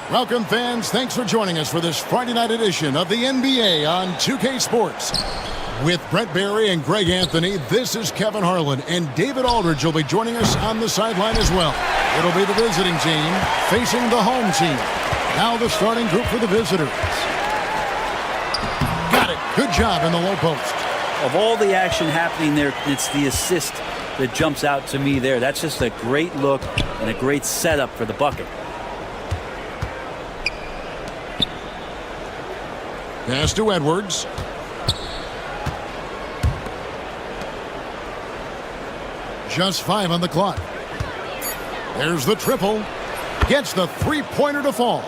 Welcome, fans. Thanks for joining us for this Friday night edition of the NBA on 2K Sports. With Brett Barry and Greg Anthony, this is Kevin Harlan, and David Aldridge will be joining us on the sideline as well. It'll be the visiting team facing the home team. Now the starting group for the visitors. Got it. Good job in the low post. Of all the action happening there, it's the assist that jumps out to me there. That's just a great look and a great setup for the bucket. Pass to Edwards. Just 5 on the clock. There's the triple. Gets the three-pointer to fall.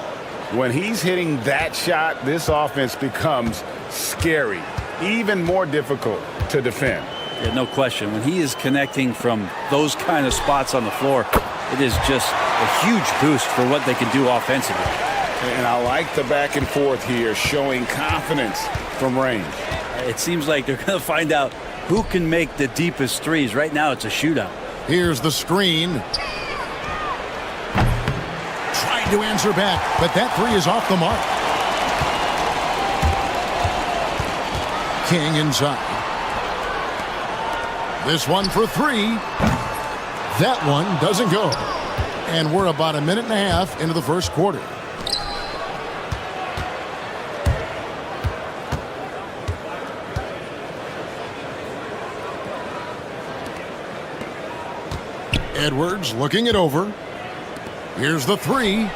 When he's hitting that shot, this offense becomes scary, even more difficult to defend. Yeah, no question. When he is connecting from those kind of spots on the floor, it is just a huge boost for what they can do offensively. And I like the back and forth here, showing confidence from range. It seems like they're going to find out who can make the deepest threes. Right now, it's a shootout. Here's the screen. Trying to answer back, but that three is off the mark. King inside. This one for three. That one doesn't go. And we're about a minute and a half into the first quarter. Edwards looking it over. Here's the three.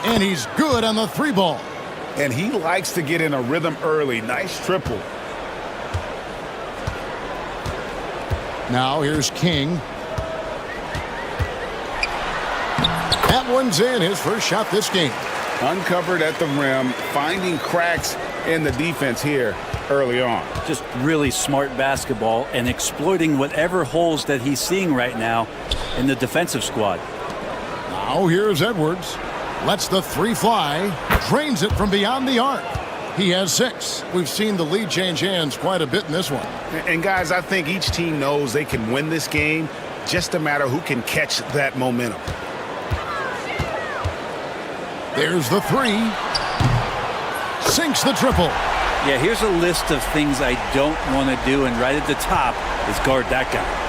And he's good on the three ball. And he likes to get in a rhythm early. Nice triple. Now here's King. That one's in, his first shot this game. Uncovered at the rim, finding cracks in the defense here early on. Just really smart basketball and exploiting whatever holes that he's seeing right now in the defensive squad. Now here's Edwards. Lets the three fly. Drains it from beyond the arc. He has 6. We've seen the lead change hands quite a bit in this one. And guys, I think each team knows they can win this game. Just a matter who can catch that momentum. There's the three. Sinks the triple. Yeah, here's a list of things I don't want to do, and right at the top is guard that guy.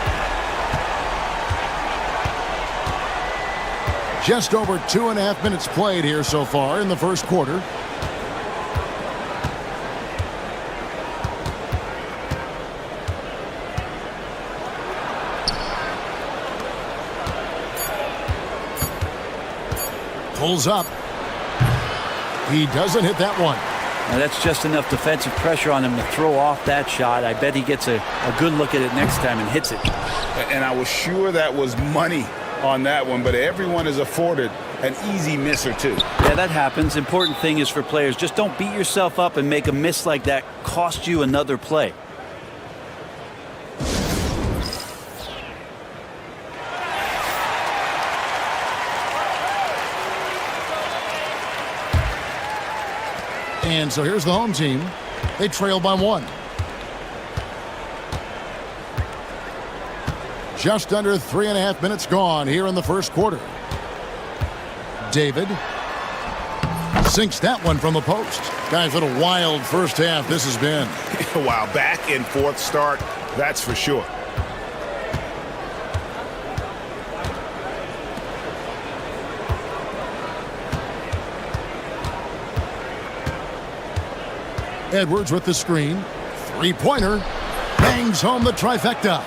Just over 2.5 minutes played here so far in the first quarter. Pulls up. He doesn't hit that one. Now that's just enough defensive pressure on him to throw off that shot. I bet he gets a good look at it next time and hits it. And I was sure that was money on that one, but everyone is afforded an easy miss or two. Yeah, that happens. Important thing is for players, just don't beat yourself up and make a miss like that cost you another play. And so here's the home team. They trail by 1. Just under 3.5 minutes gone here in the first quarter. David sinks that one from the post. Guys, what a wild first half this has been. Wow, back and forth start, that's for sure. Edwards with the screen. Three-pointer. Bangs home the trifecta.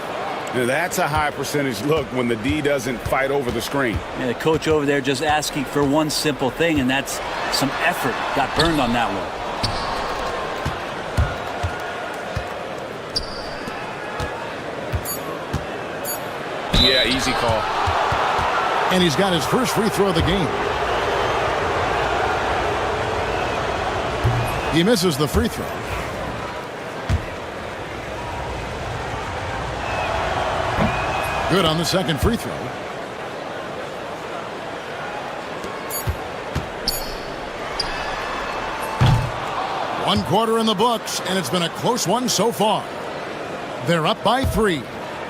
Now that's a high percentage look when the D doesn't fight over the screen. Yeah, the coach over there just asking for one simple thing, and that's some effort. Got burned on that one. Yeah, easy call. And he's got his first free throw of the game. He misses the free throw. Good on the second free throw. One quarter in the books, and it's been a close one so far. They're up by 3.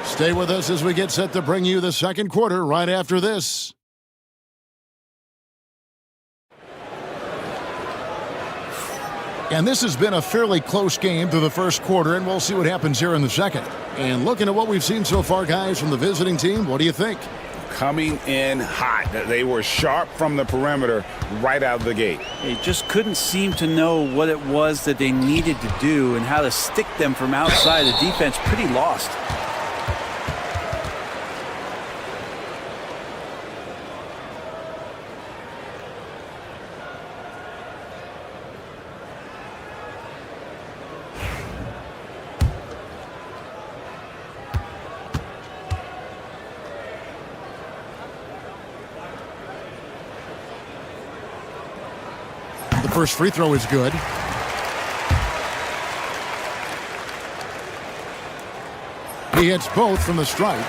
Stay with us as we get set to bring you the second quarter right after this. And this has been a fairly close game through the first quarter, and we'll see what happens here in the second. And looking at what we've seen so far, guys, from the visiting team, what do you think? Coming in hot. They were sharp from the perimeter right out of the gate. They just couldn't seem to know what it was that they needed to do and how to stick them from outside. The defense pretty lost. The first free throw is good. He hits both from the stripe.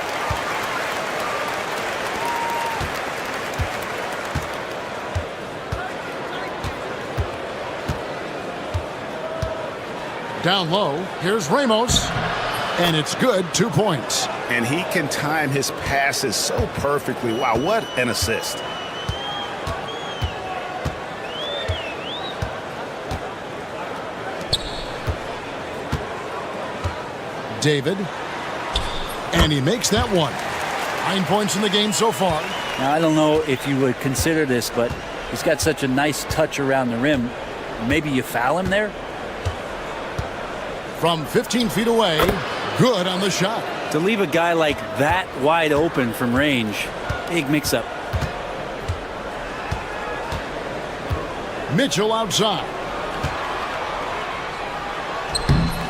Down low, here's Ramos, and it's good, 2 points. And he can time his passes so perfectly. Wow, what an assist. David, and he makes that one. 9 points in the game so far. Now, I don't know if you would consider this, but he's got such a nice touch around the rim. Maybe you foul him there? From 15 feet away, good on the shot. To leave a guy like that wide open from range, big mix-up. Mitchell outside.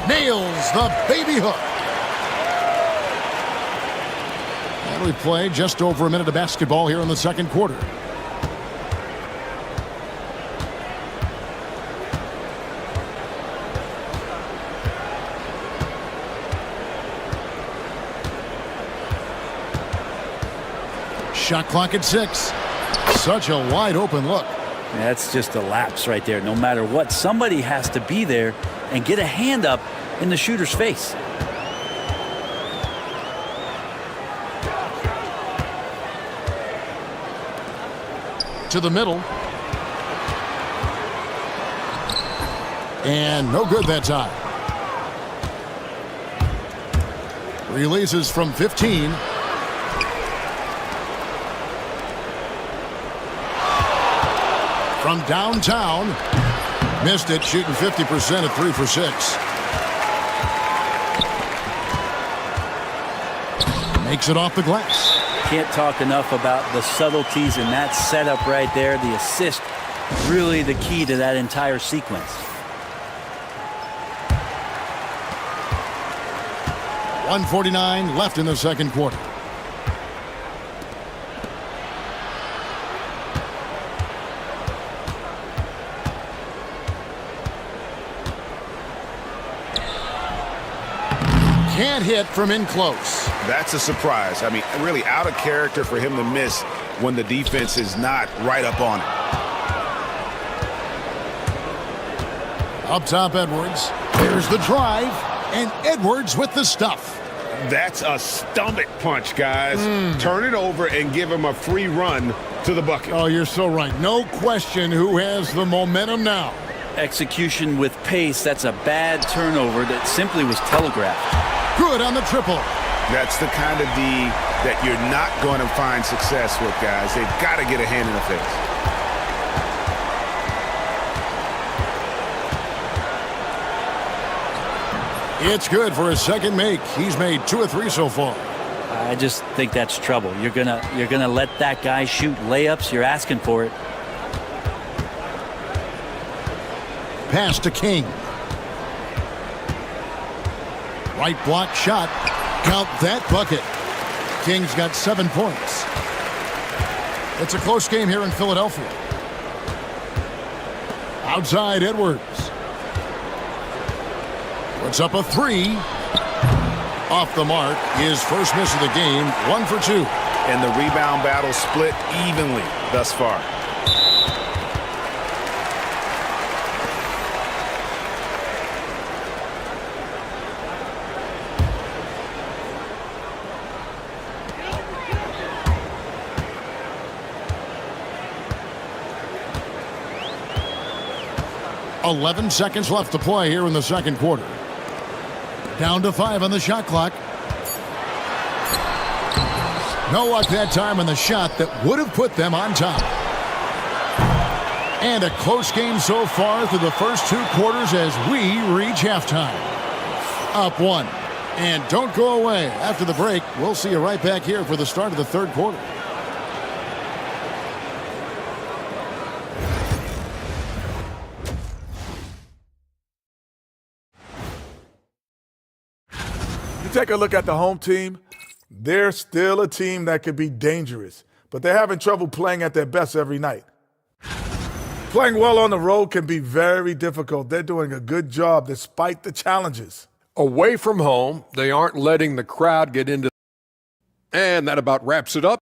Nails the baby hook. And we play just over a minute of basketball here in the second quarter. Shot clock at 6. Such a wide open look. That's just a lapse right there. No matter what, somebody has to be there and get a hand up in the shooter's face. To the middle. And no good that time. Releases from 15. From downtown. Missed it, shooting 50% at 3 for 6. Makes it off the glass. Can't talk enough about the subtleties in that setup right there. The assist, really the key to that entire sequence. 1:49 left in the second quarter. Can't hit from in close. That's a surprise. I mean, really out of character for him to miss when the defense is not right up on it. Up top, Edwards. There's the drive, and Edwards with the stuff. That's a stomach punch, guys. Turn it over and give him a free run to the bucket. Oh, you're so right. No question who has the momentum now. Execution with pace, that's a bad turnover that simply was telegraphed. Good on the triple. That's the kind of D that you're not going to find success with, guys. They've got to get a hand in the face. It's good for his second make. He's made 2 of 3 so far. I just think that's trouble. You're gonna let that guy shoot layups. You're asking for it. Pass to King. Right block shot. Count that bucket. King's got 7 points. It's a close game here in Philadelphia. Outside Edwards. Puts up a 3. Off the mark. His first miss of the game. 1 for 2. And the rebound battle split evenly thus far. 11 seconds left to play here in the second quarter. Down to 5 on the shot clock. No luck that time on the shot that would have put them on top. And a close game so far through the first 2 quarters as we reach halftime. Up 1. And don't go away. After the break, we'll see you right back here for the start of the third quarter. You take a look at the home team, they're still a team that could be dangerous, but they're having trouble playing at their best every night. Playing well on the road can be very difficult. They're doing a good job despite the challenges. Away from home, they aren't letting the crowd get into. And that about wraps it up.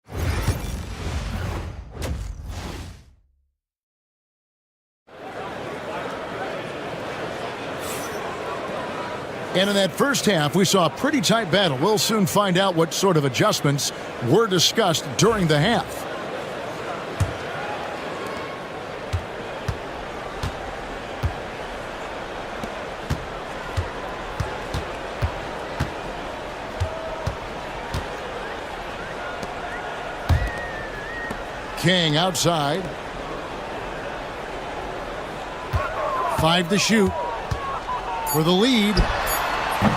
And in that first half, we saw a pretty tight battle. We'll soon find out what sort of adjustments were discussed during the half. King outside. 5 to shoot for the lead.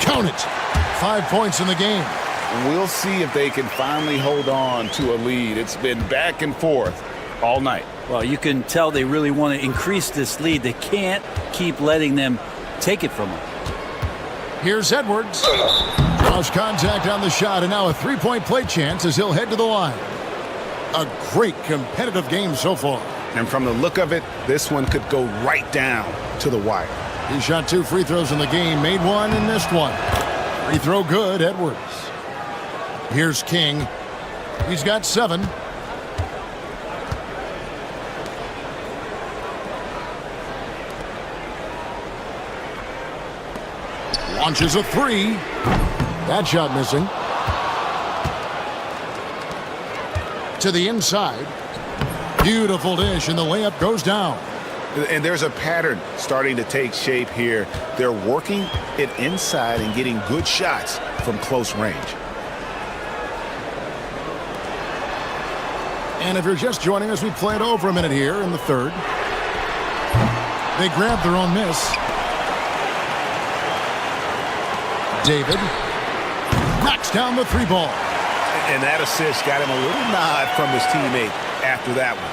Count it. 5 points in the game. We'll see if they can finally hold on to a lead. It's been back and forth all night. Well, you can tell they really want to increase this lead. They can't keep letting them take it from them. Here's Edwards. Draws contact on the shot, and now a 3-point play chance as he'll head to the line. A great competitive game so far. And from the look of it, this one could go right down to the wire. He shot 2 free throws in the game, made 1 and missed 1. Free throw good, Edwards. Here's King. He's got 7. Launches a 3. That shot missing. To the inside. Beautiful dish, and the layup goes down. And there's a pattern starting to take shape here. They're working it inside and getting good shots from close range. And if you're just joining us, we played over a minute here in the third. They grabbed their own miss. David knocks down the 3 ball. And that assist got him a little nod from his teammate after that one.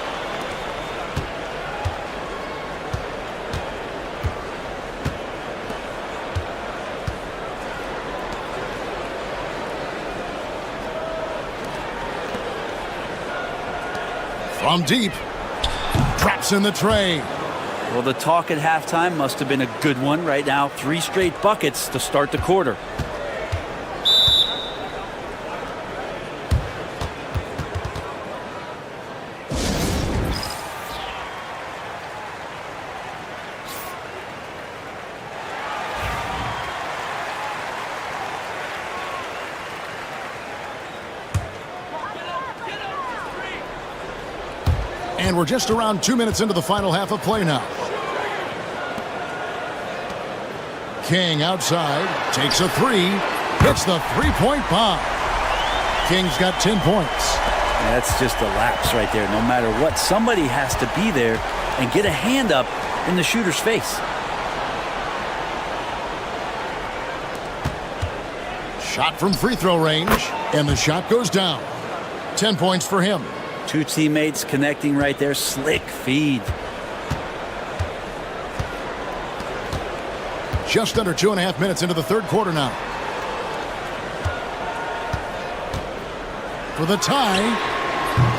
From deep, drops in the tray. Well, the talk at halftime must have been a good one. Right now, 3 straight buckets to start the quarter. And we're just around 2 minutes into the final half of play now. King outside, takes a 3, hits the 3-point bomb. King's got 10 points. That's just a lapse right there. No matter what, somebody has to be there and get a hand up in the shooter's face. Shot from free throw range, and the shot goes down. 10 points for him. 2 teammates connecting right there. Slick feed. Just under 2.5 minutes into the third quarter now. For the tie.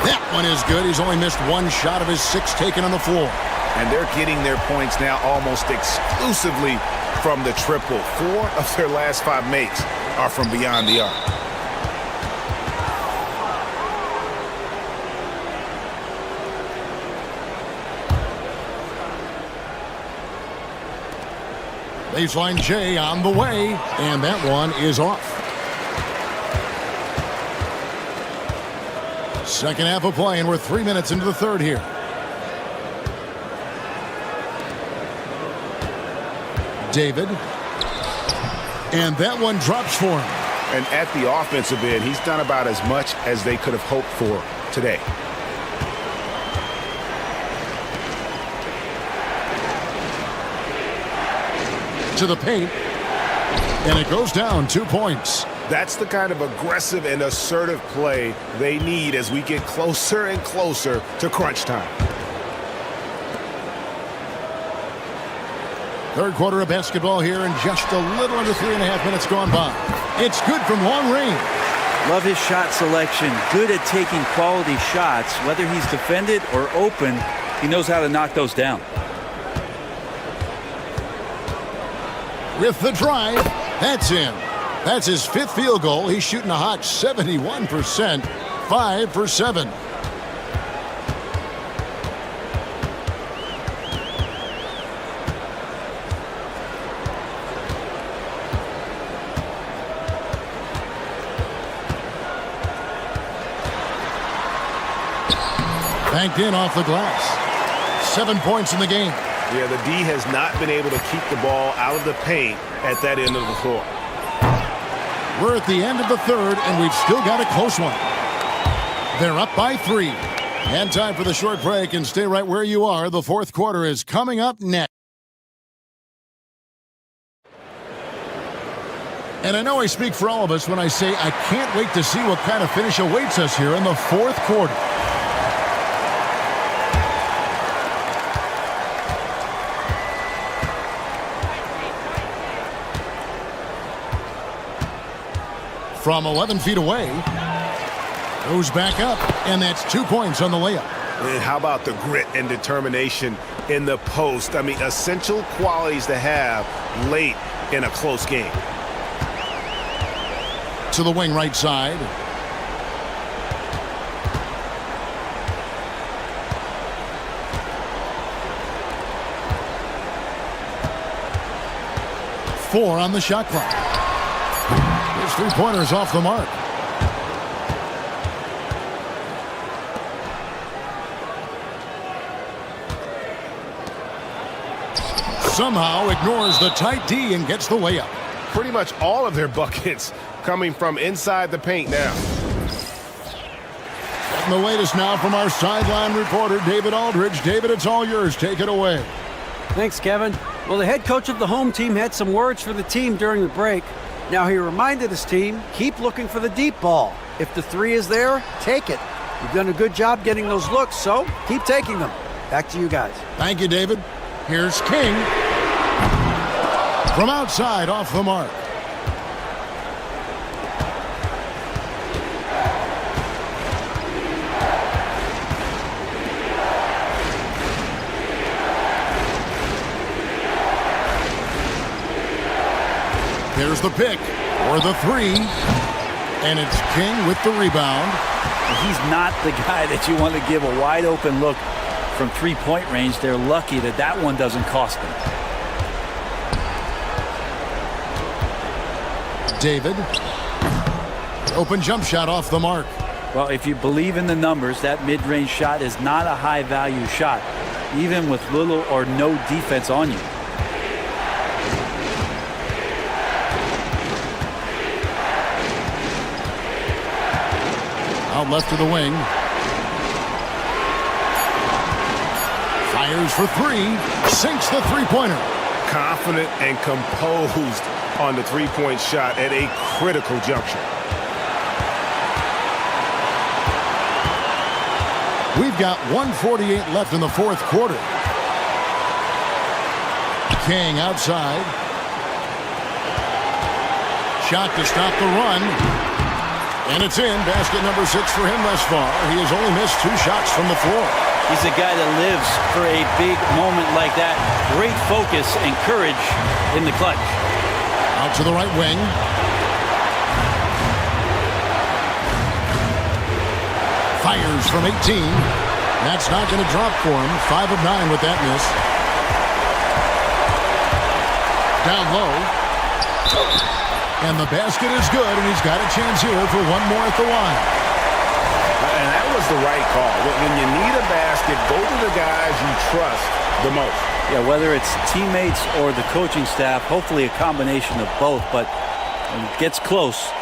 That one is good. He's only missed 1 shot of his 6 taken on the floor. And they're getting their points now almost exclusively from the triple. 4 of their last 5 makes are from beyond the arc. Baseline J on the way, and that one is off. Second half of play, and we're 3 minutes into the third here. David. And that one drops for him. And at the offensive end, he's done about as much as they could have hoped for today. To the paint. And it goes down 2 points. That's the kind of aggressive and assertive play they need as we get closer and closer to crunch time. Third quarter of basketball here, and just a little under 3.5 minutes gone by. It's good from long range. Love his shot selection. Good at taking quality shots. Whether he's defended or open, he knows how to knock those down. With the drive, that's in. That's his 5th field goal. He's shooting a hot 71%, 5 for 7. Banked in off the glass. 7 points in the game. Yeah, the D has not been able to keep the ball out of the paint at that end of the floor. We're at the end of the third, and we've still got a close one. They're up by 3. And time for the short break, and stay right where you are. The fourth quarter is coming up next. And I know I speak for all of us when I say I can't wait to see what kind of finish awaits us here in the fourth quarter. From 11 feet away, goes back up, and that's 2 points on the layup. And how about the grit and determination in the post? I mean, essential qualities to have late in a close game. To the wing right side. Four on the shot clock. His three-pointer's off the mark. Somehow ignores the tight D and gets the layup. Pretty much all of their buckets coming from inside the paint now. And the latest now from our sideline reporter, David Aldridge. David, it's all yours. Take it away. Thanks, Kevin. Well, the head coach of the home team had some words for the team during the break. Now, he reminded his team, keep looking for the deep ball. If the three is there, take it. You've done a good job getting those looks, so keep taking them. Back to you guys. Thank you, David. Here's King. From outside, off the mark. There's the pick, or the three, and it's King with the rebound. He's not the guy that you want to give a wide open look from three-point range. They're lucky that that one doesn't cost them. David. Open jump shot off the mark. Well, if you believe in the numbers, that mid-range shot is not a high-value shot, even with little or no defense on you. Out left to the wing. Fires for three. Sinks the three-pointer. Confident and composed on the three-point shot at a critical juncture. We've got 1:48 left in the fourth quarter. King outside. Shot to stop the run. And it's in. Basket number 6 for him thus far. He has only missed 2 shots from the floor. He's a guy that lives for a big moment like that. Great focus and courage in the clutch. Out to the right wing. Fires from 18. That's not going to drop for him. 5 of 9 with that miss. Down low. And the basket is good, and he's got a chance here for one more at the line. And that was the right call. When you need a basket, go to the guys you trust the most. Yeah, whether it's teammates or the coaching staff, hopefully a combination of both, but when it gets close,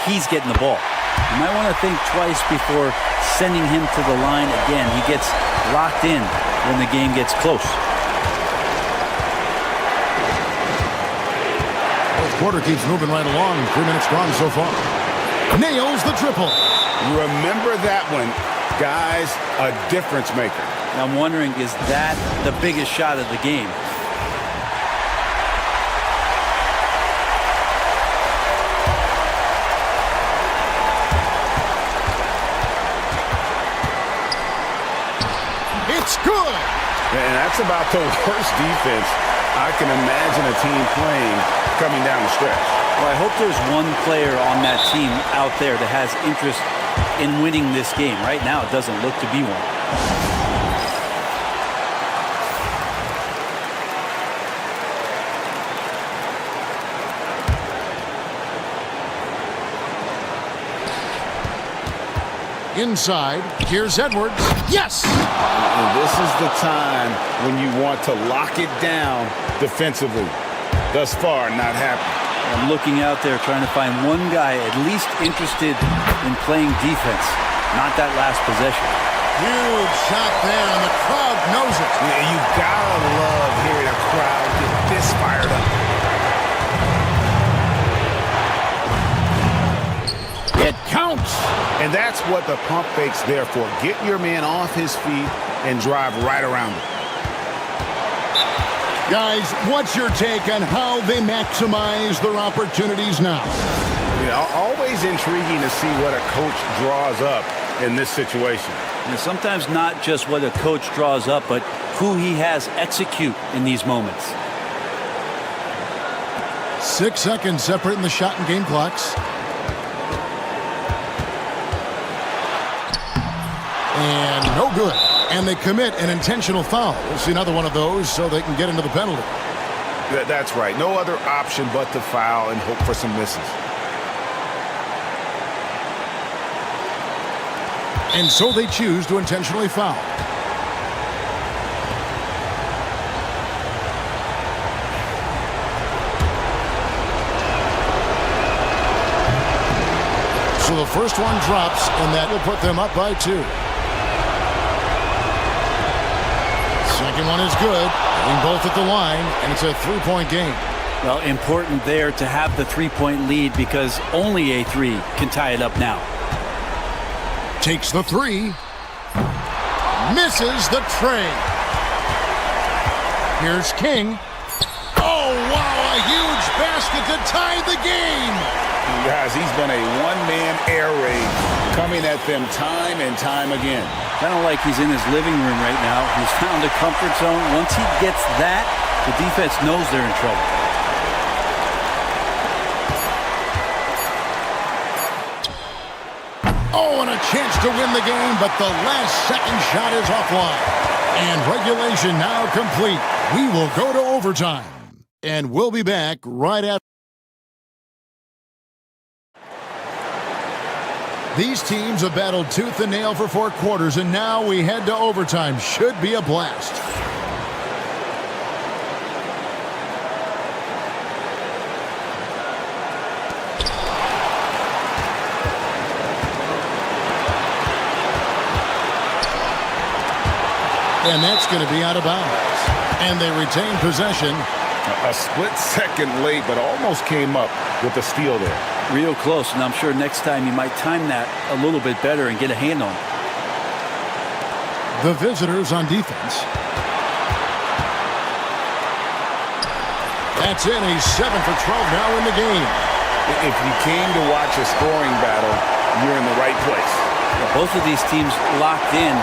he's getting the ball. You might want to think twice before sending him to the line again. He gets locked in when the game gets close. Fourth quarter keeps moving right along. 3 minutes gone so far. Nails the triple. Remember that one, guys, a difference maker. I'm wondering, is that the biggest shot of the game? It's good. And that's about the worst defense I can imagine a team playing coming down the stretch. Well, I hope there's one player on that team out there that has interest in winning this game. Right now, it doesn't look to be one. Inside, here's Edwards. Yes! And this is the time when you want to lock it down defensively. Thus far, not happening. I'm looking out there trying to find one guy at least interested in playing defense. Not that last possession. Huge shot there, and the crowd knows it. Yeah, you gotta love hearing a crowd get this fired up. It counts. And that's what the pump fake's there for. Get your man off his feet and drive right around him. Guys, what's your take on how they maximize their opportunities now? Always intriguing to see what a coach draws up in this situation. And sometimes not just what a coach draws up, but who he has execute in these moments. 6 seconds separating the shot and game clocks. And no good. And they commit an intentional foul. We'll see another one of those so they can get into the penalty. That's right. No other option but to foul and hope for some misses. And so they choose to intentionally foul. So the first one drops, and that will put them up by 2. Second one is good. Hitting both at the line, and it's a 3-point game. Well, important there to have the 3-point lead because only a 3 can tie it up now. Takes the 3. Misses the tray. Here's King. Oh, wow, a huge basket to tie the game. Guys, he's been a one-man air raid coming at them time and time again. Kind of like he's in his living room right now. He's found a comfort zone. Once he gets that, the defense knows they're in trouble. Oh, and a chance to win the game, but the last second shot is offline. And regulation now complete. We will go to overtime. And we'll be back right after. These teams have battled tooth and nail for 4 quarters, and now we head to overtime. Should be a blast. And that's going to be out of bounds. And they retain possession. A split second late, but almost came up with the steal there. Real close, and I'm sure next time you might time that a little bit better and get a hand on it. The visitors on defense. That's in. He's 7 for 12 now in the game. If you came to watch a scoring battle, you're in the right place. Well, both of these teams locked in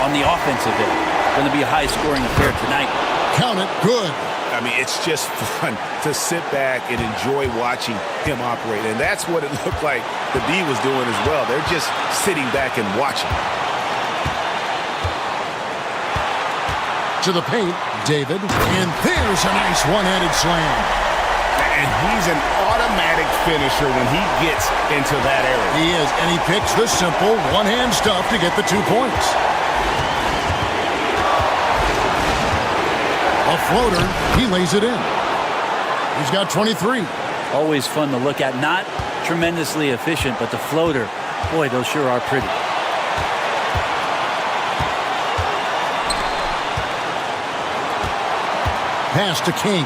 on the offensive end. Going to be a high-scoring affair tonight. Count it. Good. I mean, it's just fun to sit back and enjoy watching him operate. And that's what it looked like the D was doing as well. They're just sitting back and watching. To the paint, David. And there's a nice one-handed slam. And he's an automatic finisher when he gets into that area. He is, and he picks the simple one-hand stuff to get the 2 points. A floater. He lays it in. He's got 23. Always fun to look at. Not tremendously efficient, but the floater, boy, those sure are pretty. Pass to King.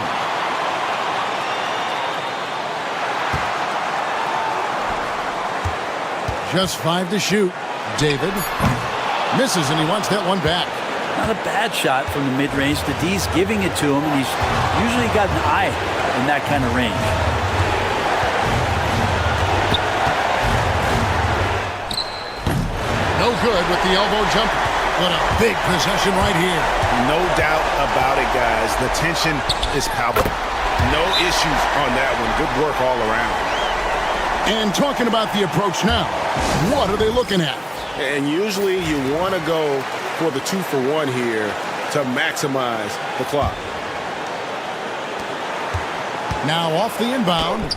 Just 5 to shoot. David misses, and he wants that one back. Not a bad shot from the mid-range. The D's giving it to him, and he's usually got an eye in that kind of range. No good with the elbow jumper. What a big possession right here. No doubt about it, guys. The tension is palpable. No issues on that one. Good work all around. And talking about the approach now, what are they looking at? And usually you want to go for the 2-for-1 here to maximize the clock. Now off the inbound.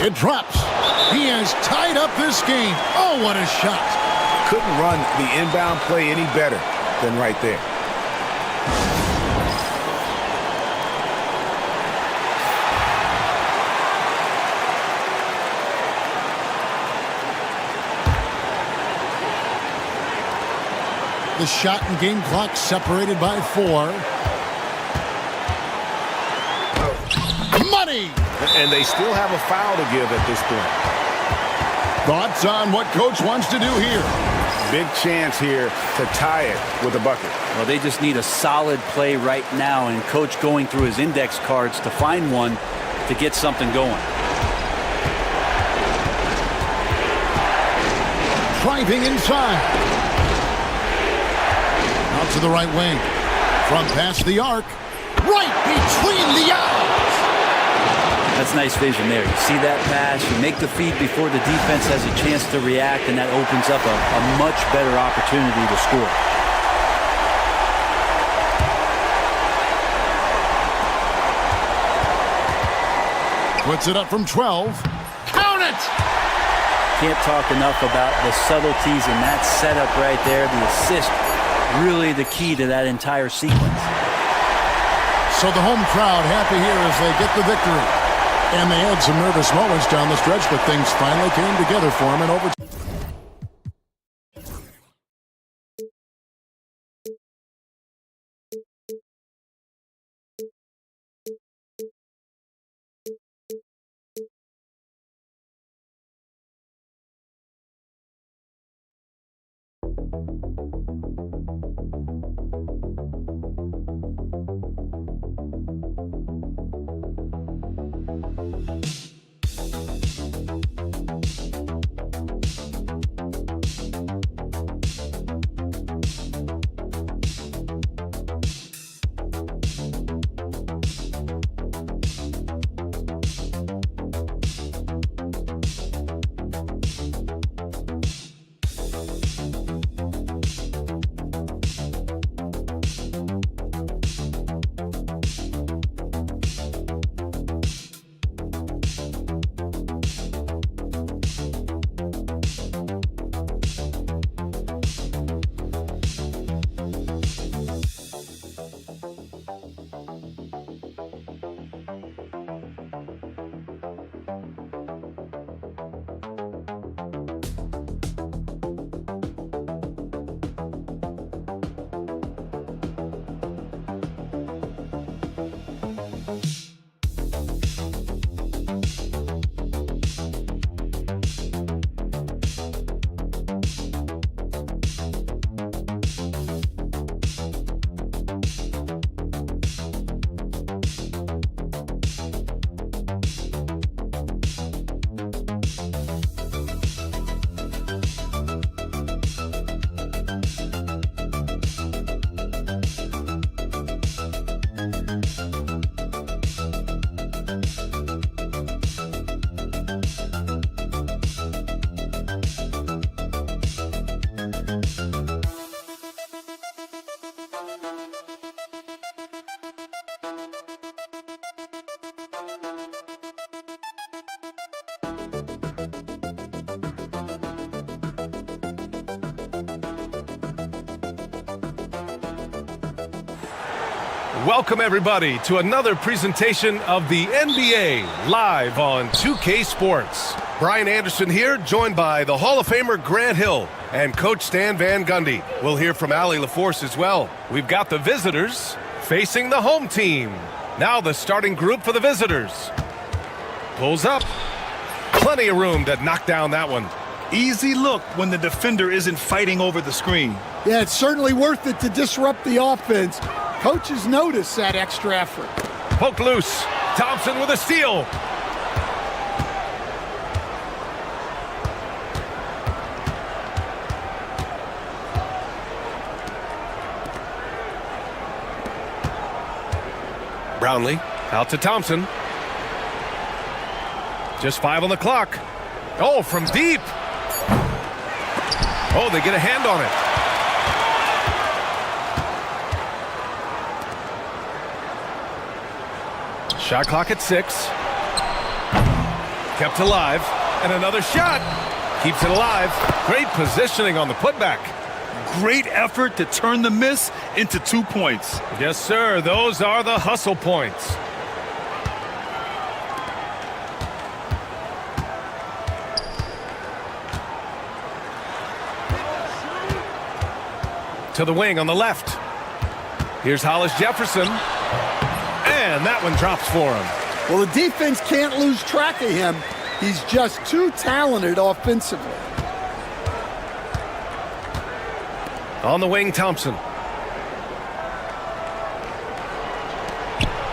It drops. He has tied up this game. Oh, what a shot. Couldn't run the inbound play any better than right there. The shot and game clock separated by 4. Money! And they still have a foul to give at this point. Thoughts on what Coach wants to do here? Big chance here to tie it with a bucket. Well, they just need a solid play right now, and Coach going through his index cards to find one to get something going. Driving inside. Out to the right wing. From past the arc. Right between the eyes. That's nice vision there. You see that pass, you make the feed before the defense has a chance to react, and that opens up a much better opportunity to score. Puts it up from 12. Count it! Can't talk enough about the subtleties in that setup right there. The assist, really the key to that entire sequence. So the home crowd happy here as they get the victory. And they had some nervous moments down the stretch, but things finally came together for them in overtime. Welcome, everybody, to another presentation of the NBA live on 2K Sports. Brian Anderson here, joined by the Hall of Famer Grant Hill and Coach Stan Van Gundy. We'll hear from Allie LaForce as well. We've got the visitors facing the home team. Now the starting group for the visitors. Pulls up. Plenty of room to knock down that one. Easy look when the defender isn't fighting over the screen. Yeah, it's certainly worth it to disrupt the offense. Coaches notice that extra effort. Poke loose. Thompson with a steal. Brownlee out to Thompson. Just 5 on the clock. Oh, from deep. Oh, they get a hand on it. Shot clock at 6. Kept alive. And another shot. Keeps it alive. Great positioning on the putback. Great effort to turn the miss into 2 points. Yes, sir. Those are the hustle points. To the wing on the left. Here's Hollis Jefferson. And that one drops for him. Well, the defense can't lose track of him. He's just too talented offensively. On the wing, Thompson.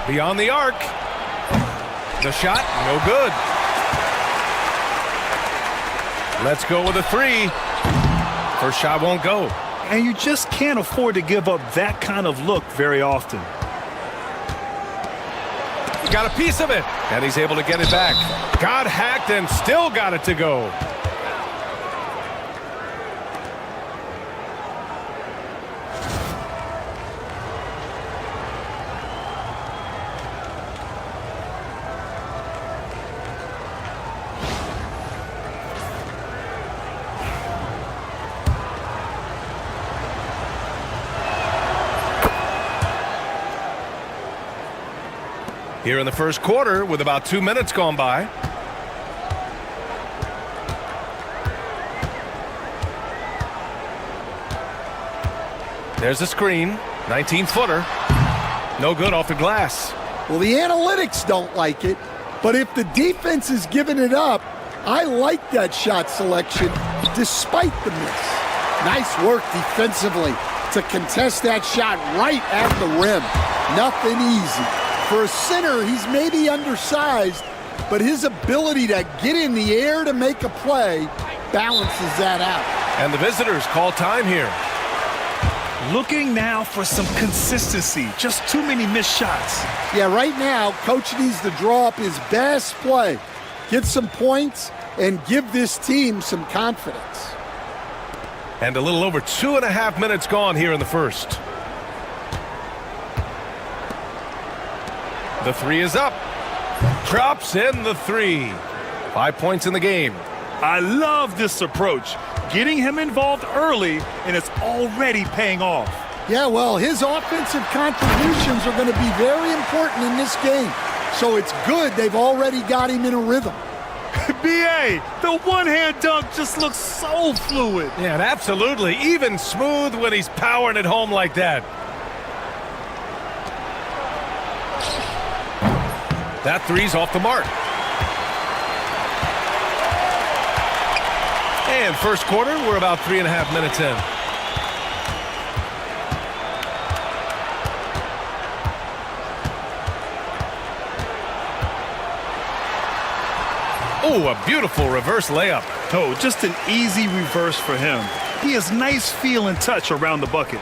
Beyond the arc. The shot, no good. Let's go with a 3. First shot won't go. And you just can't afford to give up that kind of look very often. He got a piece of it, and he's able to get it back. Got hacked and still got it to go. Here in the first quarter with about 2 minutes gone by. There's a screen. 19-footer. No good off the glass. Well, the analytics don't like it, but if the defense is giving it up, I like that shot selection despite the miss. Nice work defensively to contest that shot right at the rim. Nothing easy. For a center, he's maybe undersized, but his ability to get in the air to make a play balances that out. And the visitors call time here. Looking now for some consistency. Just too many missed shots. Yeah, right now, Coach needs to draw up his best play, get some points, and give this team some confidence. And a little over 2.5 minutes gone here in the first. The 3 is up. Drops in the 3. 5 points in the game. I love this approach. Getting him involved early, and it's already paying off. Yeah, well, his offensive contributions are going to be very important in this game. So it's good they've already got him in a rhythm. B.A., the one-hand dunk just looks so fluid. Yeah, and absolutely. Even smooth when he's powering it home like that. That 3's off the mark. And first quarter, we're about 3.5 minutes in. Oh, a beautiful reverse layup. Oh, just an easy reverse for him. He has nice feel and touch around the bucket.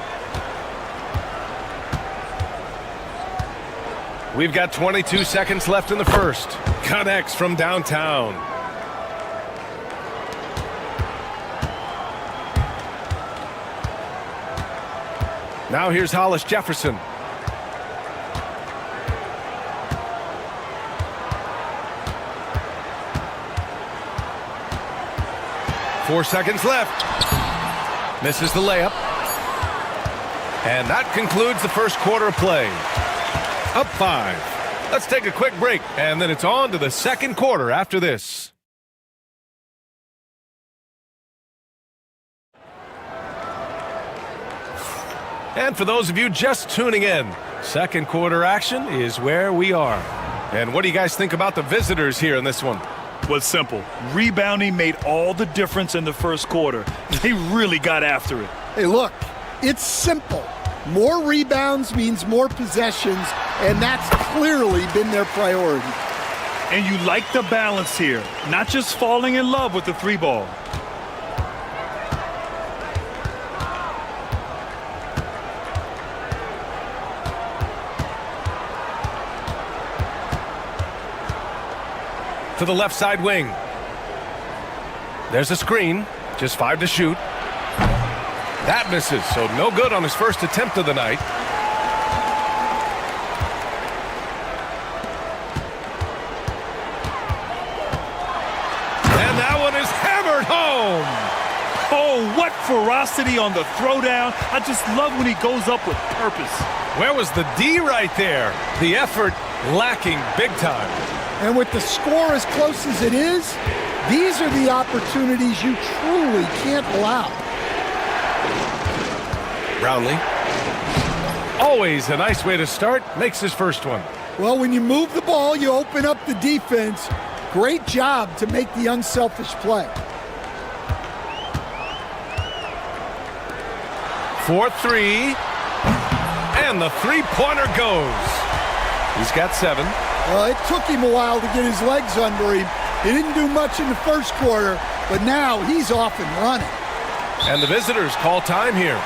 We've got 22 seconds left in the first. Connects from downtown. Now here's Hollis Jefferson. Four seconds left. Misses the layup. And that concludes the first quarter of play. Up 5. Let's take a quick break, and then it's on to the second quarter after this. And for those of you just tuning in, second quarter action is where we are. And what do you guys think about the visitors here in this one? Was simple. Rebounding made all the difference in the first quarter. They really got after it. Hey, look, it's simple. More rebounds means more possessions, and that's clearly been their priority. And you like the balance here, not just falling in love with the three ball. To the left side wing. There's a screen. Just 5 to shoot. That misses, so no good on his first attempt of the night. And that one is hammered home. Oh, what ferocity on the throwdown. I just love when he goes up with purpose. Where was the D right there? The effort lacking big time. And with the score as close as it is, these are the opportunities you truly can't allow. Brownlee. Always a nice way to start. Makes his first one. Well, when you move the ball, you open up the defense. Great job to make the unselfish play. 4-3. And the three-pointer goes. He's got 7. Well, it took him a while to get his legs under him. He didn't do much in the first quarter, but now he's off and running. And the visitors call time here.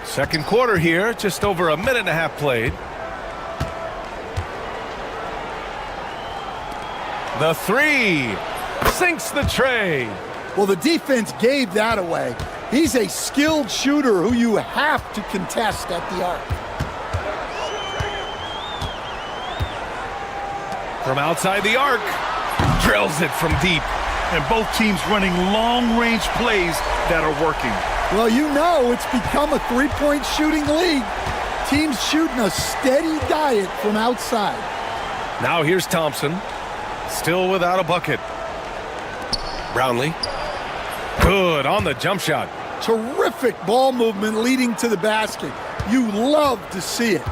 Second quarter here, just over a minute and a half played. The 3 sinks the tray. Well, the defense gave that away. He's a skilled shooter who you have to contest at the arc. From outside the arc, drills it from deep. And both teams running long-range plays that are working. Well, you know it's become a three-point shooting league. Teams shooting a steady diet from outside. Now here's Thompson. Still without a bucket. Brownlee. Good on the jump shot. Terrific ball movement leading to the basket. You love to see it.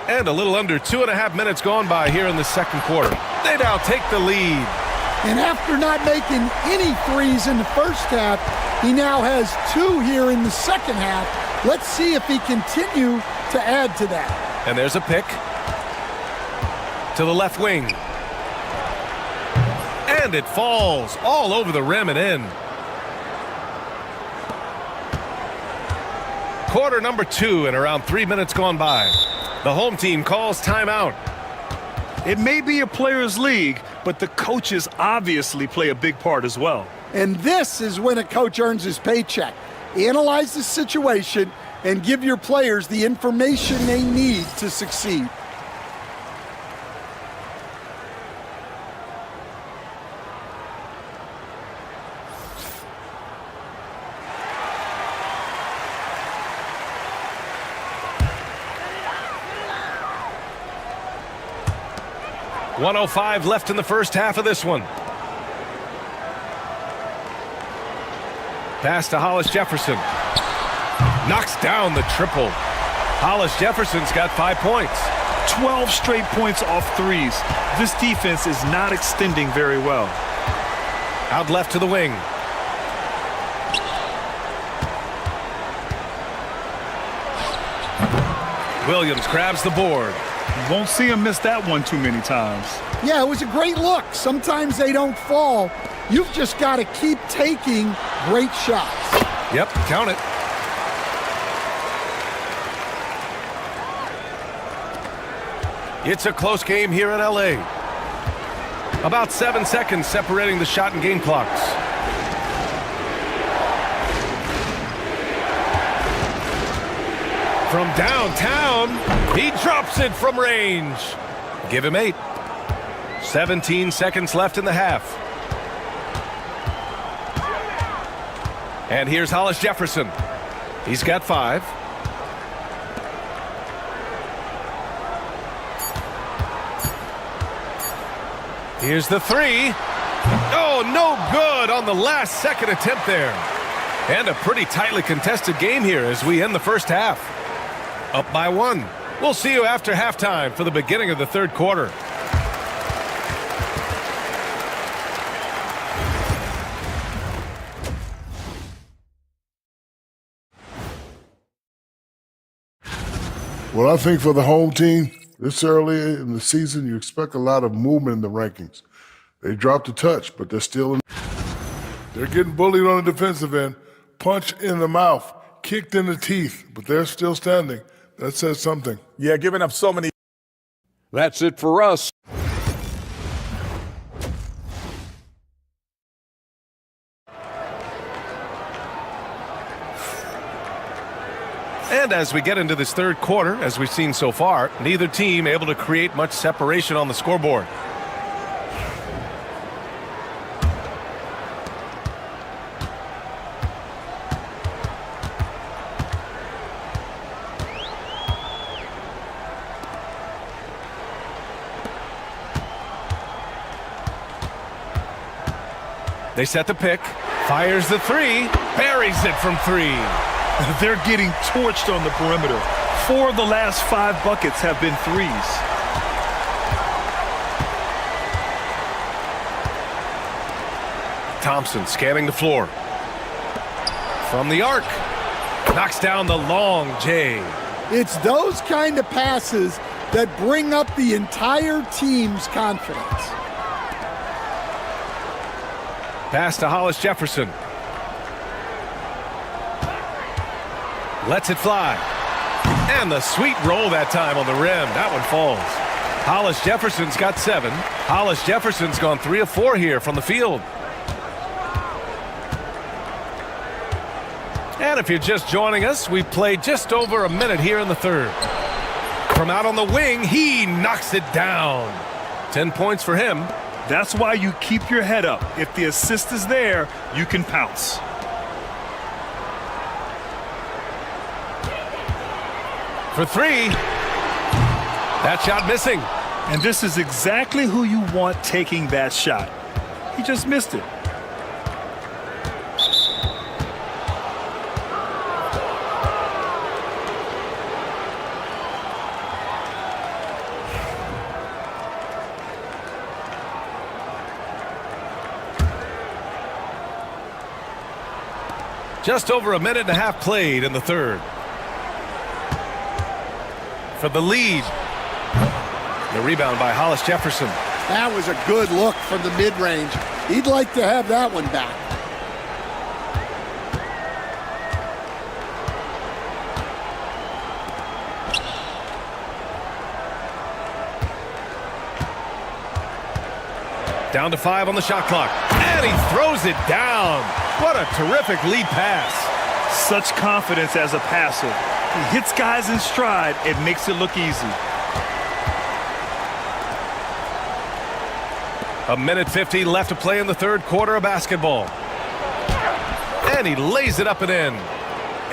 And a little under 2.5 minutes gone by here in the second quarter. They now take the lead. And after not making any threes in the first half, he now has 2 here in the second half. Let's see if he continue to add to that. And there's a pick. To the left wing. And it falls all over the rim and in. Quarter number 2 and around 3 minutes gone by. The home team calls timeout. It may be a players' league, but the coaches obviously play a big part as well. And this is when a coach earns his paycheck. Analyze the situation and give your players the information they need to succeed. .105 left in the first half of this one. Pass to Hollis Jefferson. Knocks down the triple. Hollis Jefferson's got 5 points. 12 straight points off threes. This defense is not extending very well. Out left to the wing. Williams grabs the board. You won't see him miss that one too many times. Yeah, it was a great look. Sometimes they don't fall. You've just got to keep taking great shots. Yep, count it. It's a close game here in LA. About 7 seconds separating the shot and game clocks. From downtown, he drops it from range. Give him 8. 17 seconds left in the half. And here's Hollis Jefferson. He's got 5. Here's the 3. Oh, no good on the last second attempt there. And a pretty tightly contested game here as we end the first half. Up by 1. We'll see you after halftime for the beginning of the third quarter. Well, I think for the home team, this early in the season, you expect a lot of movement in the rankings. They dropped a touch, but they're still in. They're getting bullied on the defensive end, punched in the mouth, kicked in the teeth, but they're still standing. That says something. Yeah, giving up so many. That's it for us. And as we get into this third quarter, as we've seen so far, neither team able to create much separation on the scoreboard. They set the pick, fires the 3, buries it from 3. They're getting torched on the perimeter. 4 of the last 5 buckets have been 3s. Thompson scanning the floor. From the arc. Knocks down the long J. It's those kind of passes that bring up the entire team's confidence. Pass to Hollis Jefferson. Lets it fly. And the sweet roll that time on the rim. That one falls. Hollis Jefferson's got 7. Hollis Jefferson's gone 3 of 4 here from the field. And if you're just joining us, we played just over a minute here in the third. From out on the wing, he knocks it down. 10 points for him. That's why you keep your head up. If the assist is there, you can pounce. For 3. That shot missing. And this is exactly who you want taking that shot. He just missed it. Just over a minute and a half played in the third. For the lead. The rebound by Hollis Jefferson. That was a good look from the mid-range. He'd like to have that one back. Down to 5 on the shot clock. And he throws it down. What a terrific lead pass. Such confidence as a passer. He hits guys in stride. It makes it look easy. A minute 50 left to play in the third quarter of basketball. And he lays it up and in.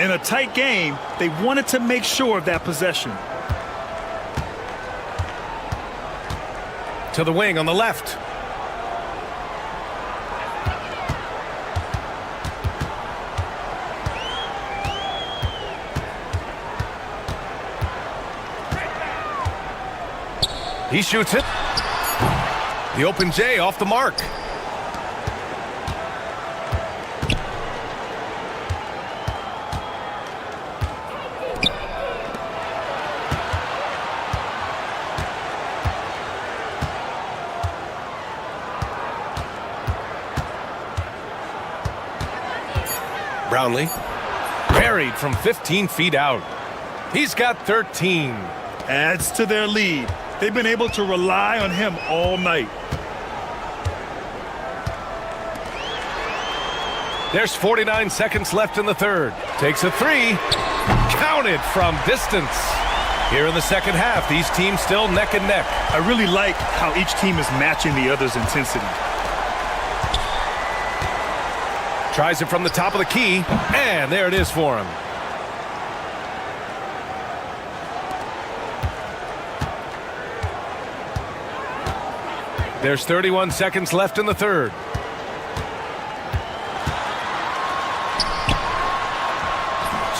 In a tight game, they wanted to make sure of that possession. To the wing on the left. He shoots it. The open J off the mark. Brownlee. Buried from 15 feet out. He's got 13. Adds to their lead. They've been able to rely on him all night. There's 49 seconds left in the third. Takes a three. Counted from distance. Here in the second half, these teams still neck and neck. I really like how each team is matching the other's intensity. Tries it from the top of the key, and there it is for him. There's 31 seconds left in the third.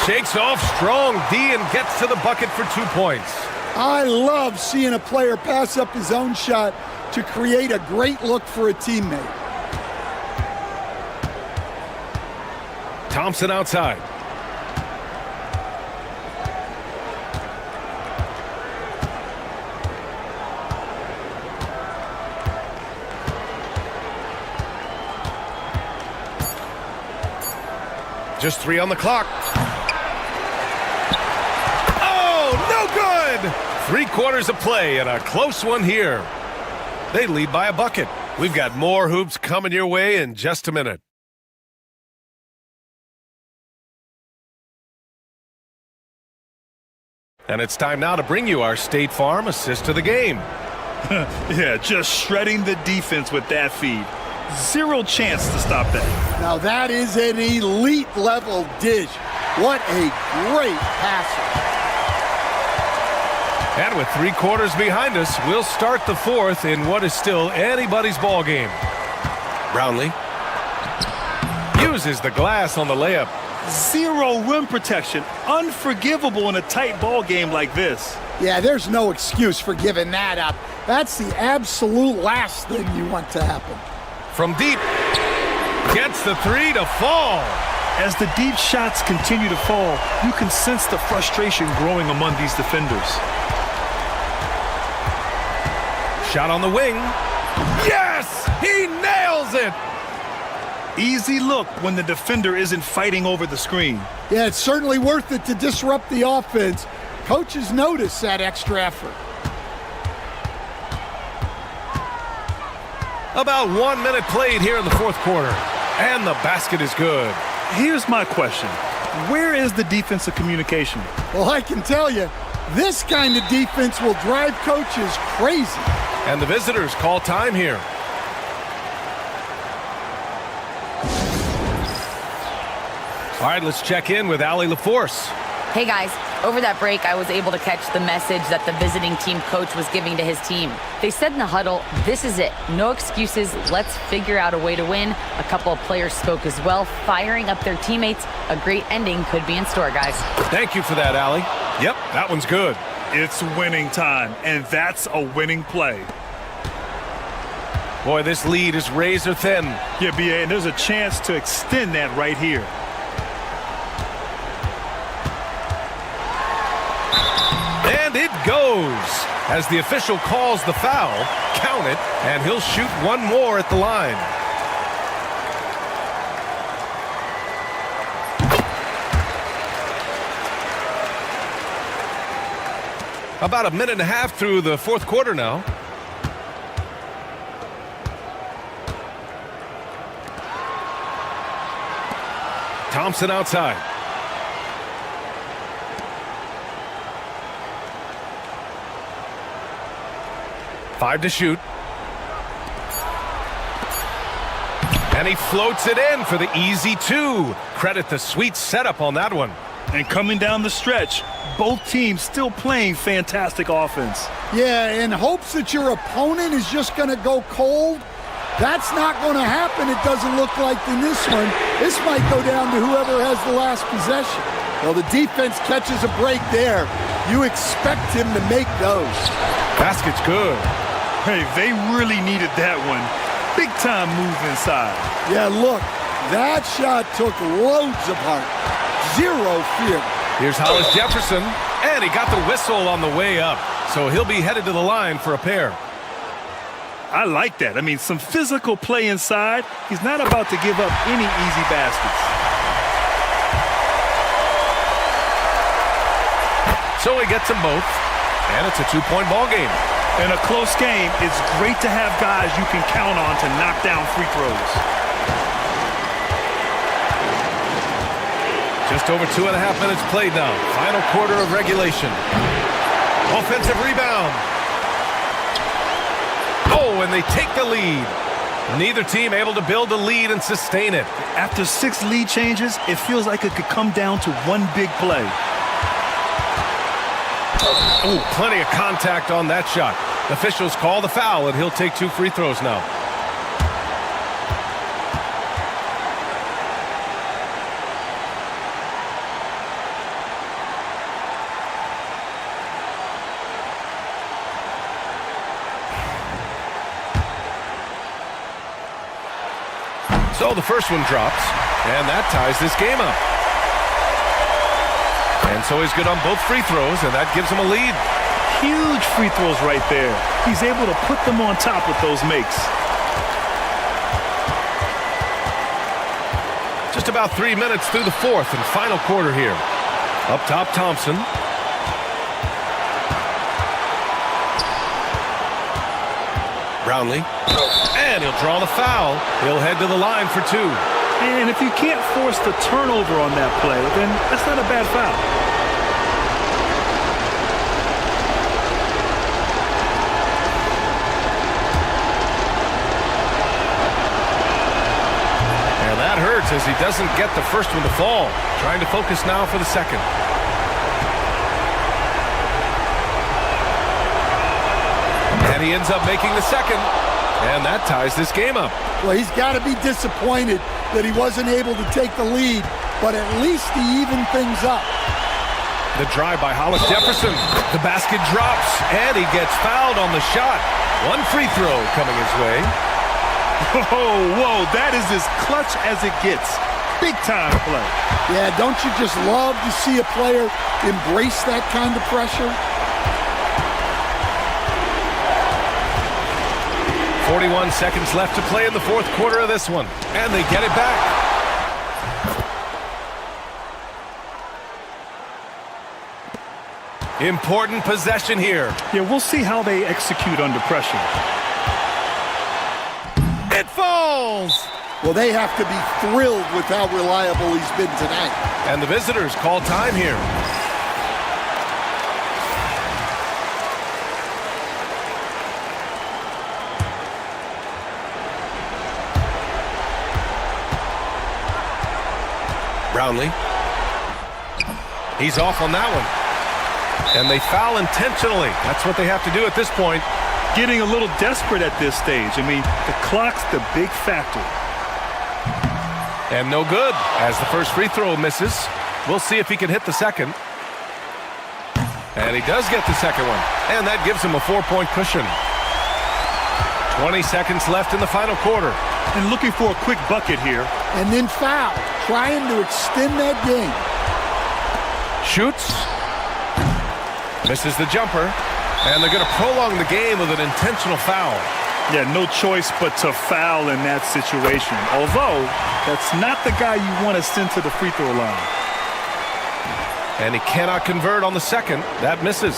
Shakes off strong D and gets to the bucket for 2 points. I love seeing a player pass up his own shot to create a great look for a teammate. Thompson outside. Just 3 on the clock. Oh, no good! 3/4 of play and a close one here. They lead by a bucket. We've got more hoops coming your way in just a minute. And it's time now to bring you our State Farm assist of the game. Yeah, just shredding the defense with that feed. Zero chance to stop that. Now that is an elite level dish. What a great passer. And with 3/4 behind us, we'll start the fourth in what is still anybody's ball game. Brownlee uses the glass on the layup. Zero rim protection. Unforgivable in a tight ball game like this. Yeah, there's no excuse for giving that up. That's the absolute last thing you want to happen. From deep, gets the three to fall. As the deep shots continue to fall, you can sense the frustration growing among these defenders. Shot on the wing. Yes! He nails it! Easy look when the defender isn't fighting over the screen. Yeah, it's certainly worth it to disrupt the offense. Coaches notice that extra effort. About 1 minute played here in the fourth quarter. And the basket is good. Here's my question. Where is the defensive communication? Well, I can tell you, this kind of defense will drive coaches crazy. And the visitors call time here. All right, let's check in with Allie LaForce. Hey guys, over that break, I was able to catch the message that the visiting team coach was giving to his team. They said in the huddle, this is it. No excuses. Let's figure out a way to win. A couple of players spoke as well, firing up their teammates. A great ending could be in store, guys. Thank you for that, Allie. Yep, that one's good. It's winning time, and that's a winning play. Boy, this lead is razor thin. Yeah, B.A., and there's a chance to extend that right here. And it goes. As the official calls the foul, count it, and he'll shoot one more at the line. About a minute and a half through the fourth quarter now. Thompson outside. Five to shoot. And he floats it in for the easy two. Credit the sweet setup on that one. And coming down the stretch, both teams still playing fantastic offense. Yeah, in hopes that your opponent is just going to go cold. That's not going to happen, it doesn't look like in this one. This might go down to whoever has the last possession. Well, the defense catches a break there. You expect him to make those. Basket's good. Hey, they really needed that one. Big time move inside. Yeah, look, that shot took loads of heart. Zero fear. Here's Hollis Jefferson, and he got the whistle on the way up. So he'll be headed to the line for a pair. I like that. I mean, some physical play inside. He's not about to give up any easy baskets. So he gets them both, and it's a two-point ball game. In a close game, it's great to have guys you can count on to knock down free throws. Just over 2.5 minutes played now. Final quarter of regulation. Offensive rebound. Oh, and they take the lead. Neither team able to build a lead and sustain it. After 6 lead changes, it feels like it could come down to one big play. Oh, plenty of contact on that shot. Officials call the foul, and he'll take 2 free throws now. So the first one drops, and that ties this game up. And so he's good on both free throws, and that gives him a lead. Huge free throws right there. He's able to put them on top with those makes. Just about 3 minutes through the fourth and final quarter here. Up top, Thompson. Brownlee. And he'll draw the foul. He'll head to the line for 2. And if you can't force the turnover on that play, then that's not a bad foul. And that hurts as he doesn't get the first one to fall. Trying to focus now for the second. And he ends up making the second. And that ties this game up. Well, he's got to be disappointed that he wasn't able to take the lead, but at least he evened things up. The drive by Hollis Jefferson. The basket drops, and he gets fouled on the shot. 1 free throw coming his way. Whoa, that is as clutch as it gets. Big time play. Yeah, don't you just love to see a player embrace that kind of pressure? 41 seconds left to play in the fourth quarter of this one. And they get it back. Important possession here. Yeah, we'll see how they execute under pressure. It falls! Well, they have to be thrilled with how reliable he's been tonight. And the visitors call time here. Brownlee. He's off on that one. And they foul intentionally. That's what they have to do at this point. Getting a little desperate at this stage. I mean, the clock's the big factor. And no good as the first free throw misses. We'll see if he can hit the second. And he does get the second one. And that gives him a 4-point cushion. 20 seconds left in the final quarter. And looking for a quick bucket here. And then foul. Trying to extend that game. Shoots. Misses the jumper. And they're going to prolong the game with an intentional foul. Yeah, no choice but to foul in that situation. Although, that's not the guy you want to send to the free throw line. And he cannot convert on the second. That misses.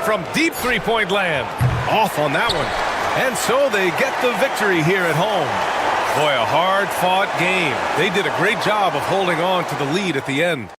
From deep three-point land. Off on that one. And so they get the victory here at home. Boy, a hard-fought game. They did a great job of holding on to the lead at the end.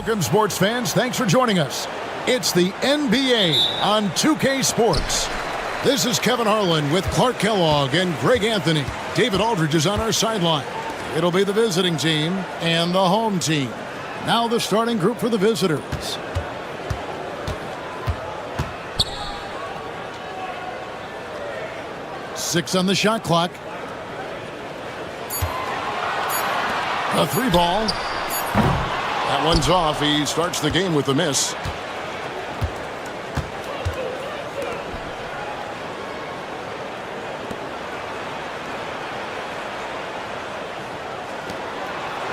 Welcome, sports fans. Thanks for joining us. It's the NBA on 2K Sports. This is Kevin Harlan with Clark Kellogg and Greg Anthony. David Aldridge is on our sideline. It'll be the visiting team and the home team. Now the starting group for the visitors. Six on the shot clock. A three ball. That one's off. He starts the game with a miss.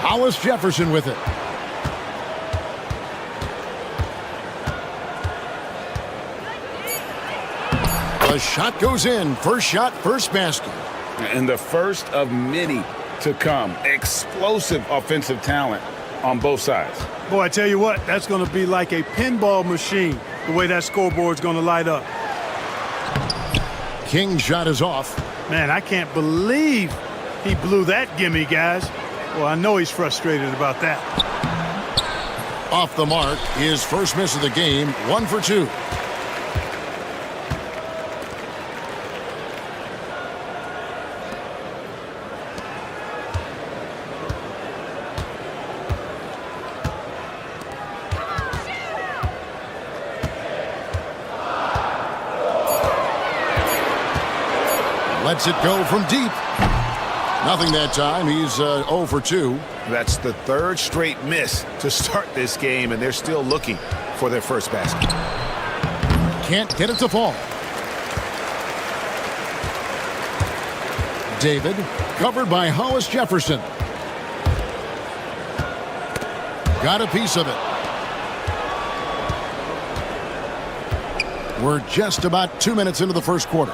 Hollis Jefferson with it. The shot goes in. First shot, first basket. And the first of many to come. Explosive offensive talent on both sides. Boy, I tell you what, that's going to be like a pinball machine, the way that scoreboard's going to light up. King's shot is off. Man, I can't believe he blew that gimme, guys. Well, I know he's frustrated about that. Off the mark, his first miss of the game, 1 for 2. Lets it go from deep. Nothing that time. He's 0 for 2. That's the third straight miss to start this game, and they're still looking for their first basket. Can't get it to fall. David, covered by Hollis Jefferson. Got a piece of it. We're just about 2 minutes into the first quarter.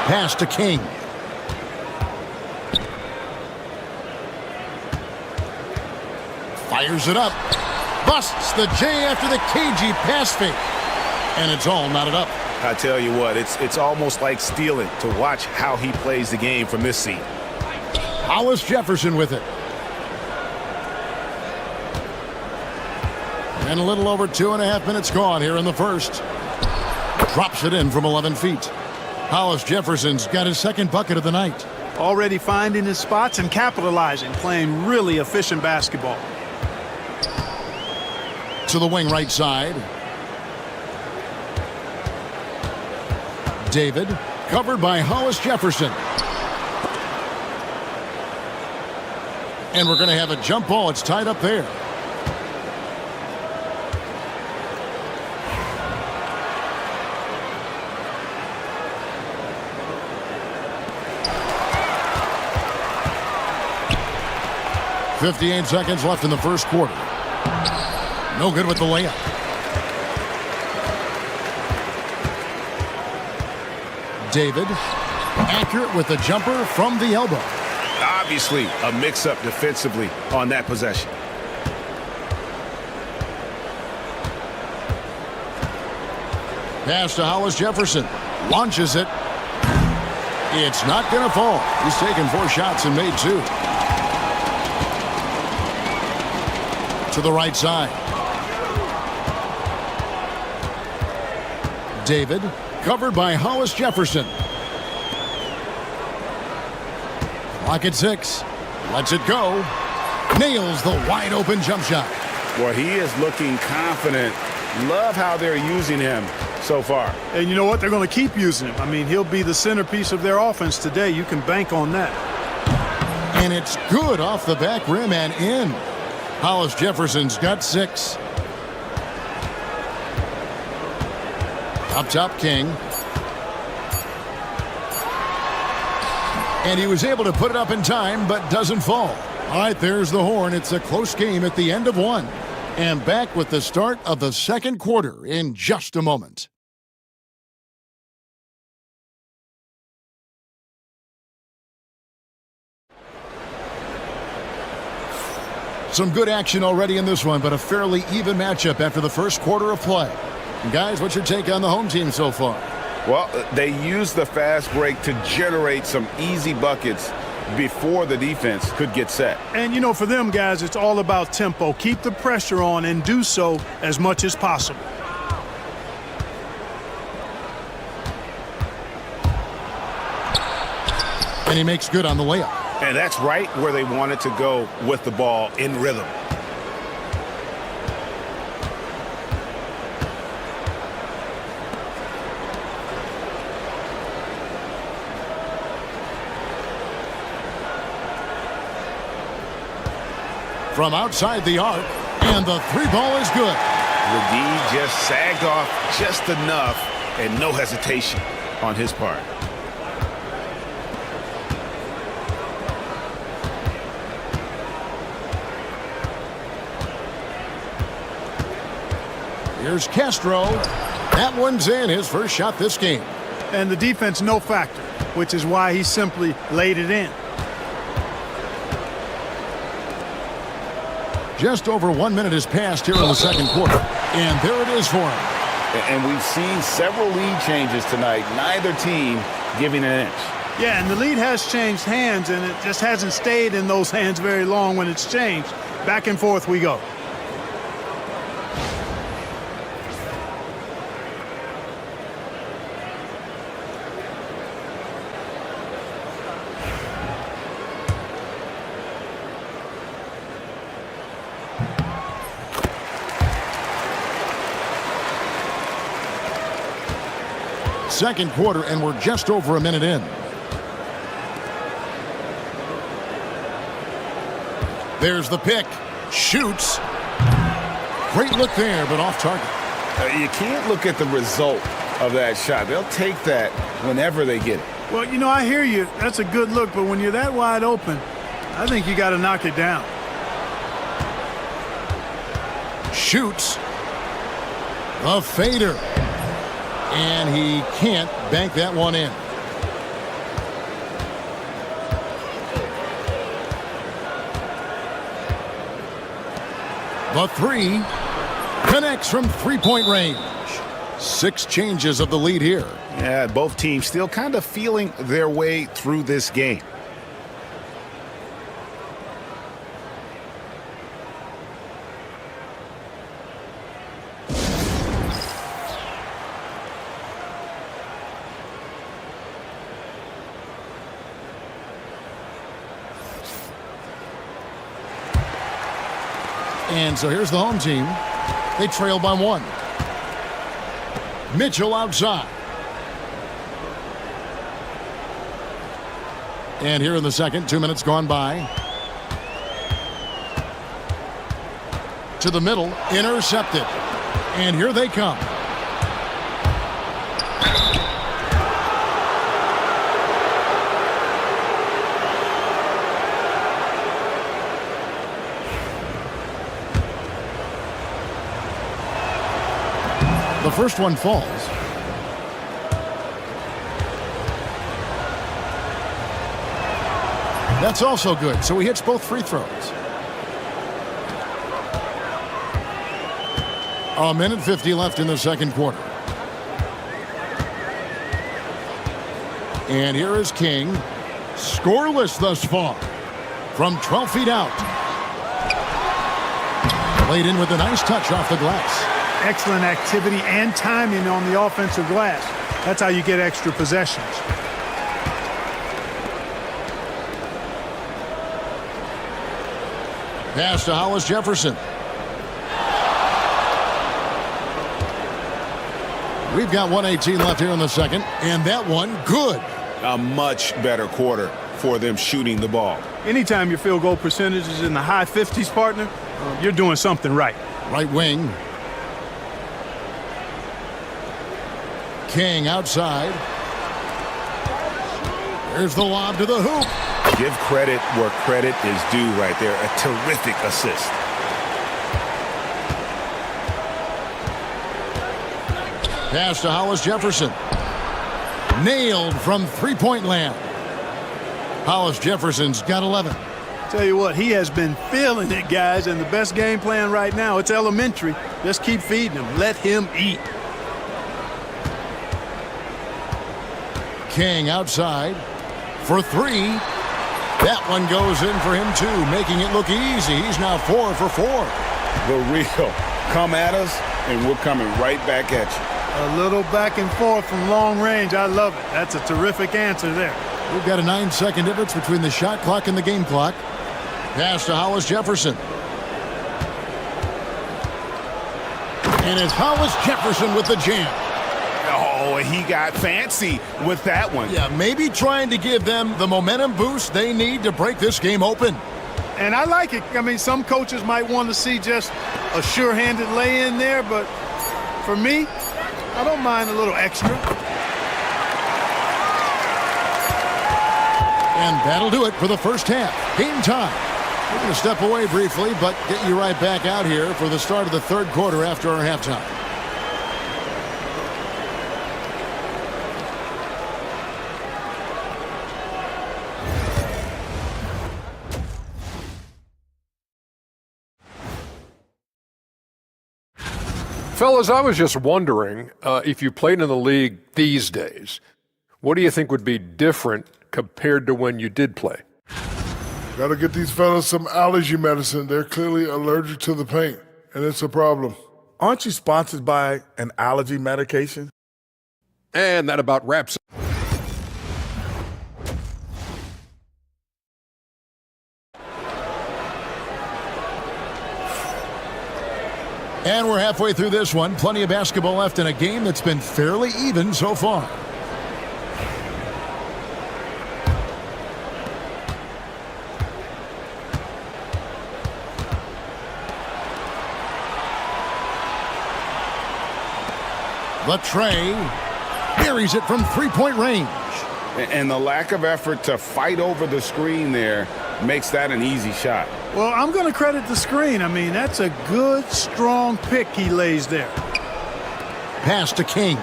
Pass to King. Fires it up. Busts the J after the cagey pass fake. And it's all knotted up. I tell you what, it's almost like stealing to watch how he plays the game from this seat. Hollis Jefferson with it. And a little over 2.5 minutes gone here in the first. Drops it in from 11 feet. Hollis Jefferson's got his second bucket of the night. Already finding his spots and capitalizing, playing really efficient basketball. To the wing right side. David, covered by Hollis Jefferson. And we're going to have a jump ball. It's tied up there. .58 seconds left in the first quarter. No good with the layup. David, accurate with the jumper from the elbow. Obviously, a mix-up defensively on that possession. Pass to Hollis Jefferson. Launches it. It's not going to fall. He's taken 4 shots and made 2. To the right side. David, covered by Hollis Jefferson. Clock at 6. Lets it go. Nails the wide open jump shot. Well, he is looking confident. Love how they're using him so far. And you know what? They're going to keep using him. I mean, he'll be the centerpiece of their offense today. You can bank on that. And it's good off the back rim and in. Hollis Jefferson's got 6. Up top, King. And he was able to put it up in time, but doesn't fall. All right, there's the horn. It's a close game at the end of 1. And back with the start of the second quarter in just a moment. Some good action already in this one, but a fairly even matchup after the first quarter of play. And guys, what's your take on the home team so far? Well, they used the fast break to generate some easy buckets before the defense could get set. And, you know, for them guys, it's all about tempo. Keep the pressure on and do so as much as possible. And he makes good on the layup. And that's right where they wanted to go with the ball in rhythm. From outside the arc, and the 3 ball is good. The D just sagged off just enough, and no hesitation on his part. Here's Castro. That one's in, his first shot this game. And the defense, no factor, which is why he simply laid it in. Just over 1 minute has passed here in the second quarter. And there it is for him. And we've seen several lead changes tonight. Neither team giving an inch. Yeah, and the lead has changed hands, and it just hasn't stayed in those hands very long when it's changed. Back and forth we go. Second quarter, and we're just over a minute in. There's the pick. Shoots. Great look there, but off target. You can't look at the result of that shot. They'll take that whenever they get it. Well, you know, I hear you. That's a good look, but when you're that wide open, I think you got to knock it down. shoots. The fader. And he can't bank that one in. The three connects from three-point range. 6 changes of the lead here. Yeah, both teams still kind of feeling their way through this game. And so here's the home team. They trail by 1. Mitchell outside. And here in the second, 2 minutes gone by. To the middle, intercepted. And here they come. The first one falls. That's also good, so he hits both free throws. 1:50 left in the second quarter. And here is King. Scoreless thus far. From 12 feet out. Laid in with a nice touch off the glass. Excellent activity and timing on the offensive glass. That's how you get extra possessions. Pass to Hollis Jefferson. We've got 1:18 left here in the second, and that one good. A much better quarter for them shooting the ball. Anytime your field goal percentage is in the high 50s, partner, you're doing something right. Right wing. King outside. There's the lob to the hoop. Give credit where credit is due right there. A terrific assist. Pass to Hollis Jefferson. Nailed from three-point land. Hollis Jefferson's got 11. Tell you what, he has been feeling it, guys, and the best game plan right now, it's elementary. Just keep feeding him. Let him eat. King outside for 3. That one goes in for him, too, making it look easy. He's now 4 for 4. The real. Come at us, and we're coming right back at you. A little back and forth from long range. I love it. That's a terrific answer there. We've got a 9-second difference between the shot clock and the game clock. Pass to Hollis Jefferson. And it's Hollis Jefferson with the jam. Oh, he got fancy with that one. Yeah, maybe trying to give them the momentum boost they need to break this game open. And I like it. I mean, some coaches might want to see just a sure-handed lay-in there, but for me, I don't mind a little extra. And that'll do it for the first half. Game time. We're going to step away briefly, but get you right back out here for the start of the third quarter after our halftime. Fellas, I was just wondering if you played in the league these days, what do you think would be different compared to when you did play? Got to get these fellas some allergy medicine. They're clearly allergic to the paint, and it's a problem. Aren't you sponsored by an allergy medication? And that about wraps it. And we're halfway through this one. Plenty of basketball left in a game that's been fairly even so far. The tray buries it from three-point range. And the lack of effort to fight over the screen there makes that an easy shot. Well, I'm going to credit the screen. I mean, that's a good, strong pick he lays there. Pass to King.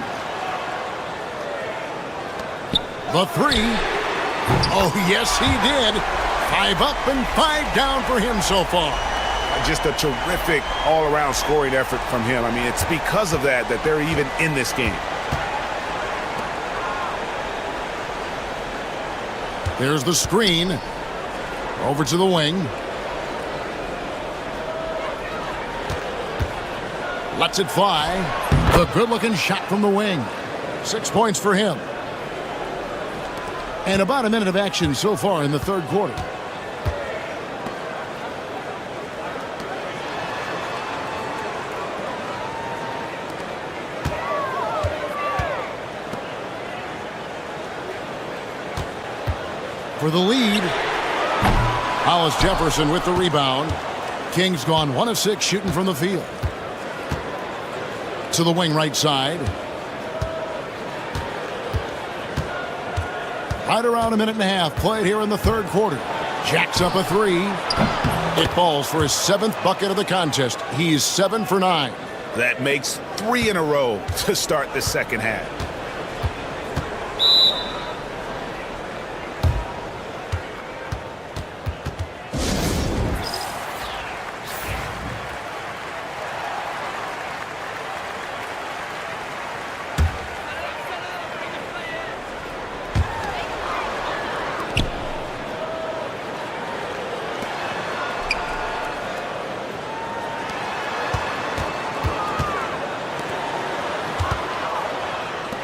The three. Oh, yes, he did. 5 up and 5 down for him so far. Just a terrific all-around scoring effort from him. I mean, it's because of that they're even in this game. There's the screen. Over to the wing. Lets it fly. The good-looking shot from the wing. 6 points for him. And about a minute of action so far in the third quarter. For the lead, Hollis Jefferson with the rebound. King's gone 1 of 6 shooting from the field. To the wing right side. Right around a minute and a half played here in the third quarter. Jacks up a 3. It falls for his 7th bucket of the contest. He's 7 for 9. That makes 3 in a row to start the second half.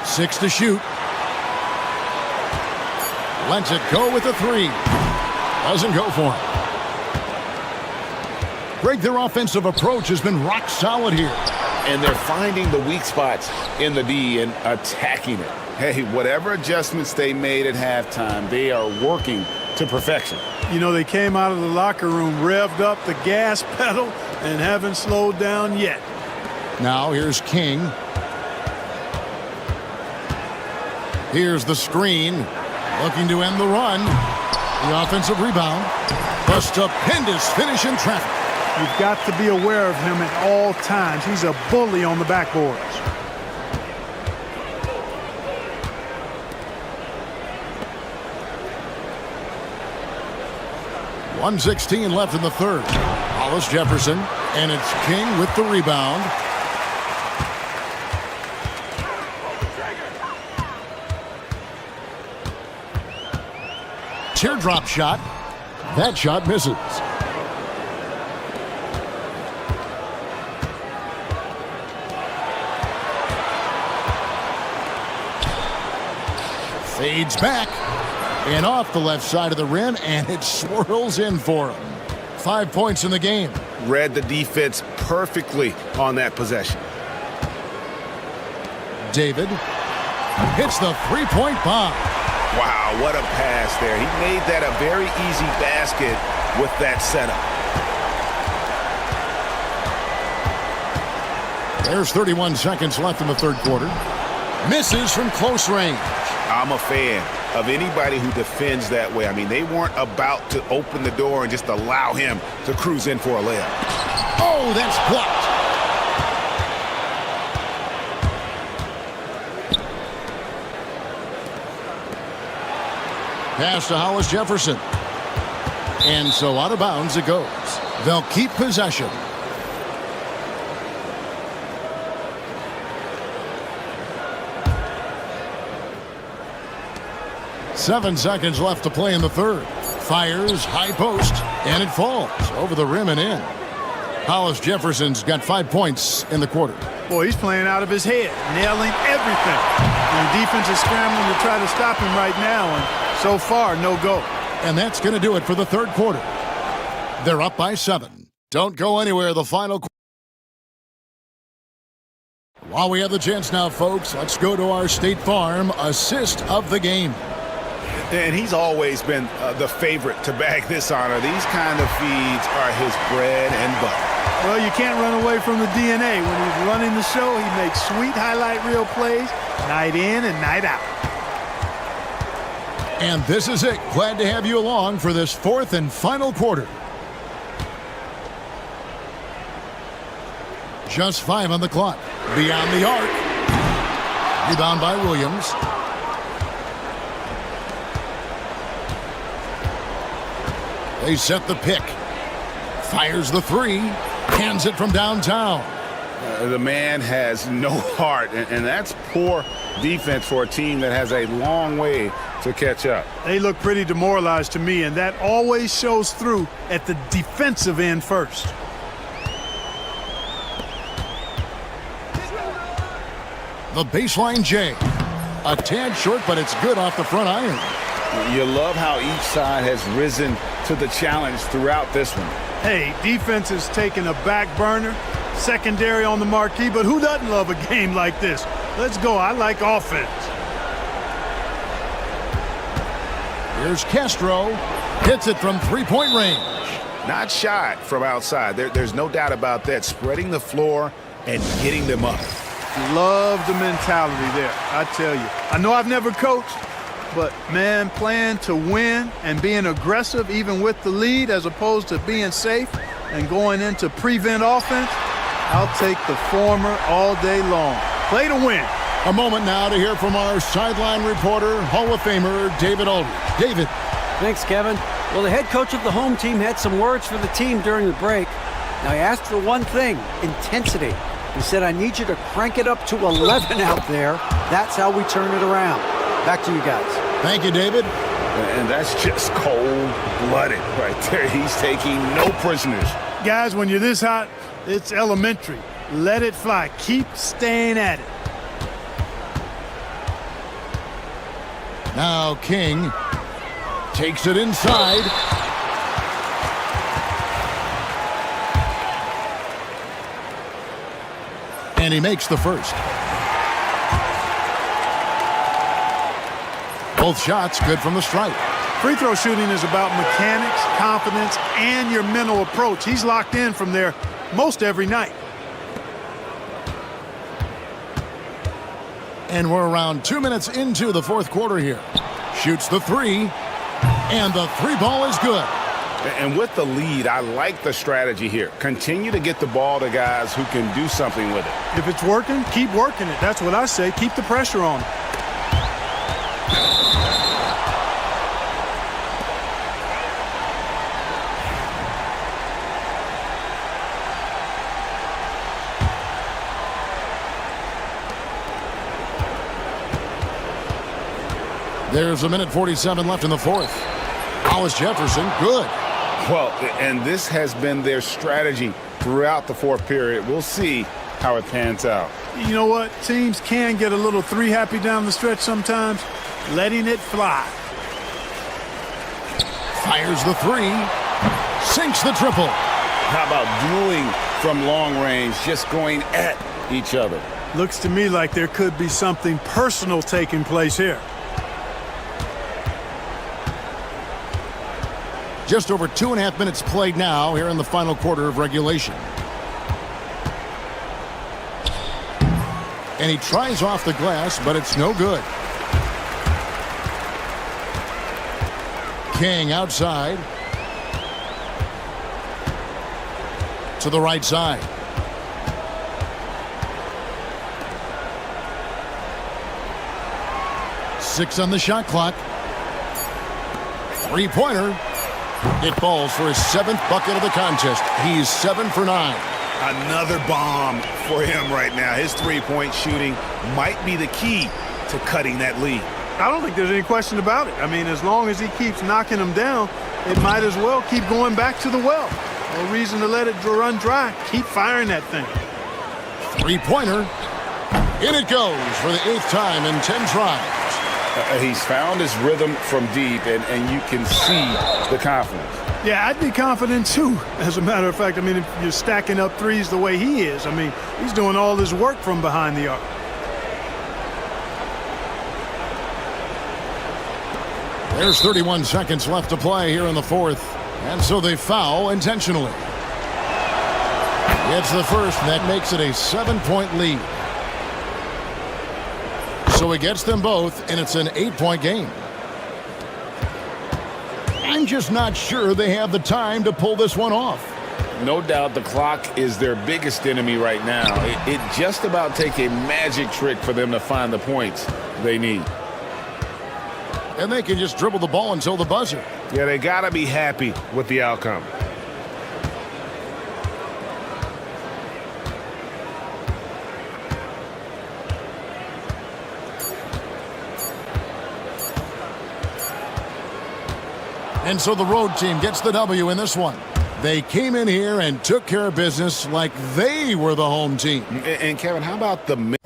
Six to shoot. Lets it go with a 3. Doesn't go for him. Greg, their offensive approach has been rock solid here. And they're finding the weak spots in the D and attacking it. Hey, whatever adjustments they made at halftime, they are working to perfection. You know, they came out of the locker room, revved up the gas pedal, and haven't slowed down yet. Now here's King. Here's the screen. Looking to end the run. The offensive rebound. A stupendous finish in traffic. You've got to be aware of him at all times. He's a bully on the backboards. .116 left in the third. Hollis Jefferson, and it's King with the rebound. Teardrop shot. That shot misses. Fades back and off the left side of the rim, and it swirls in for him. 5 points in the game. Read the defense perfectly on that possession. David hits the three-point bomb. Wow, what a pass there. He made that a very easy basket with that setup. There's 31 seconds left in the third quarter. Misses from close range. I'm a fan of anybody who defends that way. I mean, they weren't about to open the door and just allow him to cruise in for a layup. Oh, that's blocked. Pass to Hollis Jefferson. And so out of bounds it goes. They'll keep possession. Seven seconds left to play in the third. Fires, high post, and it falls over the rim and in. Hollis Jefferson's got 5 points in the quarter. Boy, he's playing out of his head, nailing everything. And the defense is scrambling to try to stop him right now, and so far, no go. And that's going to do it for the third quarter. They're up by 7. Don't go anywhere. The final. While we have the chance now, folks, let's go to our State Farm assist of the game. And he's always been the favorite to bag this honor. These kind of feeds are his bread and butter. Well, you can't run away from the DNA. When he's running the show, he makes sweet highlight reel plays night in and night out. And this is it. Glad to have you along for this fourth and final quarter. Just 5 on the clock. Beyond the arc. Rebound by Williams. They set the pick. Fires the 3. Hands it from downtown. The man has no heart, and that's poor defense for a team that has a long way to catch up. They look pretty demoralized to me, and that always shows through at the defensive end first. The baseline J. A tad short, but it's good off the front iron. You love how each side has risen to the challenge throughout this one. Hey, defense is taking a back burner, secondary on the marquee, but who doesn't love a game like this? Let's go. I like offense. Here's Castro. Hits it from three-point range. Not shot from outside. There's no doubt about that. Spreading the floor and getting them up. Love the mentality there, I tell you. I know I've never coached, but, man, playing to win and being aggressive even with the lead as opposed to being safe and going into prevent offense, I'll take the former all day long. Play to win. A moment now to hear from our sideline reporter, Hall of Famer David Aldridge. David. Thanks, Kevin. Well, the head coach of the home team had some words for the team during the break. Now, he asked for one thing, intensity. He said, I need you to crank it up to 11 out there. That's how we turn it around. Back to you guys. Thank you, David. And that's just cold-blooded right there. He's taking no prisoners. Guys, when you're this hot, it's elementary. Let it fly. Keep staying at it. Now King takes it inside. And he makes the first. Both shots good from the stripe. Free throw shooting is about mechanics, confidence, and your mental approach. He's locked in from there most every night. And we're around 2 minutes into the fourth quarter here. Shoots the 3, and the 3 ball is good. And with the lead, I like the strategy here. Continue to get the ball to guys who can do something with it. If it's working, keep working it. That's what I say. Keep the pressure on. There's a minute 47 left in the fourth. Hollis Jefferson, good. Well, and this has been their strategy throughout the fourth period. We'll see how it pans out. You know what? Teams can get a little three happy down the stretch sometimes. Letting it fly. Fires the 3. Sinks the triple. How about dueling from long range, just going at each other? Looks to me like there could be something personal taking place here. Just over 2.5 minutes played now here in the final quarter of regulation. And he tries off the glass, but it's no good. King outside. To the right side. Six on the shot clock. Three-pointer. It falls for his 7th bucket of the contest. He's 7 for 9. Another bomb for him right now. His three-point shooting might be the key to cutting that lead. I don't think there's any question about it. I mean, as long as he keeps knocking them down, it might as well keep going back to the well. No reason to let it run dry. Keep firing that thing. Three-pointer. In it goes for the 8th time in 10 tries. He's found his rhythm from deep, and you can see the confidence. Yeah, I'd be confident too. As a matter of fact, I mean, if you're stacking up threes the way he is, I mean, he's doing all his work from behind the arc. There's 31 seconds left to play here in the fourth, and so they foul intentionally. It's the first, and that makes it a 7-point lead. So he gets them both, and it's an 8-point game. I'm just not sure they have the time to pull this one off. No doubt the clock is their biggest enemy right now. It just about take a magic trick for them to find the points they need. And they can just dribble the ball until the buzzer. Yeah, they got to be happy with the outcome. And so the road team gets the W in this one. They came in here and took care of business like they were the home team. And Kevin, how about the...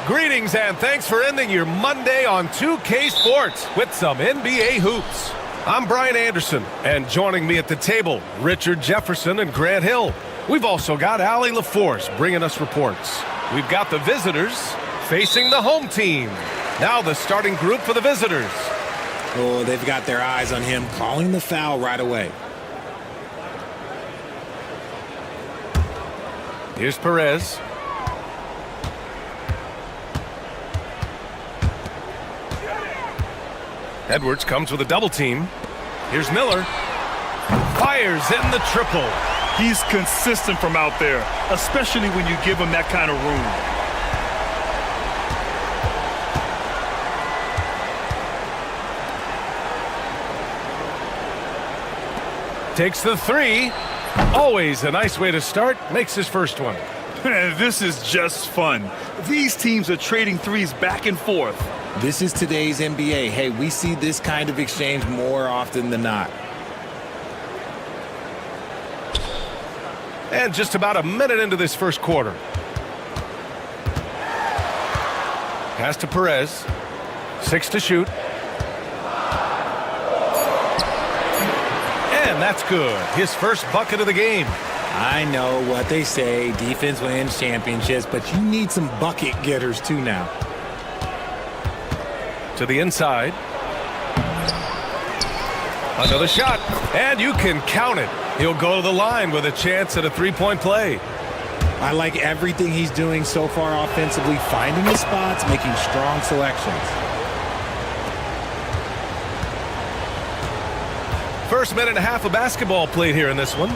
Greetings and thanks for ending your Monday on 2K Sports with some NBA hoops. I'm Brian Anderson, and joining me at the table, Richard Jefferson and Grant Hill. We've also got Allie LaForce bringing us reports. We've got the visitors facing the home team. Now the starting group for the visitors. Oh, they've got their eyes on him, calling the foul right away. Here's Perez. Edwards comes with a double team. Here's Miller. Fires in the triple. He's consistent from out there, especially when you give him that kind of room. Takes the three. Always a nice way to start. Makes his first one. This is just fun. These teams are trading threes back and forth. This is today's NBA. Hey, we see this kind of exchange more often than not. And just about a minute into this first quarter. Pass to Perez. 6 to shoot. And that's good. His first bucket of the game. I know what they say, defense wins championships, but you need some bucket getters too now. To the inside. Another shot, and you can count it. He'll go to the line with a chance at a three-point play. I like everything he's doing so far offensively, finding his spots, making strong selections. First minute and a half of basketball played here in this one.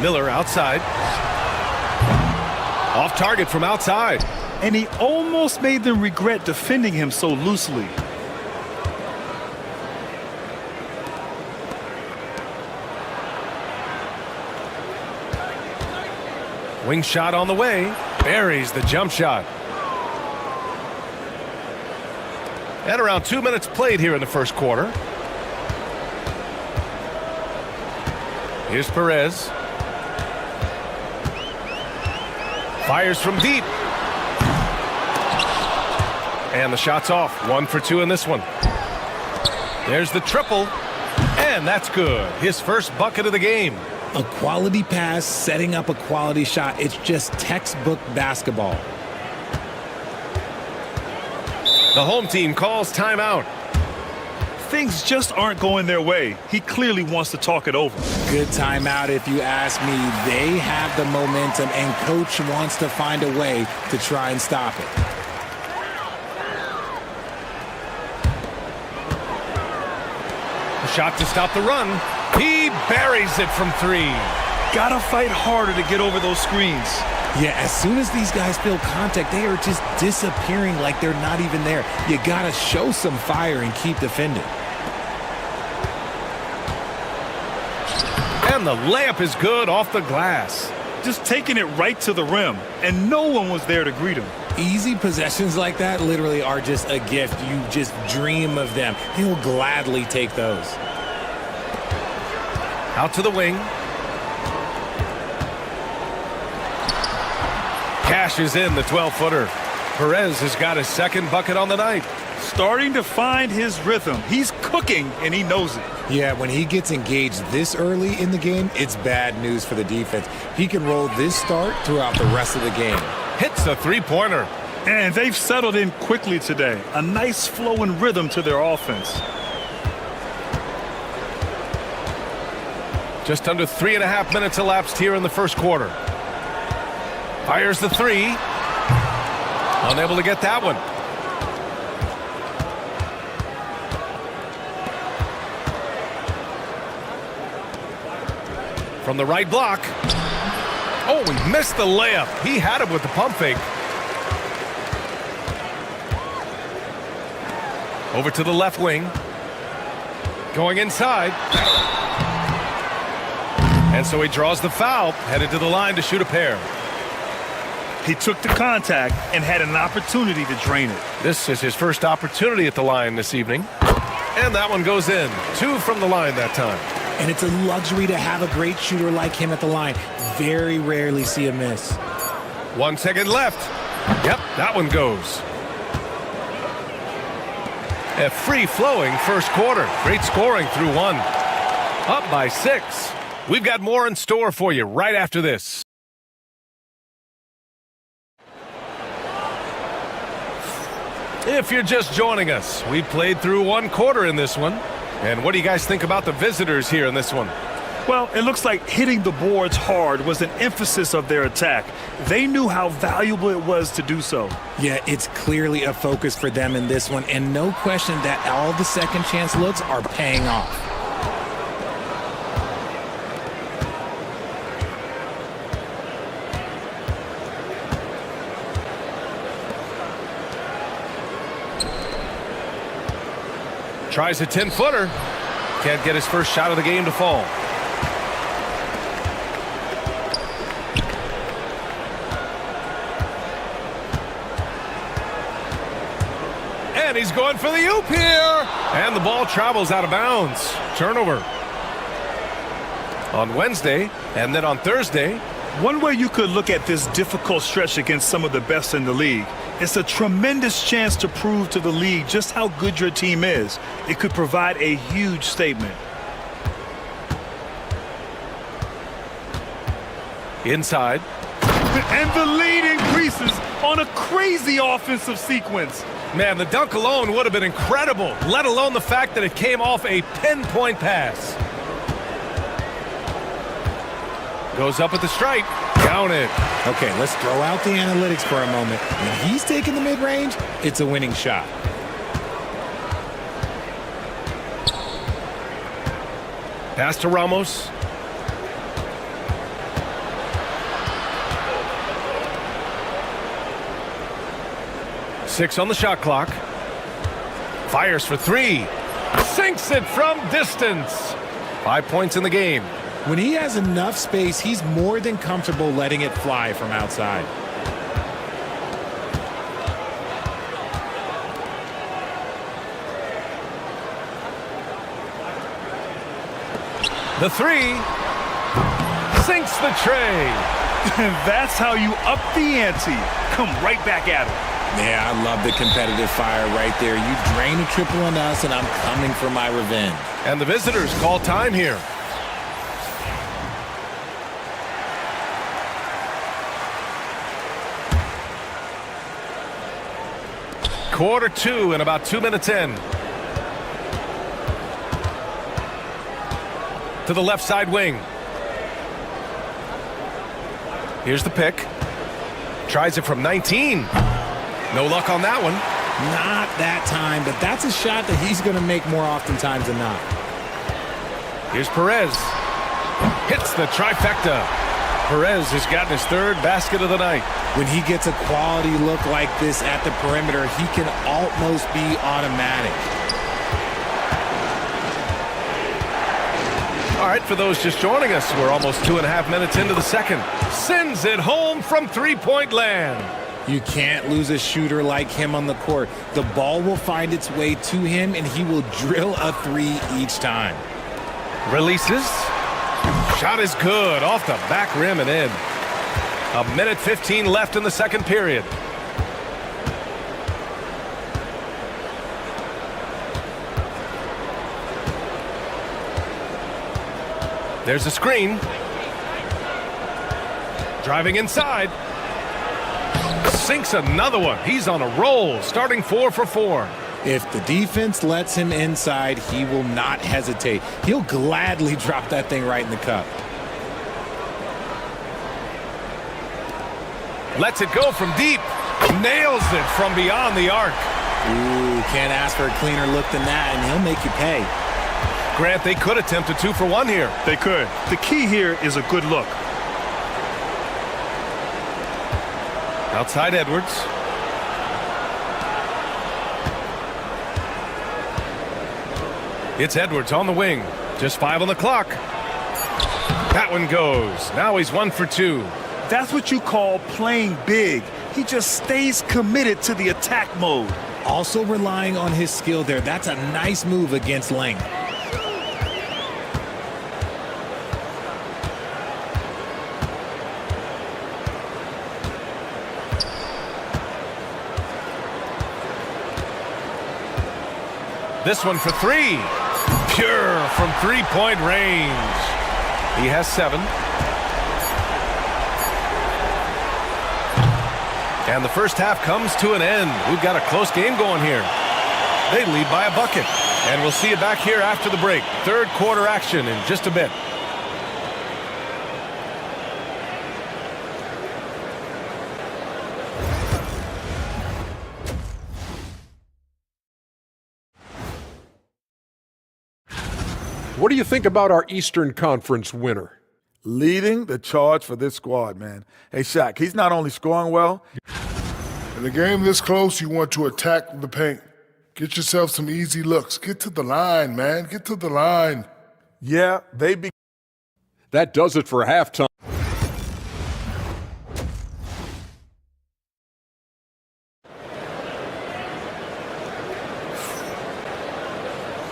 Miller outside. Off target from outside. And he almost made them regret defending him so loosely. Wing shot on the way. Buries the jump shot. And around 2 minutes played here in the first quarter. Here's Perez. Fires from deep. And the shot's off. 1 for 2 in this one. There's the triple. And that's good. His first bucket of the game. A quality pass, setting up a quality shot. It's just textbook basketball. The home team calls timeout. Things just aren't going their way. He clearly wants to talk it over. Good timeout if you ask me. They have the momentum, and coach wants to find a way to try and stop it. A shot to stop the run. He buries it from 3. Gotta fight harder to get over those screens. Yeah, as soon as these guys feel contact, they are just disappearing like they're not even there. You gotta show some fire and keep defending. And the layup is good off the glass. Just taking it right to the rim, and no one was there to greet him. Easy possessions like that literally are just a gift. You just dream of them. He'll gladly take those. Out to the wing. Cashes in the 12-footer. Perez has got his second bucket on the night. Starting to find his rhythm. He's cooking, and he knows it. Yeah, when he gets engaged this early in the game, it's bad news for the defense. He can roll this start throughout the rest of the game. Hits a three-pointer. And they've settled in quickly today. A nice flowing rhythm to their offense. Just under 3.5 minutes elapsed here in the first quarter. Fires the 3. Unable to get that one. From the right block. Oh, he missed the layup. He had it with the pump fake. Over to the left wing. Going inside. And so he draws the foul, headed to the line to shoot a pair. He took the contact and had an opportunity to drain it. This is his first opportunity at the line this evening. And that one goes in. 2 from the line that time. And it's a luxury to have a great shooter like him at the line. Very rarely see a miss. 1 second left. Yep, that one goes. A free-flowing first quarter. Great scoring through 1. Up by 6. We've got more in store for you right after this. If you're just joining us, we played through 1 quarter in this one. And what do you guys think about the visitors here in this one? Well, it looks like hitting the boards hard was an emphasis of their attack. They knew how valuable it was to do so. Yeah, it's clearly a focus for them in this one, and no question that all the second chance looks are paying off. Tries a 10-footer. Can't get his first shot of the game to fall. And he's going for the oop here. And the ball travels out of bounds. Turnover. On Wednesday and then on Thursday. One way you could look at this difficult stretch against some of the best in the league, it's a tremendous chance to prove to the league just how good your team is. It could provide a huge statement. Inside. And the lead increases on a crazy offensive sequence. Man, the dunk alone would have been incredible, let alone the fact that it came off a pinpoint pass. Goes up at the stripe. Count it. Okay, let's throw out the analytics for a moment. When he's taking the mid-range, it's a winning shot. Pass to Ramos. Six on the shot clock. Fires for 3. Sinks it from distance. 5 points in the game. When he has enough space, he's more than comfortable letting it fly from outside. The 3. Sinks the tray. That's how you up the ante. Come right back at him. Yeah, I love the competitive fire right there. You drain a triple on us, and I'm coming for my revenge. And the visitors call time here. Quarter 2 and about 2 minutes in. To the left side wing. Here's the pick. Tries it from 19. No luck on that one. Not that time, but that's a shot that he's going to make more oftentimes than not. Here's Perez. Hits the trifecta. Perez has gotten his 3rd basket of the night. When he gets a quality look like this at the perimeter, he can almost be automatic. All right, for those just joining us, we're almost 2.5 minutes into the second. Sends it home from three-point land. You can't lose a shooter like him on the court. The ball will find its way to him, and he will drill a 3 each time. Releases. Shot is good off the back rim and in. 1:15 left in the second period. There's a screen. Driving inside. Sinks another one. He's on a roll, starting 4 for 4. If the defense lets him inside, he will not hesitate. He'll gladly drop that thing right in the cup. Lets it go from deep. Nails it from beyond the arc. Ooh, can't ask for a cleaner look than that, and he'll make you pay. Grant, they could attempt a 2 for 1 here. They could. The key here is a good look. Outside Edwards. It's Edwards on the wing. Just 5 on the clock. That one goes. Now he's 1 for 2. That's what you call playing big. He just stays committed to the attack mode. Also relying on his skill there. That's a nice move against length. This one for 3. Pure from three-point range. He has 7. And the first half comes to an end. We've got a close game going here. They lead by a bucket. And we'll see you back here after the break. Third quarter action in just a bit. What do you think about our Eastern Conference winner? Leading the charge for this squad, man. Hey, Shaq, he's not only scoring well. In a game this close, you want to attack the paint. Get yourself some easy looks. Get to the line, man. Get to the line. Yeah, That does it for halftime.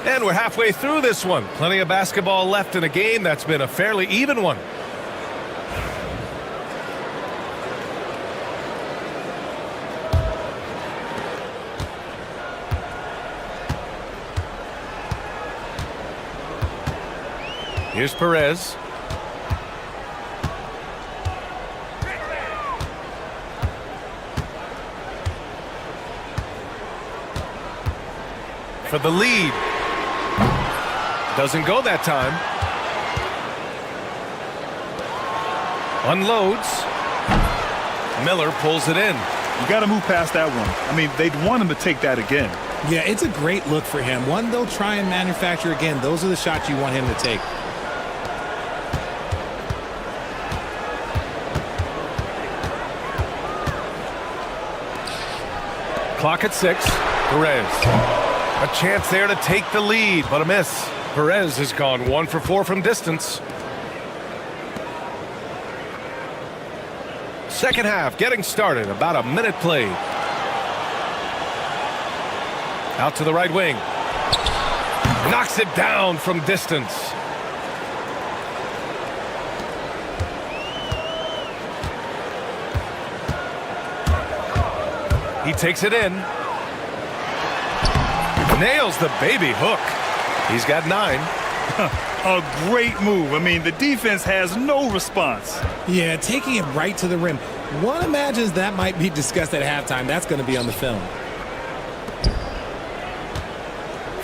And we're halfway through this one. Plenty of basketball left in a game that's been a fairly even one. Here's Perez. For the lead. Doesn't go that time. Unloads. Miller pulls it in. You got to move past that one. I mean, they'd want him to take that again. Yeah, it's a great look for him. One they'll try and manufacture again. Those are the shots you want him to take. Clock at 6. Perez. A chance there to take the lead, but a miss. Perez has gone 1 for 4 from distance. Second half getting started. About a minute played. Out to the right wing. Knocks it down from distance. He takes it in. Nails the baby hook. He's got 9. A great move. I mean, the defense has no response. Yeah, taking it right to the rim. One imagines that might be discussed at halftime. That's going to be on the film.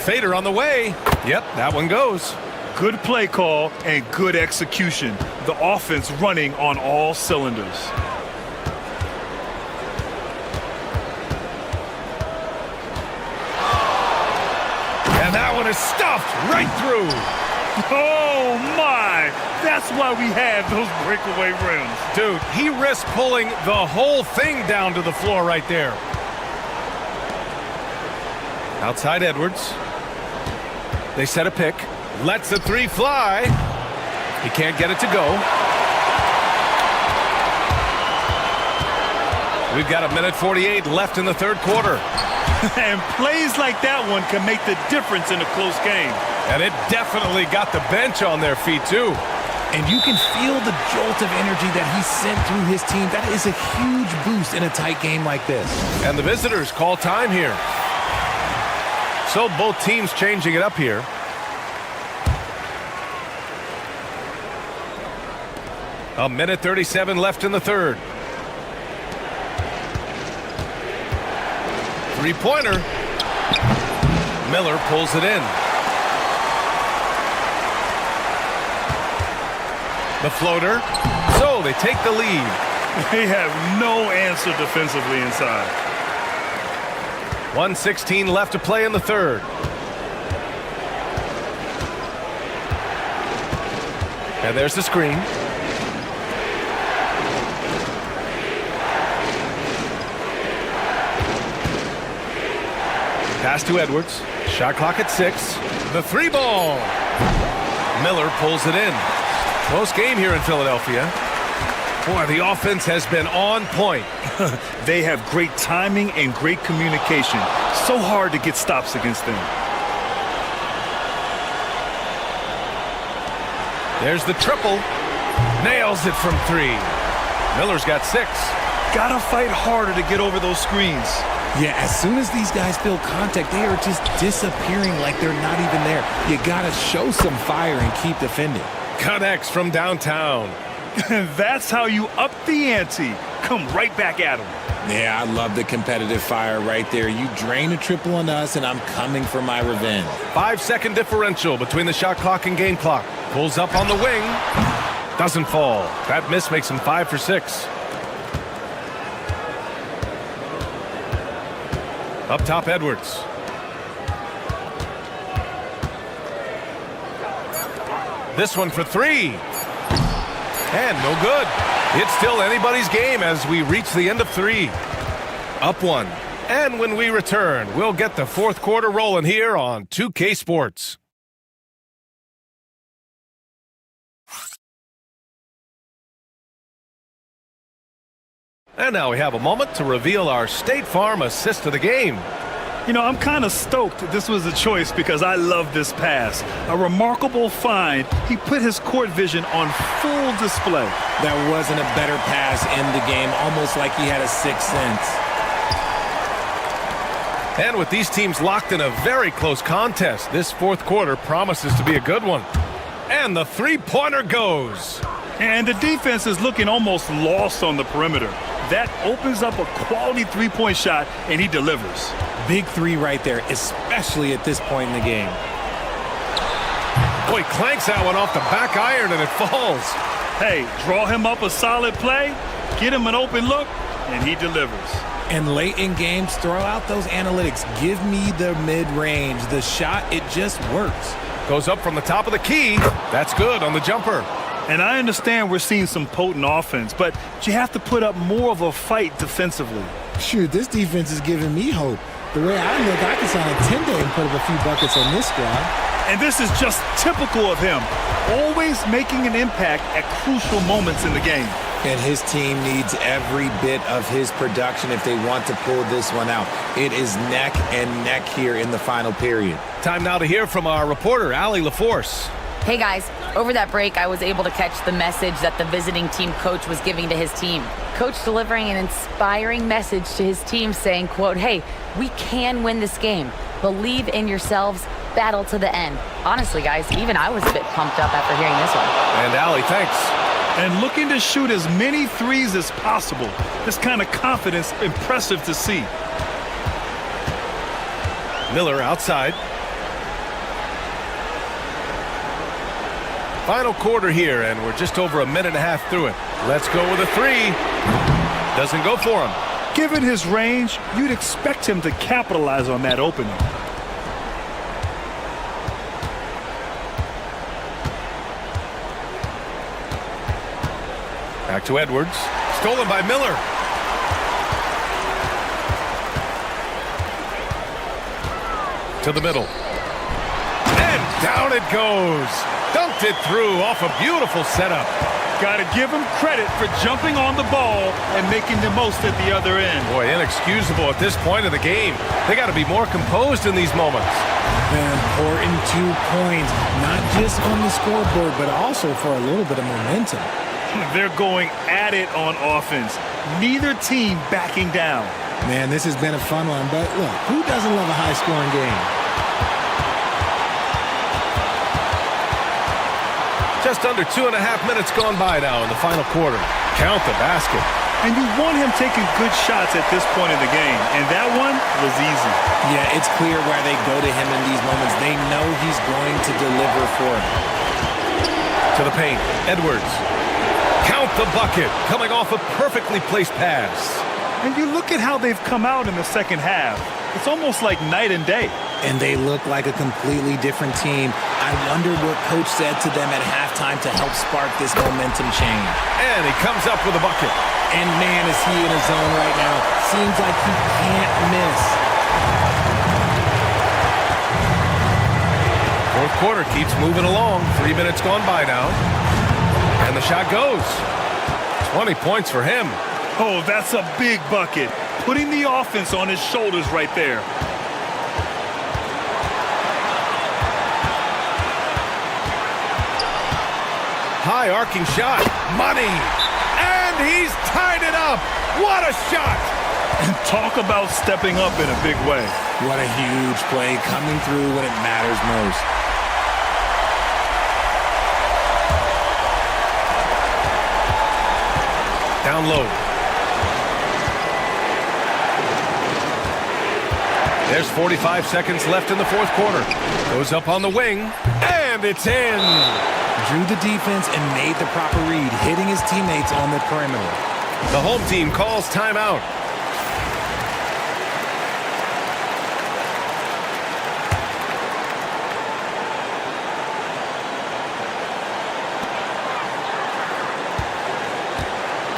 Fader on the way. Yep, that one goes. Good play call and good execution. The offense running on all cylinders. And that one is stuffed right through. Oh, my. That's why we have those breakaway rims. Dude, he risked pulling the whole thing down to the floor right there. Outside Edwards. They set a pick. Lets the 3 fly. He can't get it to go. We've got 1:48 left in the third quarter. And plays like that one can make the difference in a close game. And it definitely got the bench on their feet, too. And you can feel the jolt of energy that he sent through his team. That is a huge boost in a tight game like this. And the visitors call time here. So both teams changing it up here. A 1:37 left in the third. Three-pointer. Miller pulls it in. The floater. So they take the lead. They have no answer defensively inside. 1:16 left to play in the third. And there's the screen. Pass to Edwards. Shot clock at 6. The three ball. Miller pulls it in. Close game here in Philadelphia. Boy, the offense has been on point. They have great timing and great communication. So hard to get stops against them. There's the triple. Nails it from 3. Miller's got 6. Gotta fight harder to get over those screens. Yeah, as soon as these guys feel contact, they are just disappearing like they're not even there. You gotta show some fire and keep defending. Connects from downtown. That's how you up the ante. Come right back at them. Yeah, I love the competitive fire right there. You drain a triple on us, and I'm coming for my revenge. 5-second differential between the shot clock and game clock. Pulls up on the wing. Doesn't fall. That miss makes him 5 for 6. Up top, Edwards. This one for 3. And no good. It's still anybody's game as we reach the end of 3. Up 1. And when we return, we'll get the fourth quarter rolling here on 2K Sports. And now we have a moment to reveal our State Farm assist of the game. You know, I'm kind of stoked this was a choice because I love this pass. A remarkable find. He put his court vision on full display. That wasn't a better pass in the game, almost like he had a sixth sense. And with these teams locked in a very close contest, this fourth quarter promises to be a good one. And the three-pointer goes. And the defense is looking almost lost on the perimeter. That opens up a quality three-point shot, and he delivers. Big 3 right there, especially at this point in the game. Boy, clanks that one off the back iron, and it falls. Hey, draw him up a solid play, get him an open look, and he delivers. And late in games, throw out those analytics. Give me the mid-range. The shot, it just works. Goes up from the top of the key. That's good on the jumper. And I understand we're seeing some potent offense, but you have to put up more of a fight defensively. Shoot, this defense is giving me hope. The way I look, I can sign a 10-day and put up a few buckets on this squad. And this is just typical of him, always making an impact at crucial moments in the game. And his team needs every bit of his production if they want to pull this one out. It is neck and neck here in the final period. Time now to hear from our reporter, Allie LaForce. Hey guys, over that break, I was able to catch the message that the visiting team coach was giving to his team. Coach delivering an inspiring message to his team saying, quote, hey, we can win this game. Believe in yourselves. Battle to the end. Honestly, guys, even I was a bit pumped up after hearing this one. And Allie, thanks. And looking to shoot as many threes as possible. This kind of confidence, impressive to see. Miller outside. Final quarter here, and we're just over a minute and a half through it. Let's go with a 3. Doesn't go for him. Given his range, you'd expect him to capitalize on that opening. Back to Edwards. Stolen by Miller. To the middle. And down it goes. Dunked it through off a beautiful setup. Got to give him credit for jumping on the ball and making the most at the other end. Boy, inexcusable at this point of the game. They got to be more composed in these moments. An important 2 points, not just on the scoreboard, but also for a little bit of momentum. They're going at it on offense. Neither team backing down. Man, this has been a fun one, but look, who doesn't love a high-scoring game? Just under 2.5 minutes gone by now in the final quarter. Count the basket. And you want him taking good shots at this point in the game, and that one was easy. Yeah, it's clear why they go to him in these moments. They know he's going to deliver for them. To the paint, Edwards. Count the bucket, coming off a perfectly placed pass. And you look at how they've come out in the second half. It's almost like night and day. And they look like a completely different team. I wonder what coach said to them at halftime to help spark this momentum change. And he comes up with a bucket. And man, is he in a zone right now. Seems like he can't miss. quarter keeps moving along. 3 minutes gone by now. And the shot goes. 20 points for him. Oh, that's a big bucket. Putting the offense on his shoulders right there. High arcing shot. Money. And he's tied it up. What a shot. And talk about stepping up in a big way. What a huge play, coming through when it matters most. Down low. There's 45 seconds left in the fourth quarter. Goes up on the wing, and it's in. Drew the defense and made the proper read, hitting his teammates on the perimeter. The home team calls timeout.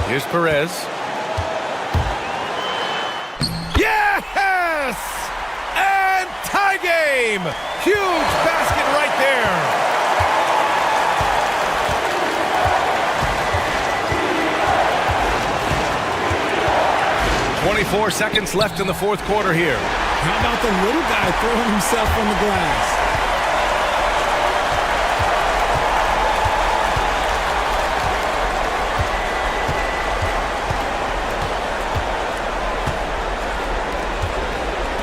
Here's Perez. Yes! And tie game! Huge basket right there. 24 seconds left in the fourth quarter here. How about the little guy throwing himself on the glass?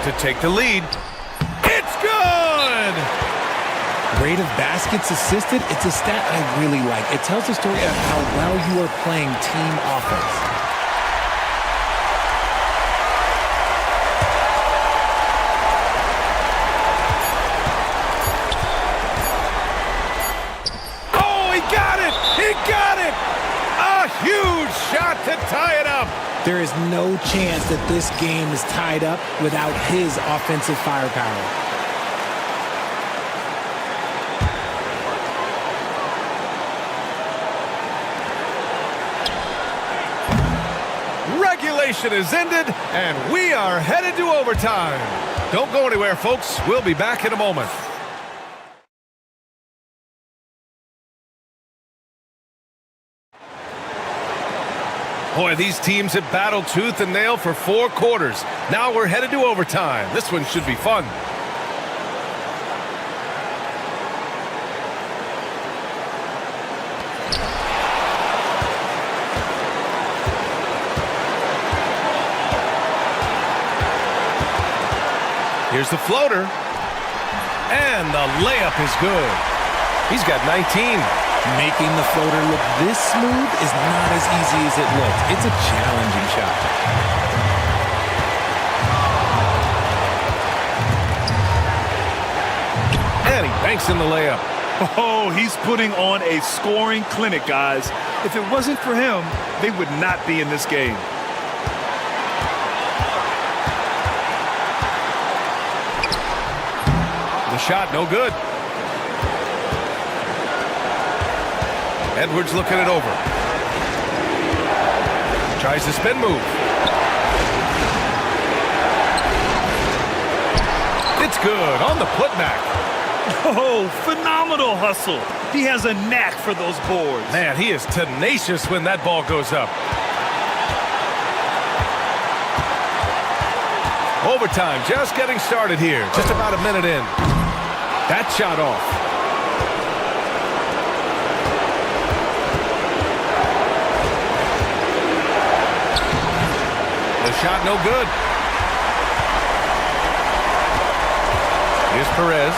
To take the lead. It's good! Rate of baskets assisted, it's a stat I really like. It tells the story of how well you are playing team offense. Huge shot to tie it up. There is no chance that this game is tied up without his offensive firepower. Regulation is ended, and we are headed to overtime. Don't go anywhere, folks. We'll be back in a moment. Boy, these teams have battled tooth and nail for 4 quarters. Now we're headed to overtime. This one should be fun. Here's the floater. And the layup is good. He's got 19. Making the floater look this smooth is not as easy as it looks. It's a challenging shot. And he banks in the layup. Oh, he's putting on a scoring clinic, guys. If it wasn't for him, they would not be in this game. The shot, no good. Edwards looking it over. Tries the spin move. It's good on the putback. Oh, phenomenal hustle. He has a knack for those boards. Man, he is tenacious when that ball goes up. Overtime just getting started here. Just about a minute in. That shot off. The shot no good. Here's Perez.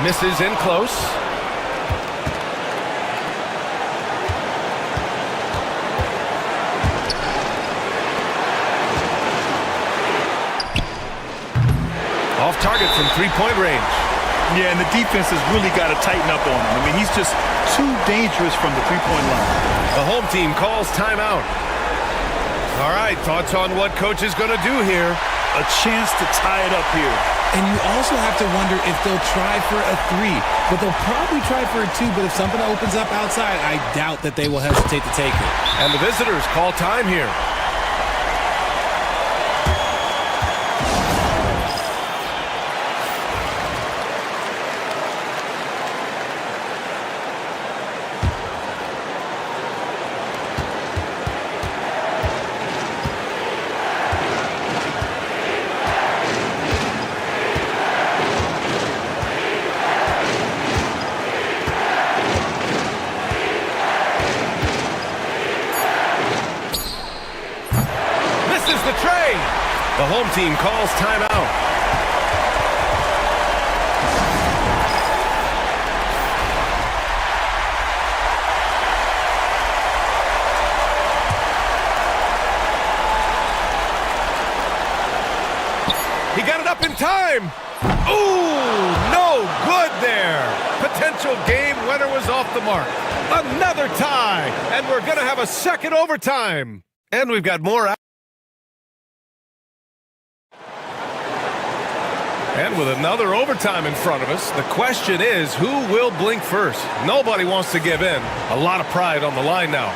Misses in close. Off target from three-point range. Yeah, and the defense has really got to tighten up on him. I mean, he's just too dangerous from the three-point line. The home team calls timeout. All right, thoughts on what coach is going to do here? A chance to tie it up here. And you also have to wonder if they'll try for a 3. But they'll probably try for a 2. But if something opens up outside, I doubt that they will hesitate to take it. And the visitors call time here. The home team calls timeout. He got it up in time. Ooh, no good there. Potential game winner was off the mark. Another tie, and we're going to have a second overtime. And we've got more. And with another overtime in front of us, the question is, who will blink first? Nobody wants to give in. A lot of pride on the line now.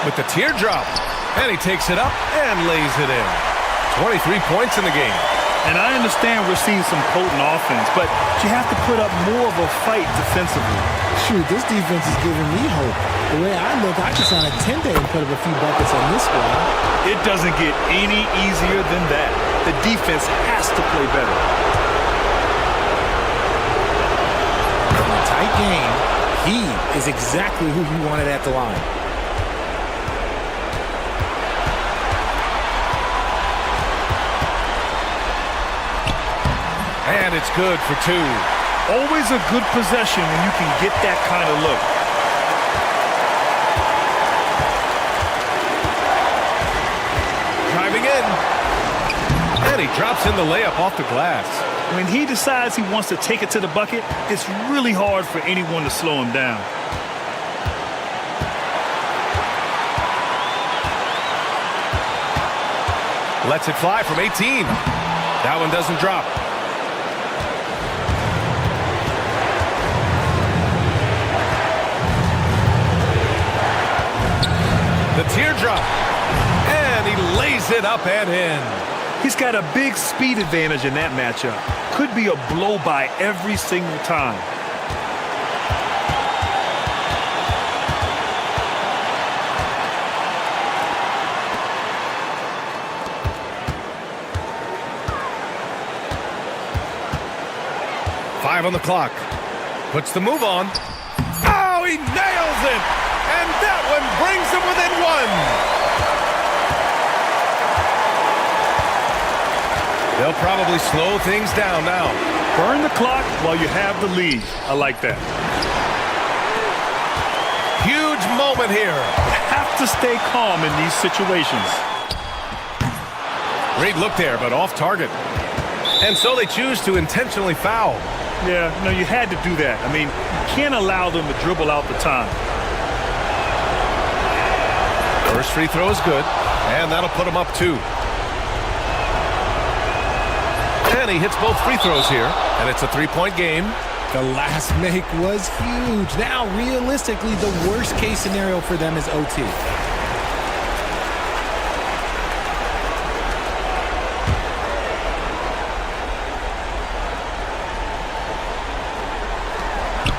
With the teardrop, and he takes it up and lays it in. 23 points in the game. And I understand we're seeing some potent offense, but you have to put up more of a fight defensively. Shoot, this defense is giving me hope. The way I look, I can sign a 10-day and put up a few buckets on this squad. It doesn't get any easier than that. The defense has to play better. In a tight game, he is exactly who you wanted at the line. And it's good for 2. Always a good possession when you can get that kind of look. Driving in. And he drops in the layup off the glass. When he decides he wants to take it to the bucket, it's really hard for anyone to slow him down. Lets it fly from 18. That one doesn't drop. The teardrop, and he lays it up and in. He's got a big speed advantage in that matchup. Could be a blow by every single time. Five on the clock. Puts the move on. Oh, he nails it! And that one brings him within 1. They'll probably slow things down now. Burn the clock while you have the lead. I like that. Huge moment here. You have to stay calm in these situations. Great look there, but off target. And so they choose to intentionally foul. Yeah, no, you had to do that. I mean, you can't allow them to dribble out the time. First free throw is good, and that'll put him up 2. And he hits both free throws here, and it's a 3-point game. The last make was huge. Now, realistically, the worst-case scenario for them is OT.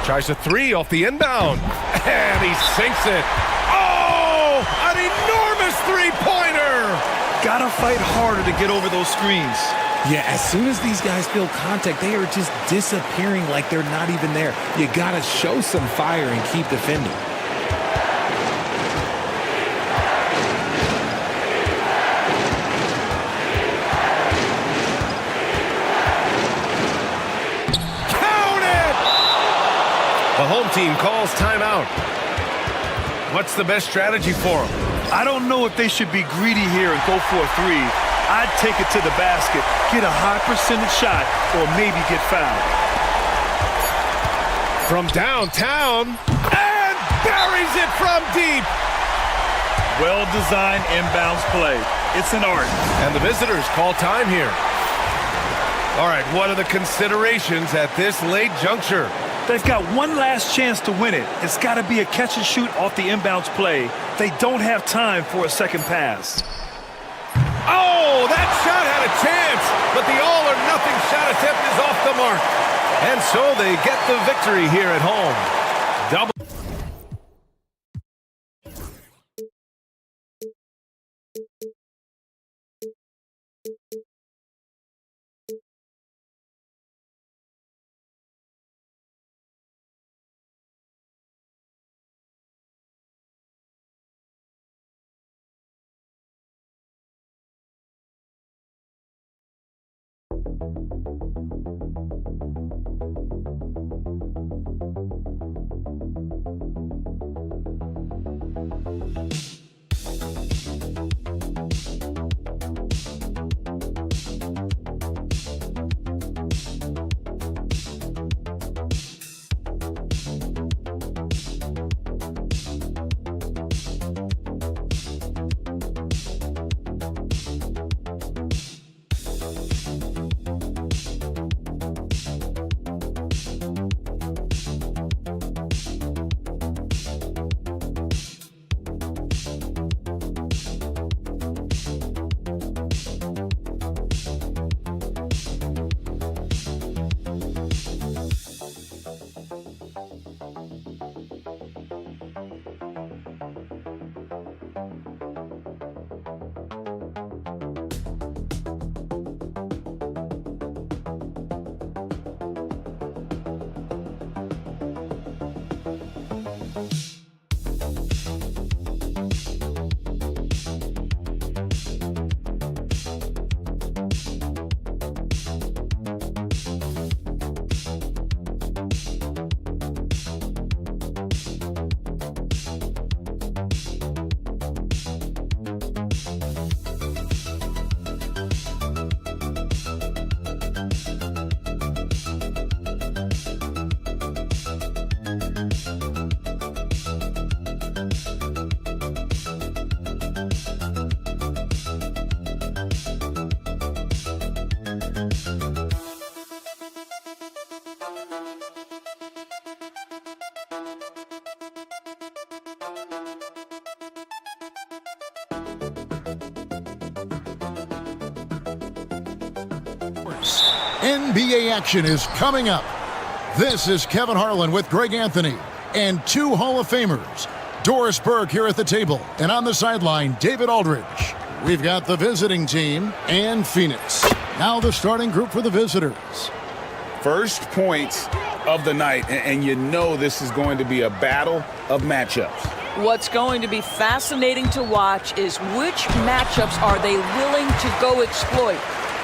Tries a 3 off the inbound, and he sinks it. Oh, an enormous three-pointer! Gotta fight harder to get over those screens. Yeah, as soon as these guys feel contact, they are just disappearing like they're not even there. You gotta show some fire and keep defending. The home team calls timeout. What's the best strategy for them? I don't know if they should be greedy here and go for a 3. I'd take it to the basket, get a high percentage shot, or maybe get fouled. From downtown, and buries it from deep. Well-designed inbounds play. It's an art. And the visitors call time here. All right, what are the considerations at this late juncture? They've got one last chance to win it. It's got to be a catch and shoot off the inbounds play. They don't have time for a second pass. Oh, that shot had a chance, but the all-or-nothing shot attempt is off the mark. And so they get the victory here at home. Double. NBA action is coming up. This is Kevin Harlan with Greg Anthony and two Hall of Famers. Doris Burke here at the table, and on the sideline, David Aldridge. We've got the visiting team and Phoenix. Now the starting group for the visitors. First points of the night, and you know this is going to be a battle of matchups. What's going to be fascinating to watch is which matchups are they willing to go exploit.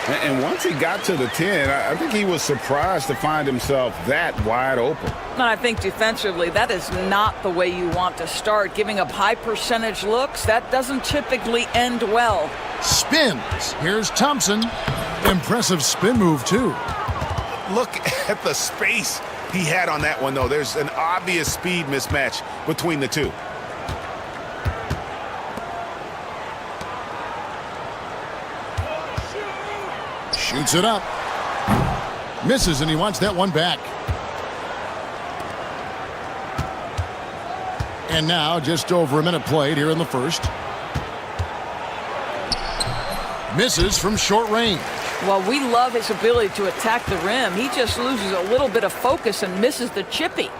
And once he got to the 10, I think he was surprised to find himself that wide open. And I think defensively, that is not the way you want to start. Giving up high percentage looks, that doesn't typically end well. Spins. Here's Thompson. Impressive spin move, too. Look at the space he had on that one, though. There's an obvious speed mismatch between the two. Shoots it up. Misses, and he wants that one back. And now, just over a minute played here in the first. Misses from short range. Well, we love his ability to attack the rim. He just loses a little bit of focus and misses the chippy.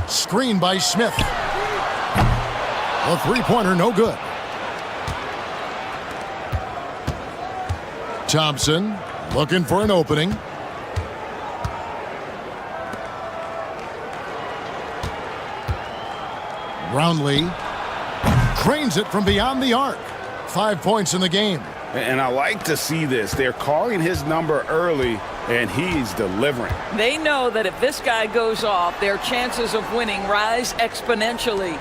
Screen by Smith. A three-pointer, no good. Thompson looking for an opening. Brownlee cranes it from beyond the arc. 5 points in the game. And I like to see this. They're calling his number early, and he's delivering. They know that if this guy goes off, their chances of winning rise exponentially.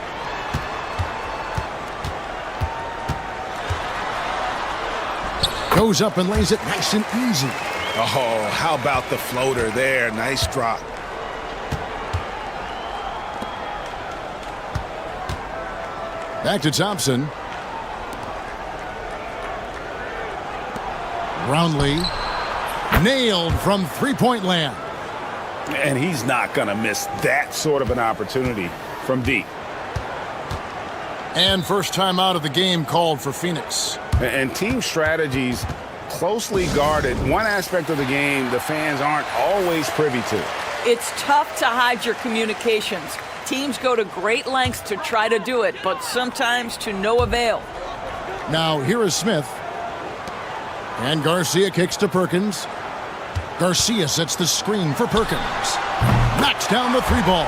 Goes up and lays it nice and easy. Oh, how about the floater there? Nice drop. Back to Thompson. Brownlee. Nailed from three-point land. And he's not going to miss that sort of an opportunity from deep. And first time out of the game called for Phoenix. And team strategies closely guarded. One aspect of the game the fans aren't always privy to. It's tough to hide your communications. Teams go to great lengths to try to do it, but sometimes to no avail. Now here is Smith. And Garcia kicks to Perkins. Garcia sets the screen for Perkins. Knocks down the three ball.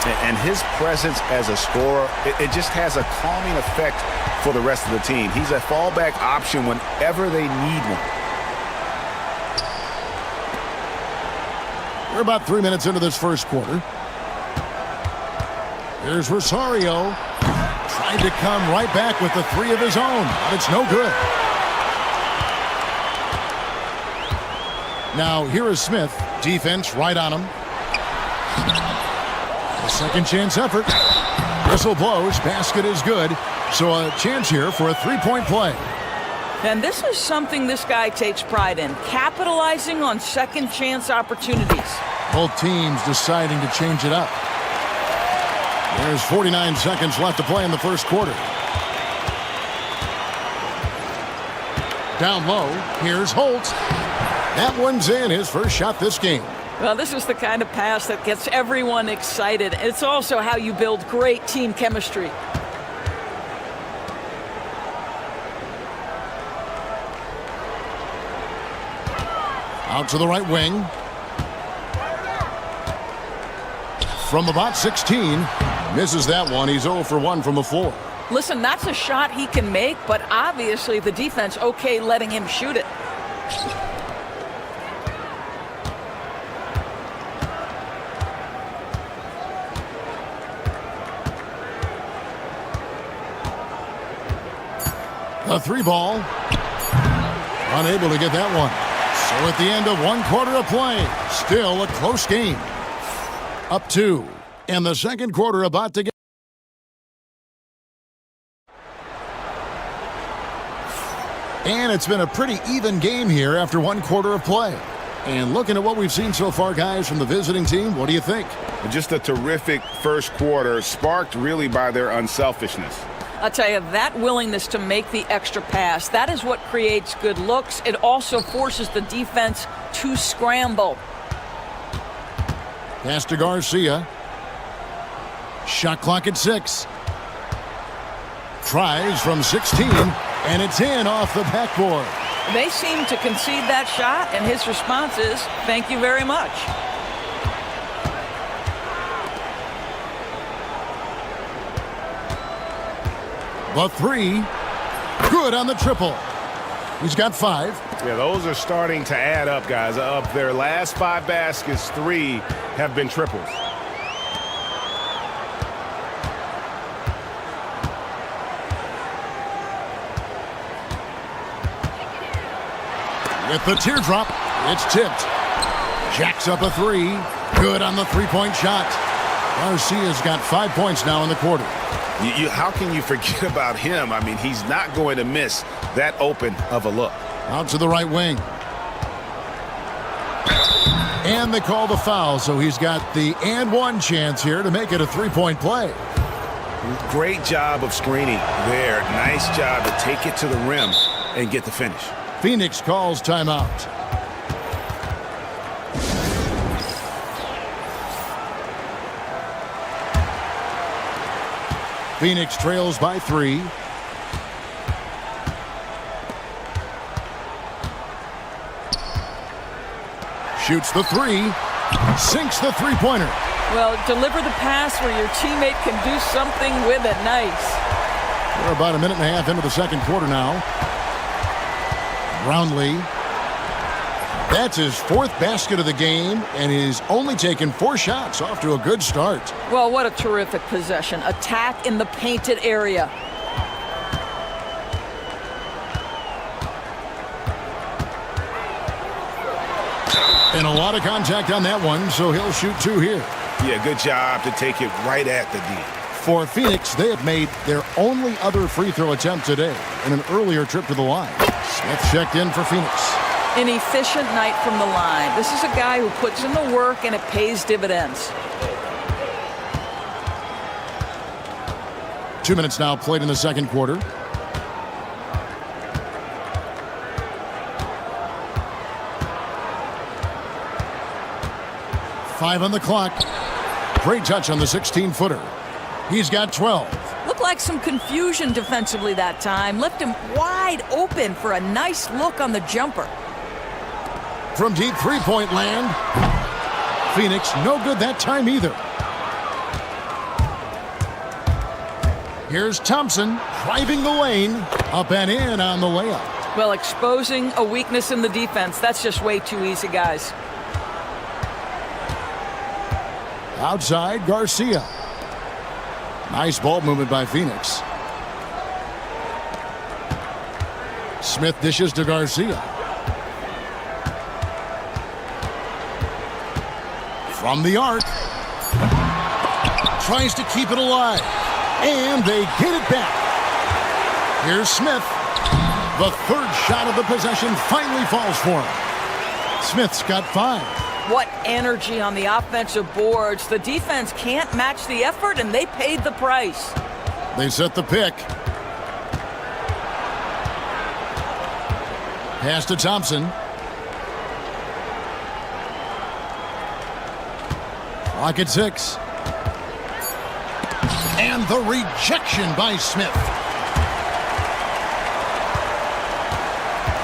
And his presence as a scorer, it just has a calming effect for the rest of the team. He's a fallback option whenever they need one. We're about 3 minutes into this first quarter. Here's Rosario. Tried to come right back with the three of his own, but it's no good. Now here is Smith. Defense right on him. A second chance effort. Whistle blows. Basket is good. So a chance here for a three-point play. And this is something this guy takes pride in, capitalizing on second chance opportunities. Both teams deciding to change it up. There's 49 seconds left to play in the first quarter. Down low. Here's Holt. That one's in, his first shot this game. Well, this is the kind of pass that gets everyone excited. It's also how you build great team chemistry. Out to the right wing. From about 16. Misses that one. He's 0 for 1 from the floor. Listen, that's a shot he can make, but obviously the defense okay letting him shoot it. The three ball. Unable to get that one. So at the end of one quarter of play, still a close game. Up 2. And the second quarter about to get. And it's been a pretty even game here after one quarter of play. And looking at what we've seen so far, guys, from the visiting team, what do you think? Just a terrific first quarter, sparked really by their unselfishness. I'll tell you, that willingness to make the extra pass, that is what creates good looks. It also forces the defense to scramble. Pass to Garcia. Shot clock at 6. Tries from 16, and it's in off the backboard. They seem to concede that shot, and his response is, thank you very much. The three, good on the triple. He's got 5. Yeah, those are starting to add up, guys. Of their last 5 baskets, 3 have been triples. With the teardrop, it's tipped. Jacks up a 3. Good on the three-point shot. Garcia's got 5 points now in the quarter. How can you forget about him? I mean, he's not going to miss that open of a look. Out to the right wing. And they call the foul, so he's got the and one chance here to make it a three-point play. Great job of screening there. Nice job to take it to the rim and get the finish. Phoenix calls timeout. Phoenix trails by 3. Shoots the 3. Sinks the three-pointer. Well, deliver the pass where your teammate can do something with it. Nice. We're about a minute and a half into the second quarter now. Brownlee. That's his 4th basket of the game, and he's only taken 4 shots. Off to a good start. Well, what a terrific possession. Attack in the painted area. And a lot of contact on that one, so he'll shoot 2 here. Yeah, good job to take it right at the D. For Phoenix, they have made their only other free throw attempt today in an earlier trip to the line. Smith checked in for Phoenix. An efficient night from the line. This is a guy who puts in the work and it pays dividends. 2 minutes now played in the second quarter. Five on the clock. Great touch on the 16-footer. He's got 12. Looked like some confusion defensively that time. Left him wide open for a nice look on the jumper. From deep three-point land. Phoenix no good that time either. Here's Thompson driving the lane. Up and in on the layup. Well, exposing a weakness in the defense. That's just way too easy, guys. Outside, Garcia. Nice ball movement by Phoenix. Smith dishes to Garcia. From the arc. Tries to keep it alive. And they get it back. Here's Smith. The third shot of the possession finally falls for him. Smith's got 5. What energy on the offensive boards. The defense can't match the effort, and they paid the price. They set the pick. Pass to Thompson. Clock at 6. And the rejection by Smith.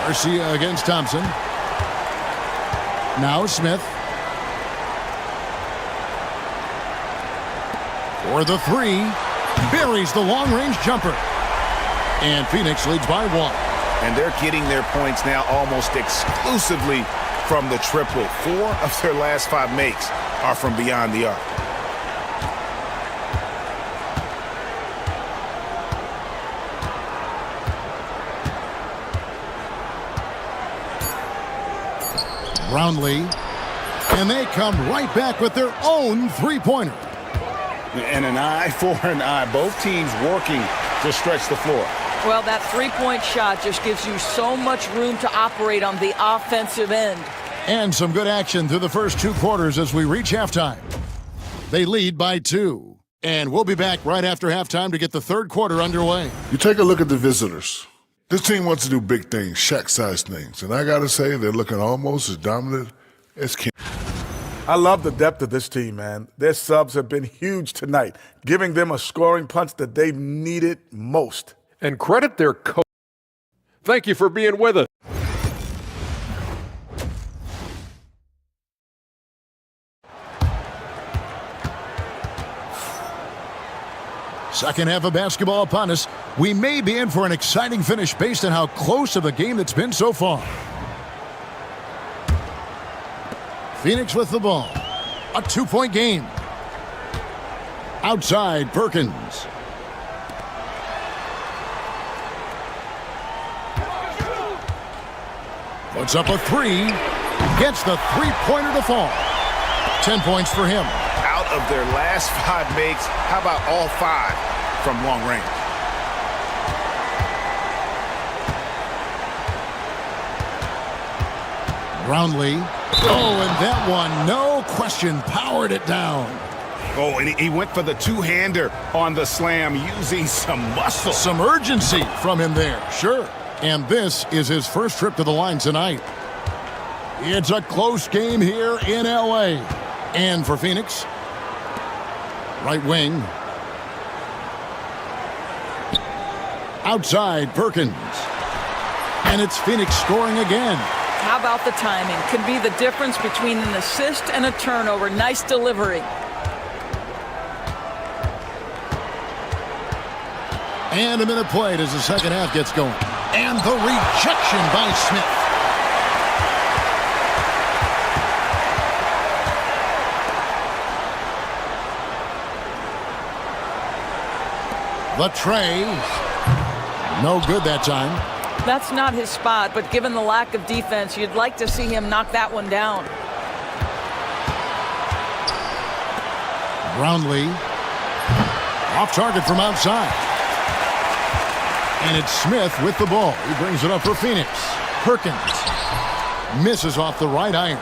Garcia against Thompson. Now Smith. For the 3. Buries the long-range jumper. And Phoenix leads by 1. And they're getting their points now almost exclusively from the triple. 4 of their last 5 makes are from beyond the arc. Brownlee, and they come right back with their own three-pointer. And an eye for an eye. Both teams working to stretch the floor. Well, that three-point shot just gives you so much room to operate on the offensive end. And some good action through the first 2 quarters as we reach halftime. They lead by 2. And we'll be back right after halftime to get the third quarter underway. You take a look at the visitors. This team wants to do big things, Shaq-sized things. And I got to say, they're looking almost as dominant as King. I love the depth of this team, man. Their subs have been huge tonight, giving them a scoring punch that they've needed most. And credit their coach. Thank you for being with us. Second half of basketball upon us. We may be in for an exciting finish based on how close of a game it's been so far. Phoenix with the ball. A 2-point game. Outside, Perkins. Puts up a 3. Gets the three-pointer to fall. 10 points for him. Out of their last 5 makes, how about all 5 from long range? Brownlee. Oh, and that one, no question, powered it down. Oh, and he went for the two-hander on the slam using some muscle. Some urgency from him there, sure. And this is his first trip to the line tonight. It's a close game here in L.A. And for Phoenix, right wing. Outside, Perkins. And it's Phoenix scoring again. How about the timing? Could be the difference between an assist and a turnover. Nice delivery. And a minute played as the second half gets going. And the rejection by Smith. The tray. No good that time. That's not his spot, but given the lack of defense, you'd like to see him knock that one down. Brownlee. Off target from outside. And it's Smith with the ball. He brings it up for Phoenix. Perkins misses off the right iron.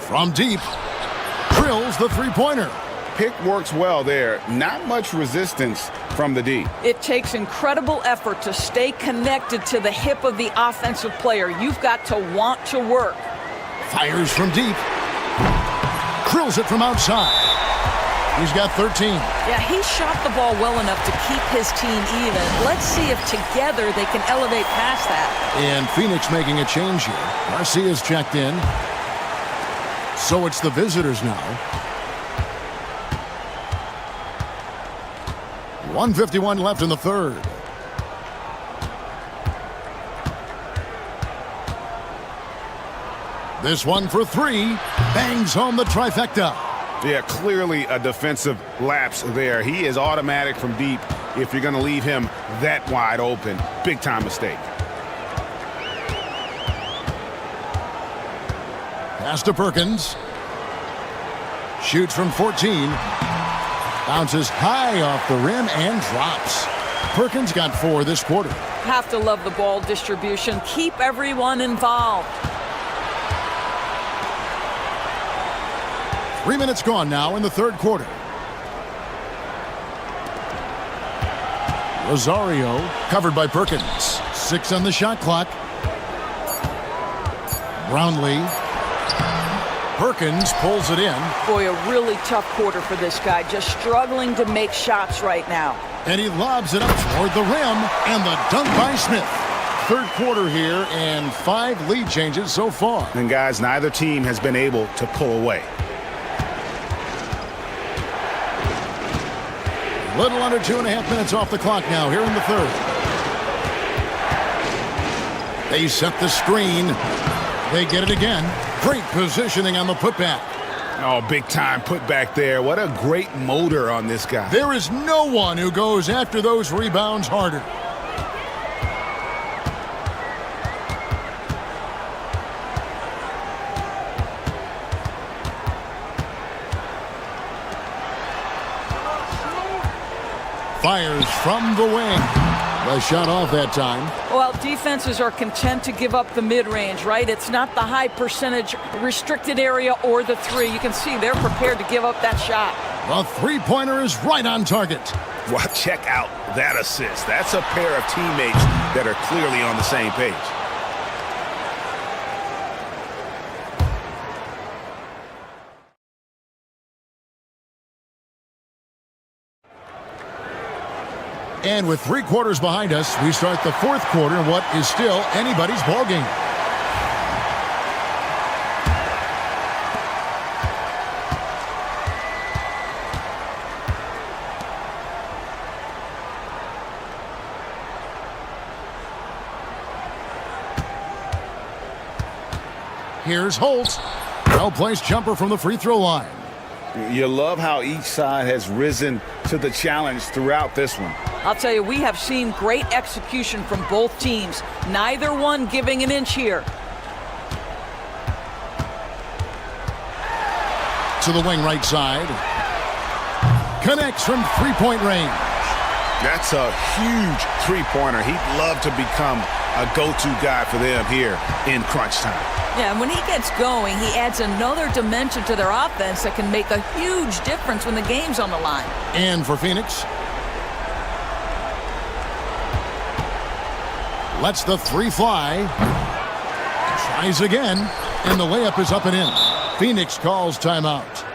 From deep, drills the three-pointer. Pick works well there. Not much resistance from the D. It takes incredible effort to stay connected to the hip of the offensive player. You've got to want to work. Fires from deep. Drills it from outside. He's got 13. Yeah, he shot the ball well enough to keep his team even. Let's see if together they can elevate past that. And Phoenix making a change here. Garcia's checked in. So it's the visitors now. 1:51 left in the third. This one for three. Bangs home the trifecta. Yeah, clearly a defensive lapse there. He is automatic from deep if you're going to leave him that wide open. Big time mistake. Pass to Perkins. Shoots from 14. Bounces high off the rim and drops. Perkins got 4 this quarter. Have to love the ball distribution. Keep everyone involved. 3 minutes gone now in the third quarter. Rosario covered by Perkins. 6 on the shot clock. Brownlee. Perkins pulls it in. Boy, a really tough quarter for this guy. Just struggling to make shots right now. And he lobs it up toward the rim. And the dunk by Smith. Third quarter here and 5 lead changes so far. And guys, neither team has been able to pull away. Little under 2.5 minutes off the clock now here in the third. They set the screen. They get it again. Great positioning on the putback. Oh, big time putback there. What a great motor on this guy. There is no one who goes after those rebounds harder. Fires from the wing. The shot off that time. Well, defenses are content to give up the mid-range, right? It's not the high percentage restricted area or the three. You can see they're prepared to give up that shot. The three-pointer is right on target. Well, check out that assist. That's a pair of teammates that are clearly on the same page. And with 3 quarters behind us, we start the fourth quarter in what is still anybody's ball game. Here's Holt. Well-placed jumper from the free throw line. You love how each side has risen to the challenge throughout this one. I'll tell you, we have seen great execution from both teams. Neither one giving an inch here. To the wing right side. Connects from three-point range. That's a huge three-pointer. He'd love to become a go-to guy for them here in crunch time. Yeah, and when he gets going, he adds another dimension to their offense that can make a huge difference when the game's on the line. And for Phoenix, lets the three fly. Tries again, and the layup is up and in. Phoenix calls timeout.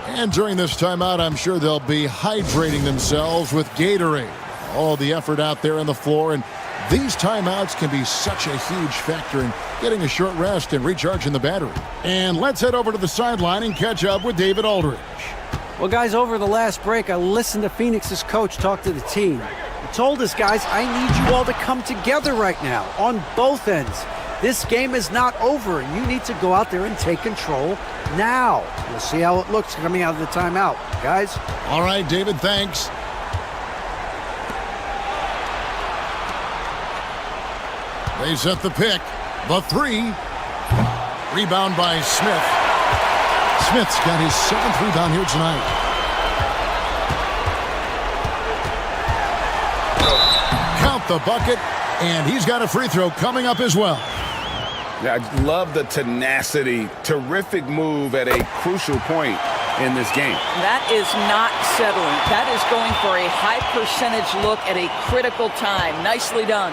And during this timeout, I'm sure they'll be hydrating themselves with Gatorade. All the effort out there on the floor, and these timeouts can be such a huge factor in getting a short rest and recharging the battery. And let's head over to the sideline and catch up with David Aldridge. Well, guys, over the last break, I listened to Phoenix's coach talk to the team. He told us, guys, I need you all to come together right now on both ends. This game is not over, and you need to go out there and take control now. We'll see how it looks coming out of the timeout. Guys? All right, David, thanks. They set the pick. The 3. Rebound by Smith. Smith's got his 7th rebound here tonight. Count the bucket, and he's got a free throw coming up as well. Yeah, I love the tenacity. Terrific move at a crucial point in this game. That is not settling. That is going for a high percentage look at a critical time. Nicely done.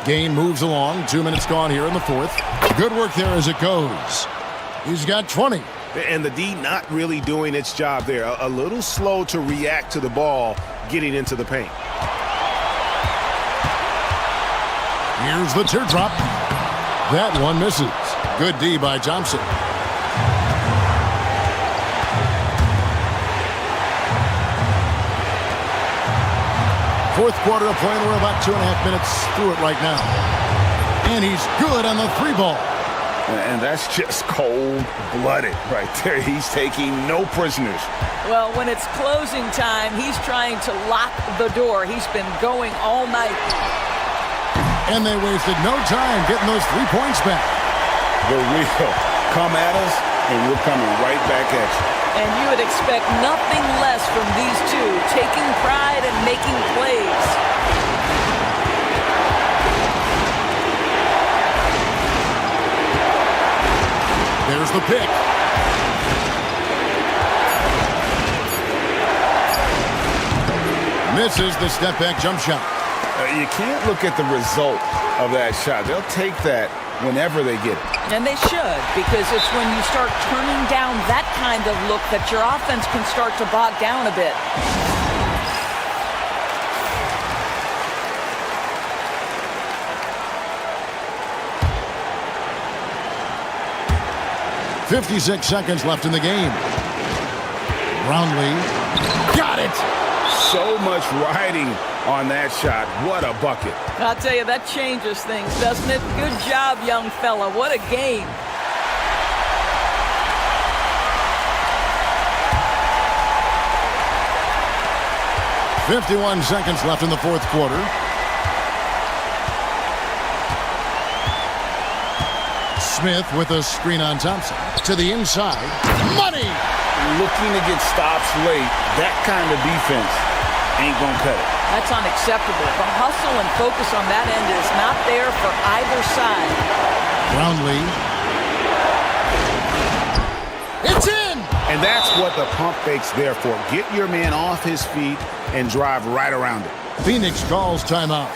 Game moves along. 2 minutes gone here in the 4th. Good work there as it goes. He's got 20. And the D not really doing its job there. A little slow to react to the ball getting into the paint. Here's the teardrop. That one misses. Good D by Thompson. Fourth quarter of play, and we're about 2.5 minutes through it right now. And he's good on the 3 ball. And that's just cold-blooded right there. He's taking no prisoners. Well, when it's closing time, he's trying to lock the door. He's been going all night. And they wasted no time getting those 3 points back. The real come at us, and we're coming right back at you. And you would expect nothing less from these two, taking pride and making plays. There's the pick. Misses the step-back jump shot. You can't look at the result of that shot. They'll take that whenever they get it. And they should, because it's when you start turning down that kind of look that your offense can start to bog down a bit. .56 seconds left in the game. Brownlee got it. So much riding on that shot. What a bucket. I'll tell you, that changes things, doesn't it? Good job, young fella. What a game. .51 seconds left in the 4th quarter. Smith with a screen on Thompson. To the inside. Money! Looking to get stops late. That kind of defense ain't going to cut it. That's unacceptable. The hustle and focus on that end is not there for either side. Brownlee. It's in! And that's what the pump fake's there for. Get your man off his feet and drive right around it. Phoenix calls timeout.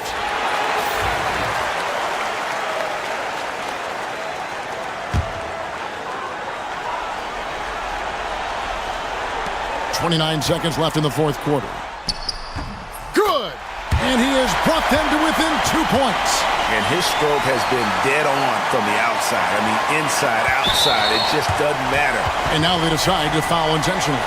.29 seconds left in the 4th quarter. Good! And he has brought them to within 2 points. And his stroke has been dead on from the outside. I mean, inside, outside, it just doesn't matter. And now they decide to foul intentionally.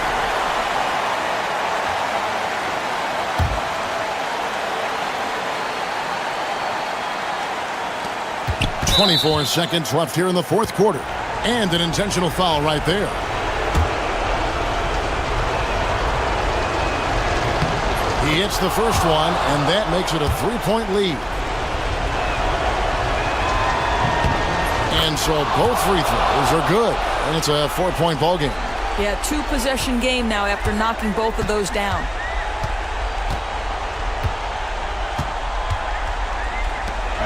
.24 seconds left here in the 4th quarter. And an intentional foul right there. He hits the first one, and that makes it a 3-point lead. And so both free throws are good, and it's a 4-point ball game. Yeah, 2-possession game now after knocking both of those down.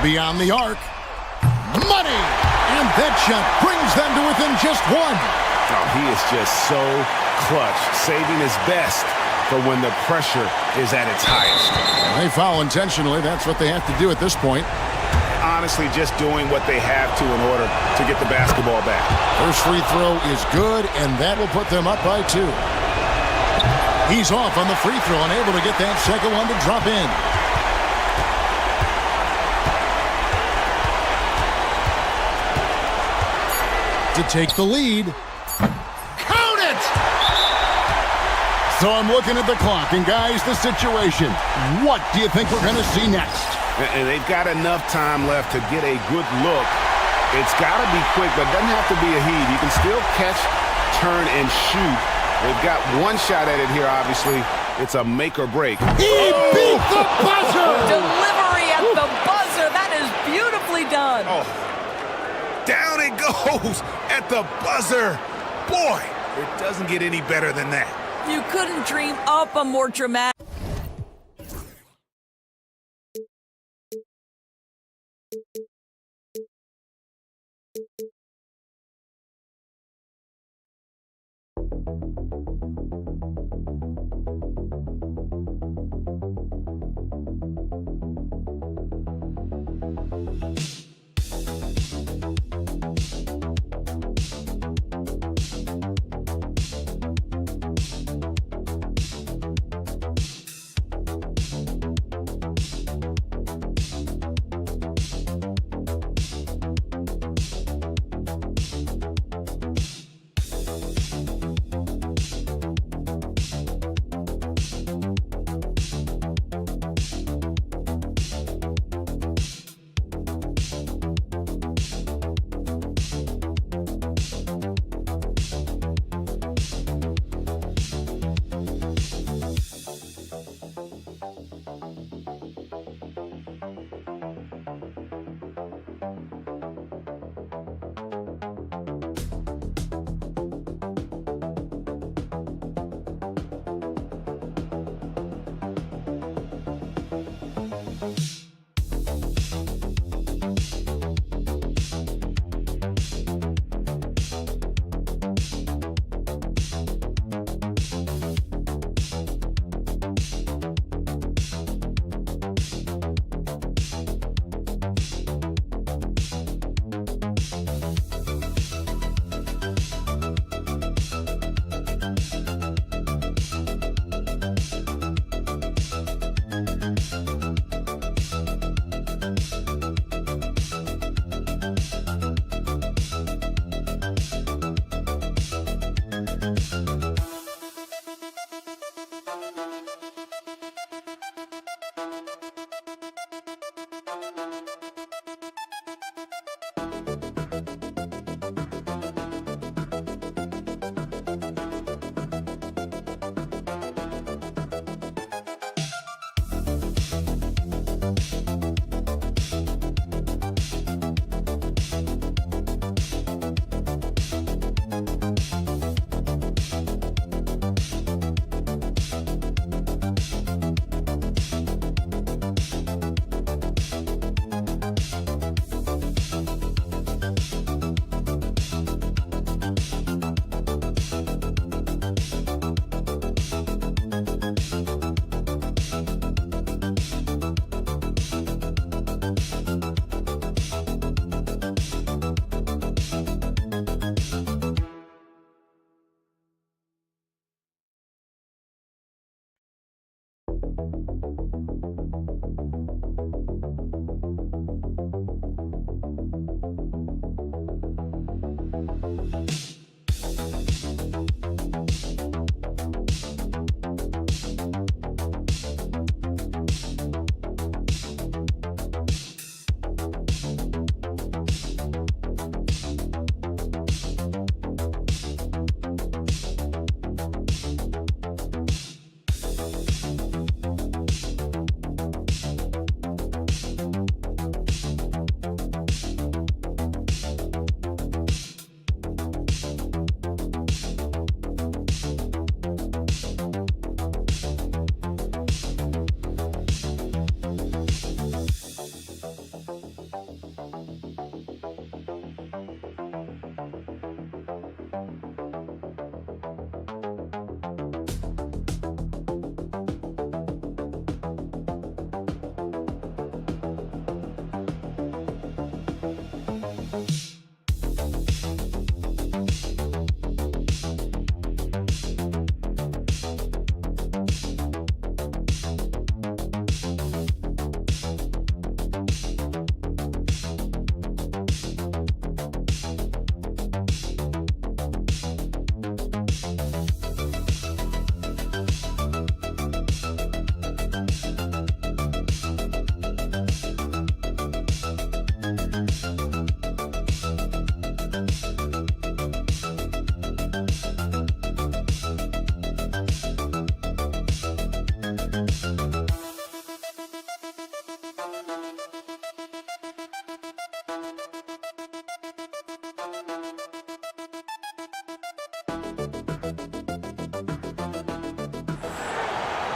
Beyond the arc. Money! And that shot brings them to within just 1. Oh, he is just so clutch, saving his best for when the pressure is at its highest. They foul intentionally. That's what they have to do at this point. Honestly, just doing what they have to in order to get the basketball back. First free throw is good, and that will put them up by 2. He's off on the free throw and able to get that second one to drop in. To take the lead. Count it! So I'm looking at the clock, and guys, the situation. What do you think we're going to see next? And they've got enough time left to get a good look. It's got to be quick, but it doesn't have to be a heave. You can still catch, turn, and shoot. They've got one shot at it here, obviously. It's a make or break. He beat the buzzer! Delivery at the buzzer. That is beautifully done. Oh, down it goes at the buzzer. Boy, it doesn't get any better than that. You couldn't dream up a more dramatic.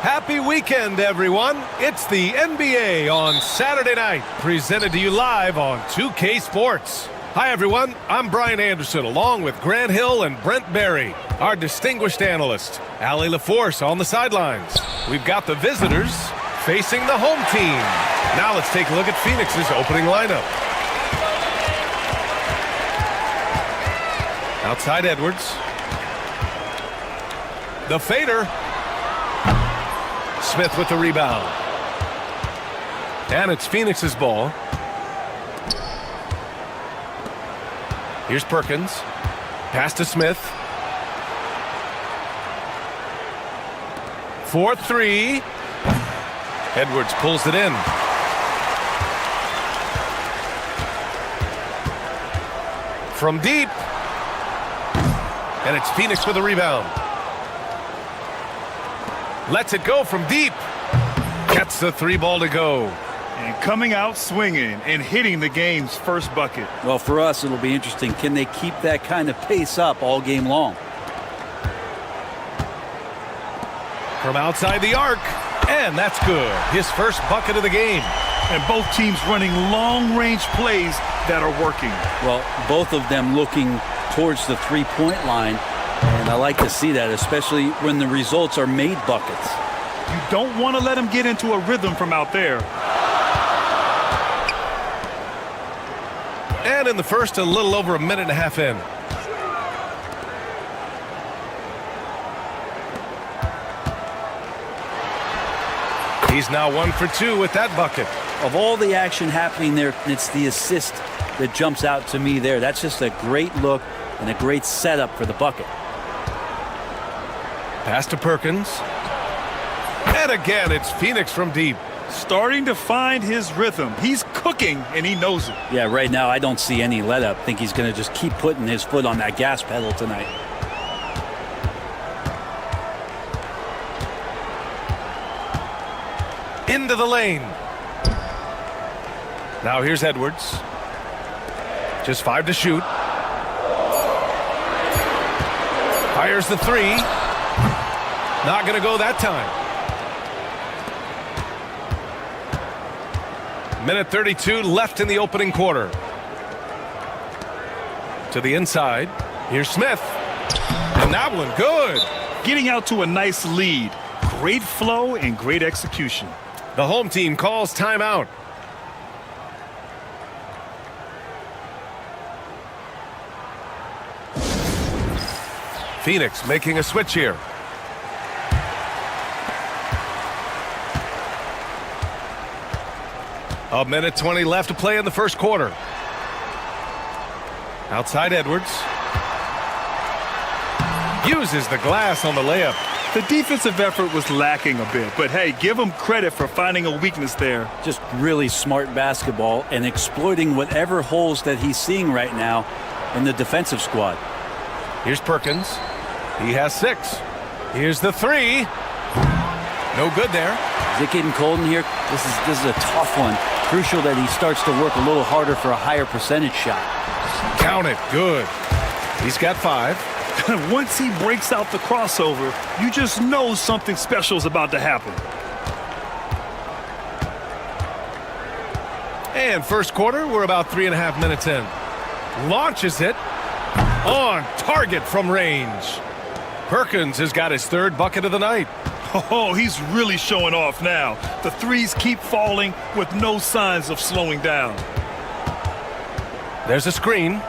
Happy weekend, everyone. It's the NBA on Saturday night, presented to you live on 2K Sports. Hi, everyone. I'm Brian Anderson, along with Grant Hill and Brent Barry, our distinguished analyst, Allie LaForce on the sidelines. We've got the visitors facing the home team. Now let's take a look at Phoenix's opening lineup. Outside Edwards. The fader. Smith with the rebound. And it's Phoenix's ball. Here's Perkins. Pass to Smith. 4-3. Edwards pulls it in. From deep. And it's Phoenix with a rebound. Lets it go from deep. Gets the 3 ball to go. And coming out swinging and hitting the game's first bucket. Well, for us, it'll be interesting. Can they keep that kind of pace up all game long? From outside the arc. And that's good. His first bucket of the game. And both teams running long-range plays that are working. Well, both of them looking towards the three-point line. And I like to see that, especially when the results are made buckets. You don't want to let them get into a rhythm from out there. And in the first, a little over a minute and a half in. He's now 1 for 2 with that bucket. Of all the action happening there, it's the assist that jumps out to me there. That's just a great look and a great setup for the bucket. Pass to Perkins. And again, it's Phoenix from deep. Starting to find his rhythm. He's cooking, and he knows it. Yeah, right now I don't see any let up. I think he's going to just keep putting his foot on that gas pedal tonight. Into the lane. Now here's Edwards. Just 5 to shoot. Fires the 3. Not going to go that time. Minute 32 left in the opening quarter. To the inside. Here's Smith. And that one good. Getting out to a nice lead. Great flow and great execution. The home team calls timeout. Phoenix making a switch here. A minute 20 left to play in the first quarter. Outside Edwards. Uses the glass on the layup. The defensive effort was lacking a bit, but hey, give him credit for finding a weakness there. Just really smart basketball and exploiting whatever holes that he's seeing right now in the defensive squad. Here's Perkins. He has 6. Here's the 3. No good there. Is it getting cold in here? This is a tough one. Crucial that he starts to work a little harder for a higher percentage shot. Count it. Good. He's got 5. Once he breaks out the crossover, you just know something special is about to happen. And first quarter, we're about 3.5 minutes in. Launches it. On target from range. Perkins has got his 3rd bucket of the night. Oh, he's really showing off now. The threes keep falling with no signs of slowing down. There's a screen.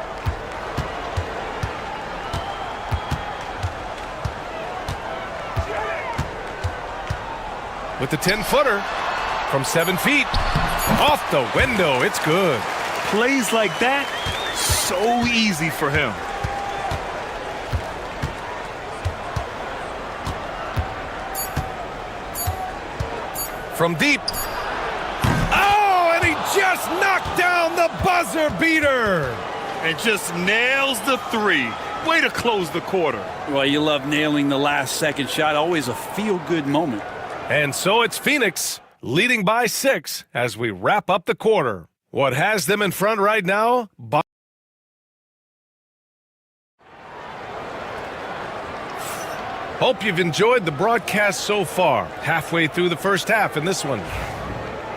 With the 10-footer from 7 feet. Off the window. It's good. Plays like that, so easy for him. From deep. Oh, and he just knocked down the buzzer beater. And just nails the 3. Way to close the quarter. Well, you love nailing the last second shot. Always a feel-good moment. And so it's Phoenix leading by 6 as we wrap up the quarter. What has them in front right now? Hope you've enjoyed the broadcast so far. Halfway through the first half in this one.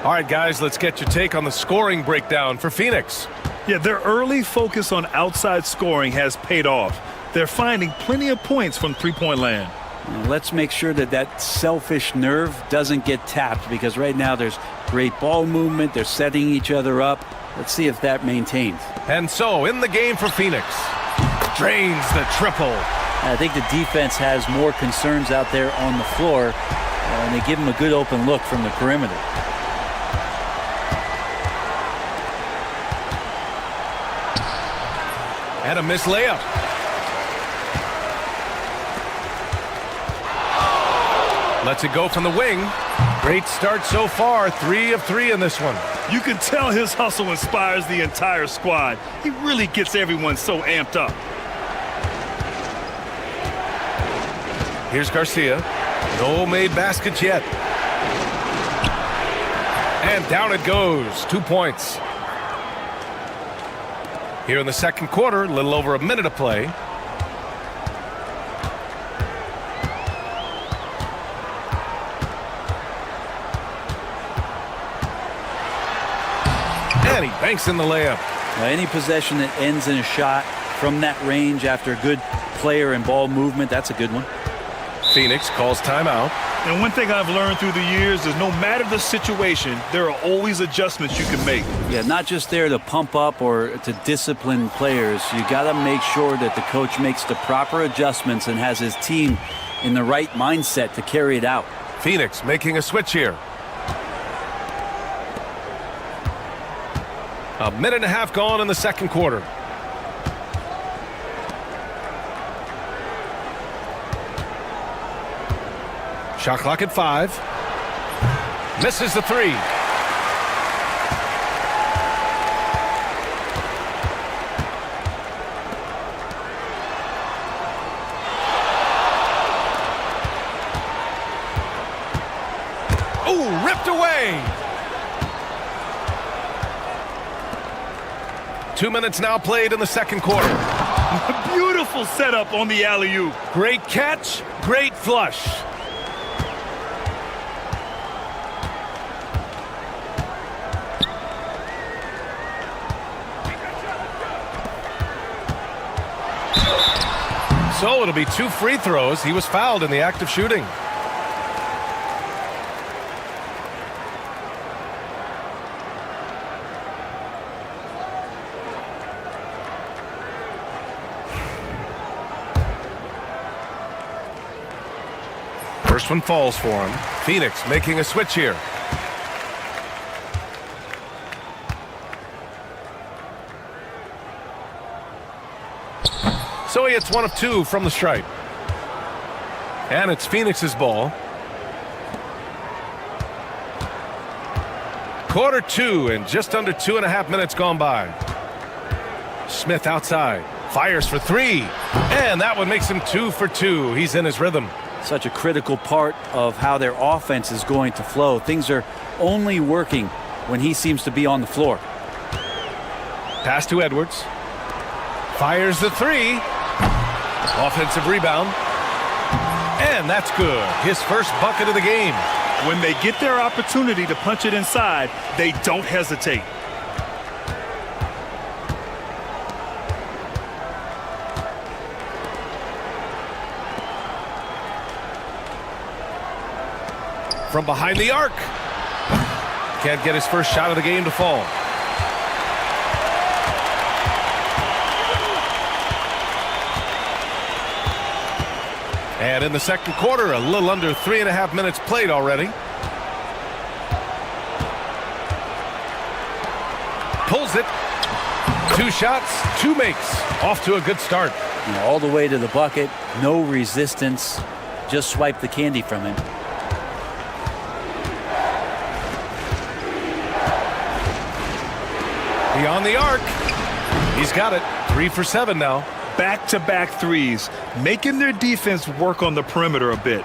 All right, guys, let's get your take on the scoring breakdown for Phoenix. Yeah, their early focus on outside scoring has paid off. They're finding plenty of points from three-point land. Let's make sure that selfish nerve doesn't get tapped, because right now there's great ball movement. They're setting each other up. Let's see if that maintains. And so, in the game for Phoenix, drains the triple. I think the defense has more concerns out there on the floor, and they give them a good open look from the perimeter. And a missed layup. Lets it go from the wing. Great start so far. 3 of 3 in this one. You can tell his hustle inspires the entire squad. He really gets everyone so amped up. Here's Garcia. No made baskets yet. And down it goes. 2 points. Here in the second quarter, a little over a minute of play. And he banks in the layup. Now, any possession that ends in a shot from that range after a good player and ball movement, that's a good one. Phoenix calls timeout. And one thing I've learned through the years is no matter the situation, there are always adjustments you can make. Yeah, not just there to pump up or to discipline players. You got to make sure that the coach makes the proper adjustments and has his team in the right mindset to carry it out. Phoenix making a switch here. A minute and a half gone in the second quarter. Shot clock at 5. Misses the 3. Ooh, ripped away. 2 minutes now played in the second quarter. Beautiful setup on the alley-oop. Great catch, great flush. So it'll be 2 free throws. He was fouled in the act of shooting. First one falls for him. Phoenix making a switch here. So he hits 1 of 2 from the stripe. And it's Phoenix's ball. Quarter 2 and just under 2.5 minutes gone by. Smith outside. Fires for 3. And that one makes him 2 for 2. He's in his rhythm. Such a critical part of how their offense is going to flow. Things are only working when he seems to be on the floor. Pass to Edwards. Fires the 3. Offensive rebound. And that's good. His first bucket of the game. When they get their opportunity to punch it inside, they don't hesitate. From behind the arc. Can't get his first shot of the game to fall. And in the second quarter, a little under 3.5 minutes played already. Pulls it. 2 shots, 2 makes. Off to a good start. All the way to the bucket. No resistance. Just swipe the candy from him. Beyond the arc. He's got it. 3 for 7 now. Back-to-back threes, making their defense work on the perimeter a bit.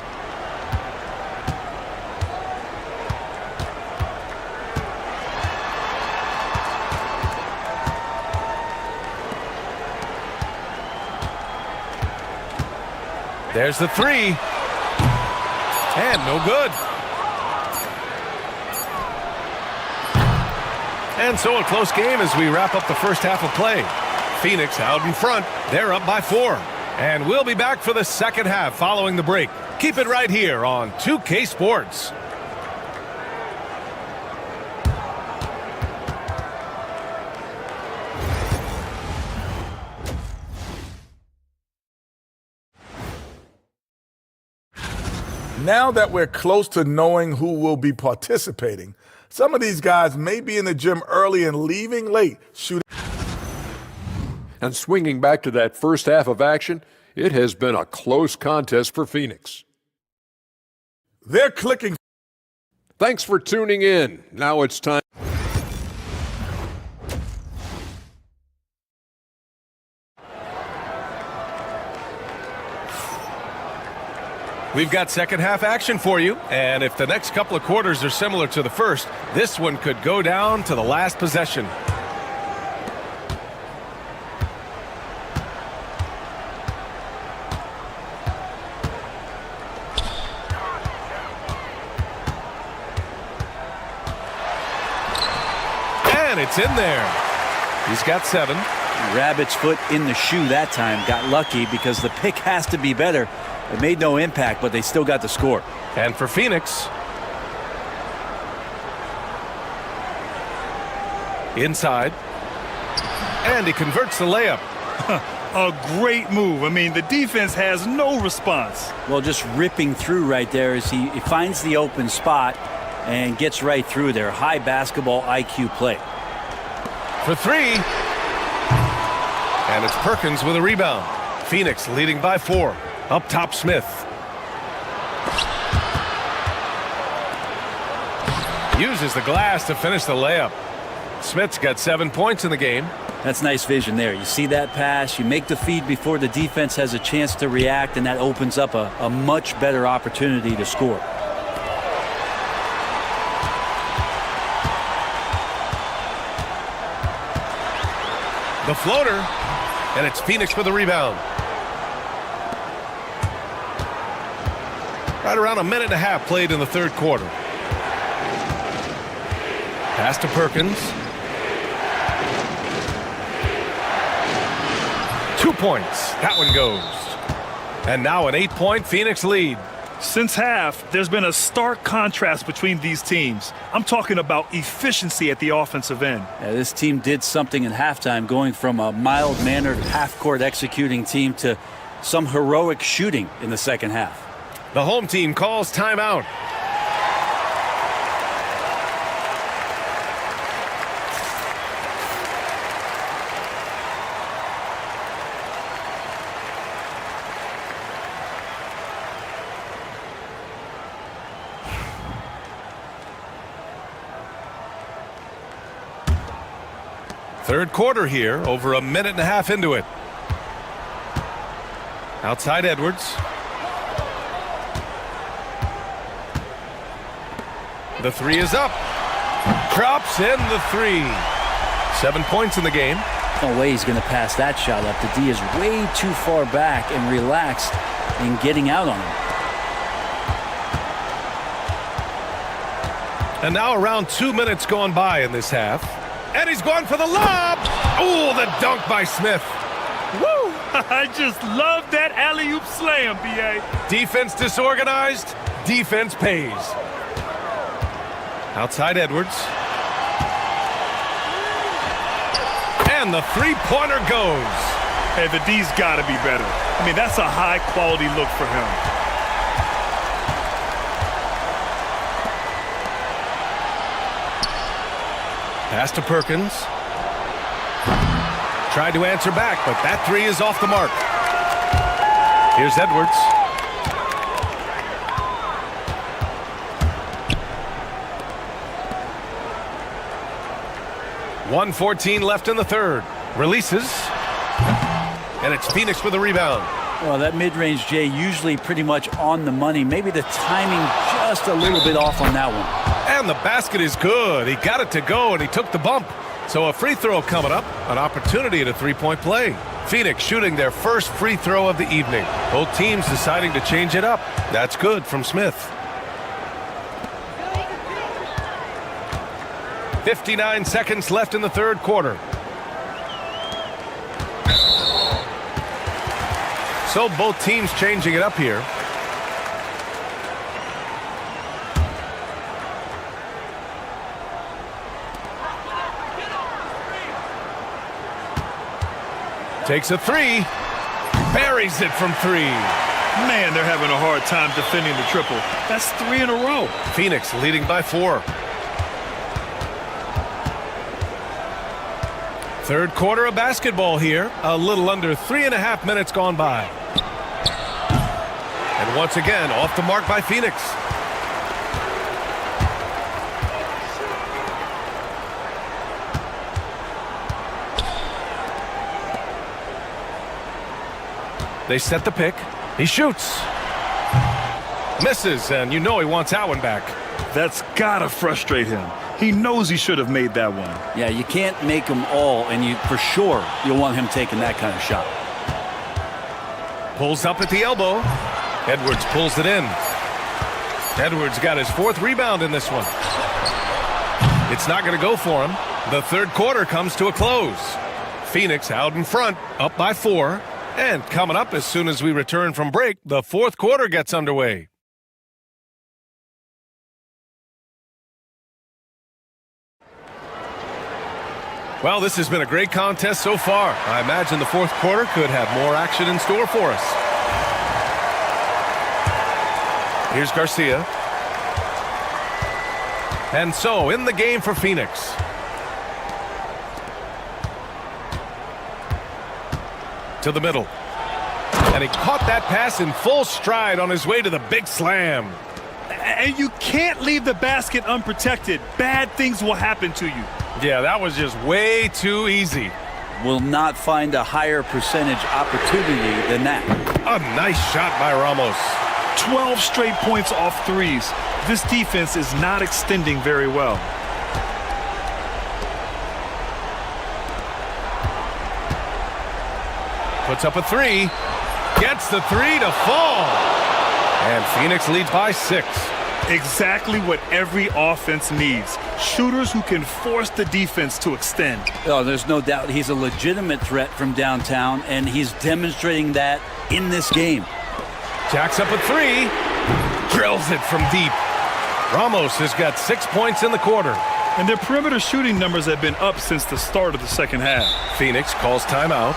There's the three. And no good. And so a close game as we wrap up the first half of play. Phoenix out in front. They're up by 4. And we'll be back for the second half following the break. Keep it right here on 2K Sports. Now that we're close to knowing who will be participating, some of these guys may be in the gym early and leaving late, shooting. And swinging back to that first half of action, it has been a close contest for Phoenix. They're clicking. Thanks for tuning in. Now it's time. We've got second half action for you, and if the next couple of quarters are similar to the first, this one could go down to the last possession. And it's in there. He's got 7. Rabbit's foot in the shoe that time. Got lucky because the pick has to be better. It made no impact, but they still got the score. And for Phoenix, inside, and he converts the layup. A great move. I mean, the defense has no response. Well, just ripping through right there as he finds the open spot and gets right through there. High basketball IQ play. For 3. And it's Perkins with a rebound. Phoenix leading by 4. Up top, Smith. Uses the glass to finish the layup. Smith's got 7 points in the game. That's nice vision there. You see that pass, you make the feed before the defense has a chance to react, and that opens up a much better opportunity to score. The floater, and it's Phoenix for the rebound. Right around a minute and a half played in the third quarter. Pass to Perkins. 2 points. That one goes. And now an 8-point Phoenix lead. Since half, there's been a stark contrast between these teams. I'm talking about efficiency at the offensive end. Yeah, this team did something in halftime, going from a mild-mannered half-court executing team to some heroic shooting in the second half. The home team calls timeout. Third quarter here, over a minute and a half into it. Outside Edwards. The 3 is up. Drops in the 3. 7 points in the game. No way he's going to pass that shot up. The D is way too far back and relaxed in getting out on him. And now around 2 minutes gone by in this half. And he's going for the lob. Oh, the dunk by Smith. Woo! I just love that alley-oop slam, B.A. Defense disorganized. Defense pays. Outside Edwards. And the three-pointer goes. Hey, the D's got to be better. I mean, that's a high-quality look for him. Pass to Perkins. Tried to answer back, but that 3 is off the mark. Here's Edwards. .114 left in the third. Releases. And it's Phoenix for the rebound. Well, that mid-range, Jay, usually pretty much on the money. Maybe the timing just a little bit off on that one. And the basket is good. He got it to go, and he took the bump. So a free throw coming up, an opportunity at a three-point play. Phoenix shooting their first free throw of the evening. Both teams deciding to change it up. That's good from Smith. 59 seconds left in the third quarter. So both teams changing it up here. Takes a three. Buries it from three. Man, they're having a hard time defending the triple. That's 3 in a row. Phoenix leading by 4. Third quarter of basketball here. A little under 3.5 minutes gone by. And once again, off the mark by Phoenix. They set the pick. He shoots. Misses, and you know he wants that one back. That's gotta frustrate him. He knows he should have made that one. Yeah, you can't make them all, and for sure you'll want him taking that kind of shot. Pulls up at the elbow. Edwards pulls it in. Edwards got his 4th rebound in this one. It's not going to go for him. The third quarter comes to a close. Phoenix out in front, up by 4. And coming up as soon as we return from break, the fourth quarter gets underway. Well, this has been a great contest so far. I imagine the fourth quarter could have more action in store for us. Here's Garcia. And so, in the game for Phoenix. To the middle. And he caught that pass in full stride on his way to the big slam. And you can't leave the basket unprotected. Bad things will happen to you. Yeah, that was just way too easy. Will not find a higher percentage opportunity than that. A nice shot by Ramos. 12 straight points off threes. This defense is not extending very well. Puts up a three. Gets the three to fall. And Phoenix leads by 6. Exactly what every offense needs. Shooters who can force the defense to extend. Oh, there's no doubt he's a legitimate threat from downtown, and he's demonstrating that in this game. Jacks up a three. Drills it from deep. Ramos has got 6 points in the quarter. And their perimeter shooting numbers have been up since the start of the second half. Phoenix calls timeout.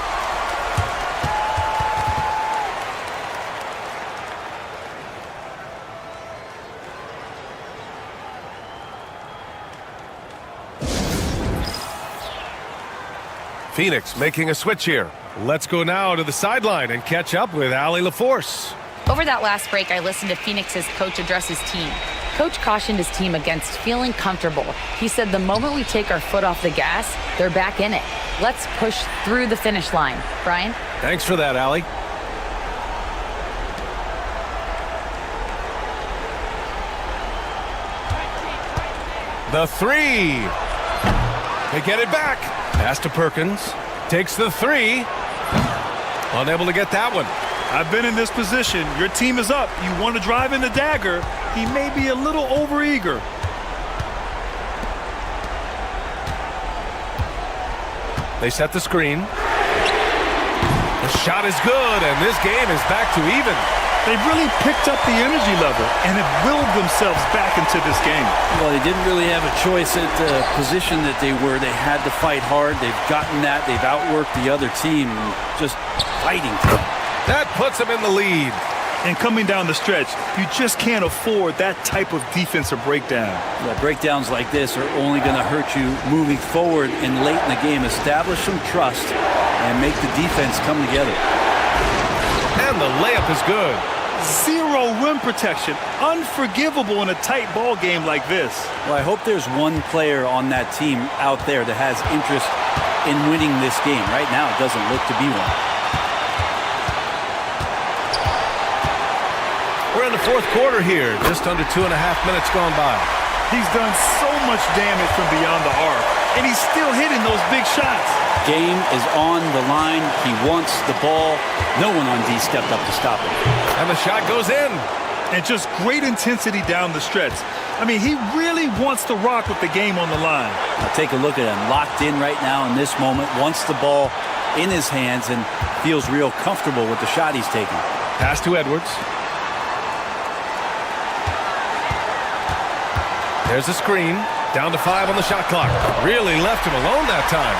Phoenix making a switch here. Let's go now to the sideline and catch up with Allie LaForce. Over that last break, I listened to Phoenix's coach address his team. Coach cautioned his team against feeling comfortable. He said the moment we take our foot off the gas, they're back in it. Let's push through the finish line. Brian? Thanks for that, Allie. The three. They get it back. Pass to Perkins. Takes the three. Unable to get that one. I've been in this position. Your team is up. You want to drive in the dagger. He may be a little overeager. They set the screen. The shot is good, and this game is back to even. They've really picked up the energy level and have willed themselves back into this game. Well, they didn't really have a choice at the position that they were. They had to fight hard. They've gotten that. They've outworked the other team, just fighting. That puts them in the lead. And coming down the stretch, you just can't afford that type of defensive breakdown. Yeah, breakdowns like this are only going to hurt you moving forward and late in the game. Establish some trust and make the defense come together. And the layup is good. 0 rim protection. Unforgivable in a tight ball game like this. Well, I hope there's one player on that team out there that has interest in winning this game. Right now, it doesn't look to be one. We're in the fourth quarter here. Just under 2.5 minutes gone by. He's done so much damage from beyond the arc, and he's still hitting those big shots. Game is on the line. He wants the ball. No one on D stepped up to stop him. And the shot goes in. And just great intensity down the stretch. I mean, he really wants to rock with the game on the line. Now take a look at him. Locked in right now in this moment. Wants the ball in his hands and feels real comfortable with the shot he's taking. Pass to Edwards. There's a screen. Down to 5 on the shot clock. Really left him alone that time.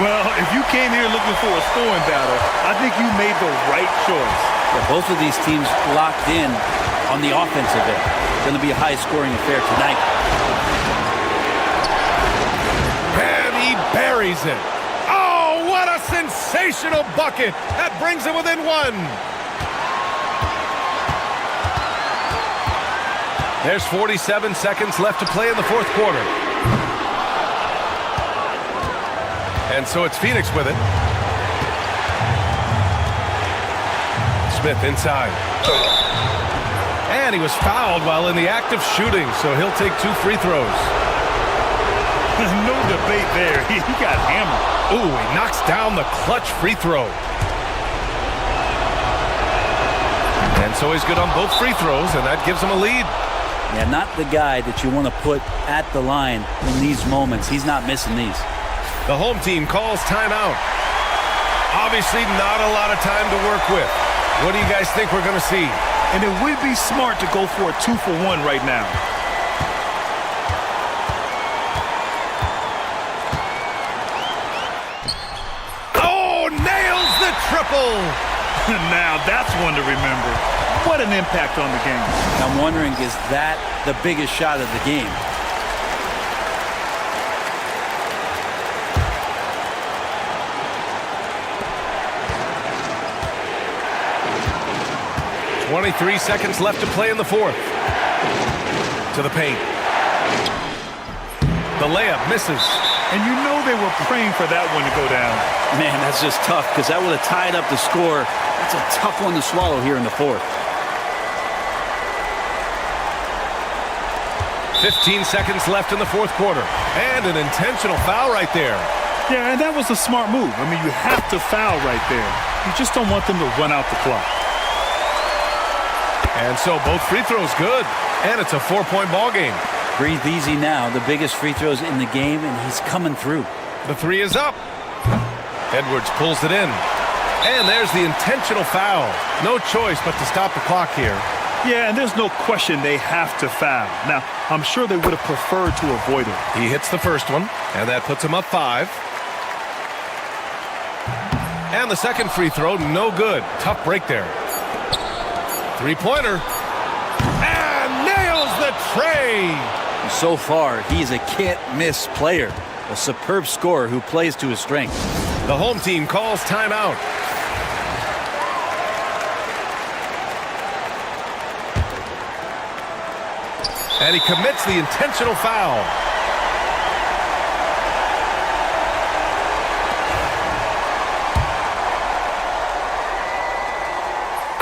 Well, if you came here looking for a scoring battle, I think you made the right choice. Yeah, both of these teams locked in on the offensive end. It's going to be a high-scoring affair tonight. And he buries it. Oh, what a sensational bucket. That brings him within 1. There's 47 seconds left to play in the fourth quarter. And so it's Phoenix with it. Smith inside. And he was fouled while in the act of shooting, so he'll take 2 free throws. No debate there. He got hammered. Ooh, he knocks down the clutch free throw. And so he's good on both free throws, and that gives him a lead. Yeah, not the guy that you want to put at the line in these moments. He's not missing these. The home team calls timeout. Obviously not a lot of time to work with. What do you guys think we're going to see? And it would be smart to go for a 2-for-1 right now. Oh, nails the triple! Now that's one to remember. What an impact on the game. I'm wondering, is that the biggest shot of the game? .23 seconds left to play in the fourth. To the paint. The layup misses. And you know they were praying for that one to go down. Man, that's just tough because that would have tied up the score. That's a tough one to swallow here in the fourth. 15 seconds left in the fourth quarter. And an intentional foul right there. Yeah, and that was a smart move. I mean, you have to foul right there. You just don't want them to run out the clock. And so both free throws good. And it's a 4-point ball game. Breathe easy now. The biggest free throws in the game, and he's coming through. The 3 is up. Edwards pulls it in. And there's the intentional foul. No choice but to stop the clock here. Yeah, and there's no question they have to foul. Now, I'm sure they would have preferred to avoid it. He hits the first one, and that puts him up 5. And the second free throw, no good. Tough break there. 3-pointer. And nails the tray. So far, he's a can't-miss player. A superb scorer who plays to his strength. The home team calls timeout. And he commits the intentional foul.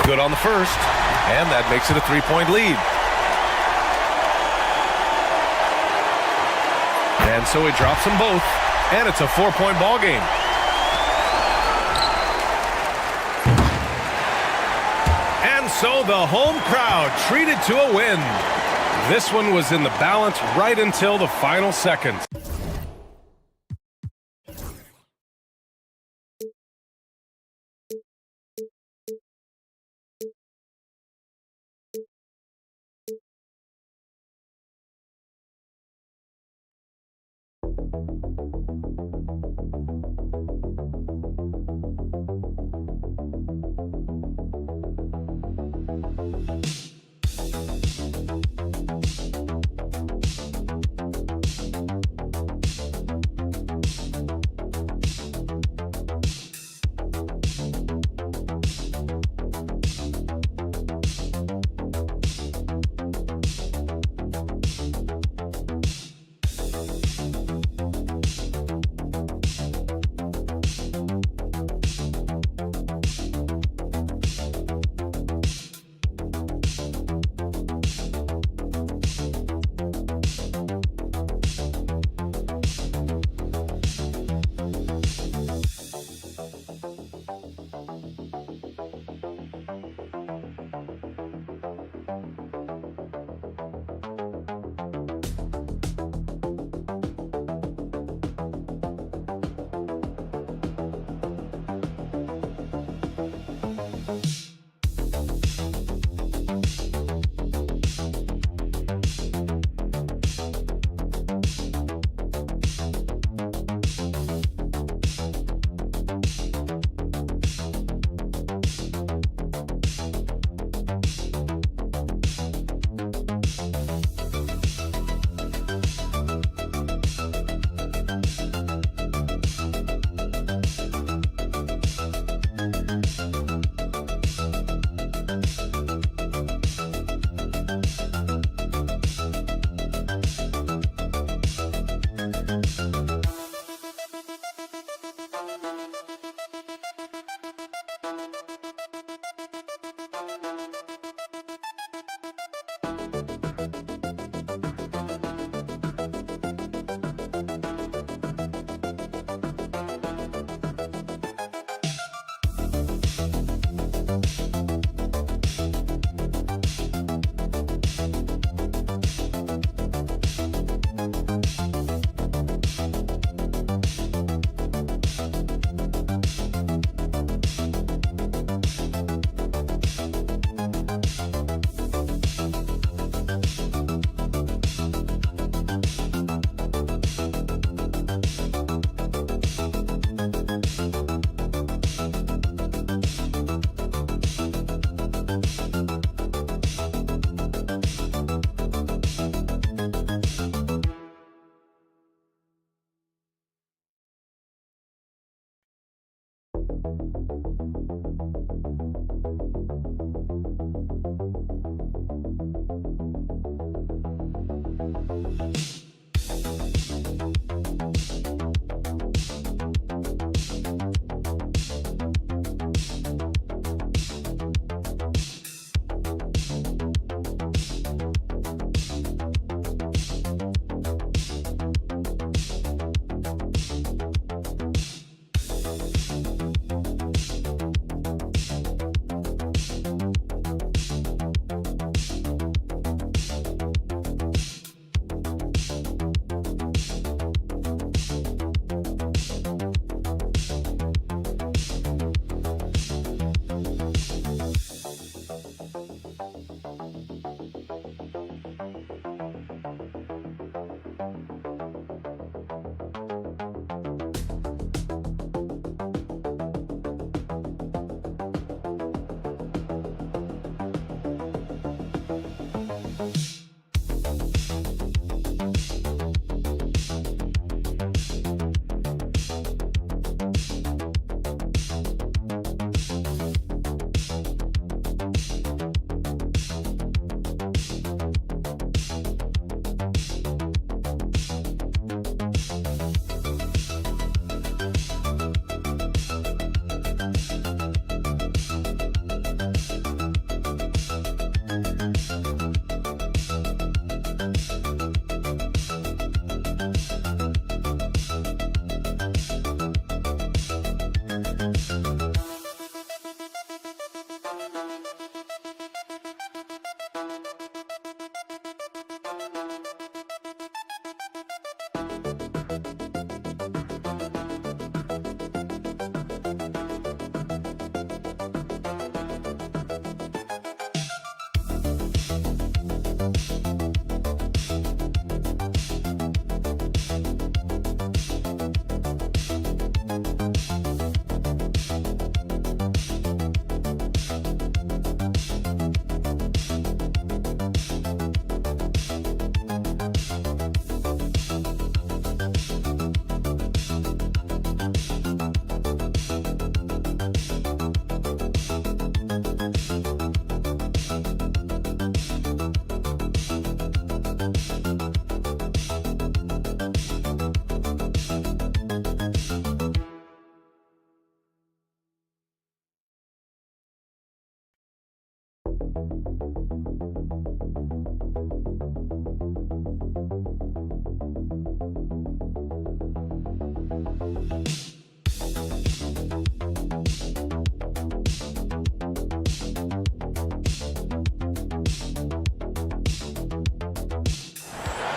Good on the first, and that makes it a 3-point lead. And so he drops them both, and it's a 4-point ball game. And so the home crowd treated to a win. This one was in the balance right until the final seconds.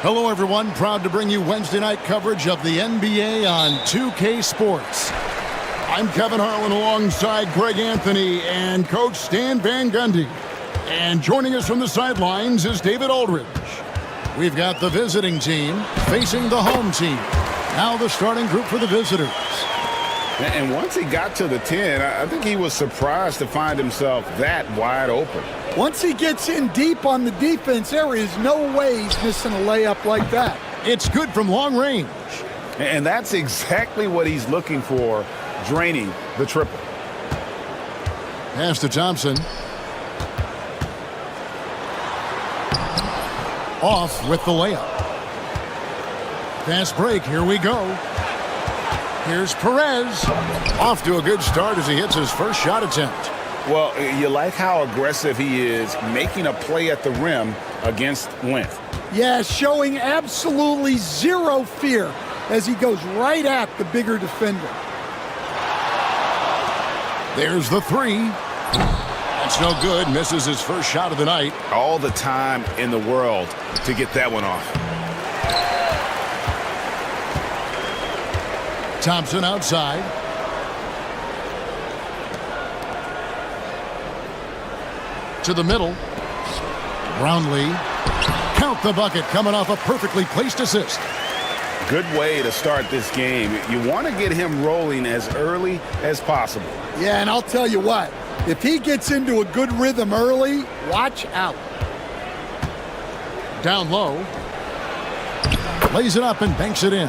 Hello, everyone. Proud to bring you Wednesday night coverage of the NBA on 2K Sports. I'm Kevin Harlan alongside Greg Anthony and Coach Stan Van Gundy. And joining us from the sidelines is David Aldridge. We've got the visiting team facing the home team. Now the starting group for the visitors. And once he got to the 10, I think he was surprised to find himself that wide open. Once he gets in deep on the defense, there is no way he's missing a layup like that. It's good from long range. And that's exactly what he's looking for, draining the triple. Pass to Thompson. Off with the layup. Fast break, here we go. Here's Perez. Off to a good start as he hits his first shot attempt. Well, you like how aggressive he is making a play at the rim against length. Yeah, showing absolutely zero fear as he goes right at the bigger defender. There's the three. That's no good. Misses his first shot of the night. All the time in the world to get that one off. Thompson outside. To the middle. Brownlee. Count the bucket, coming off a perfectly placed assist. Good way to start this game. You want to get him rolling as early as possible. Yeah, and I'll tell you what, if he gets into a good rhythm early, watch out. Down low. Lays it up and banks it in.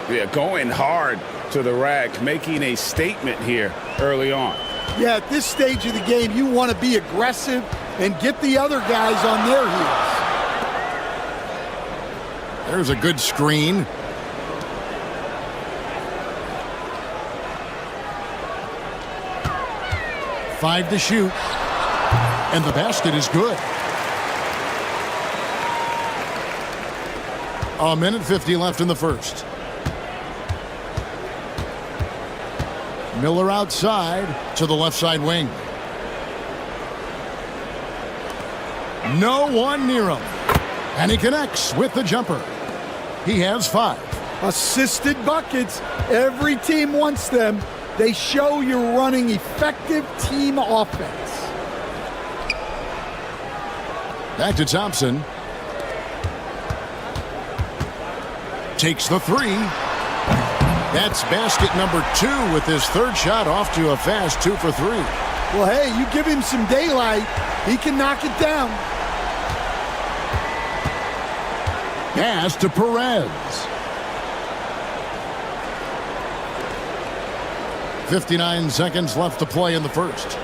Yeah, going hard to the rack, making a statement here early on. Yeah, at this stage of the game, you want to be aggressive and get the other guys on their heels. There's a good screen. Five to shoot. And the basket is good. A minute 50 left in the first. Miller outside to the left side wing. No one near him. And he connects with the jumper. He has 5. Assisted buckets. Every team wants them. They show you're running effective team offense. Back to Thompson. Takes the 3. That's basket number 2 with his third shot off to a fast 2 for 3. Well, hey, you give him some daylight, he can knock it down. Pass to Perez. 59 seconds left to play in the first.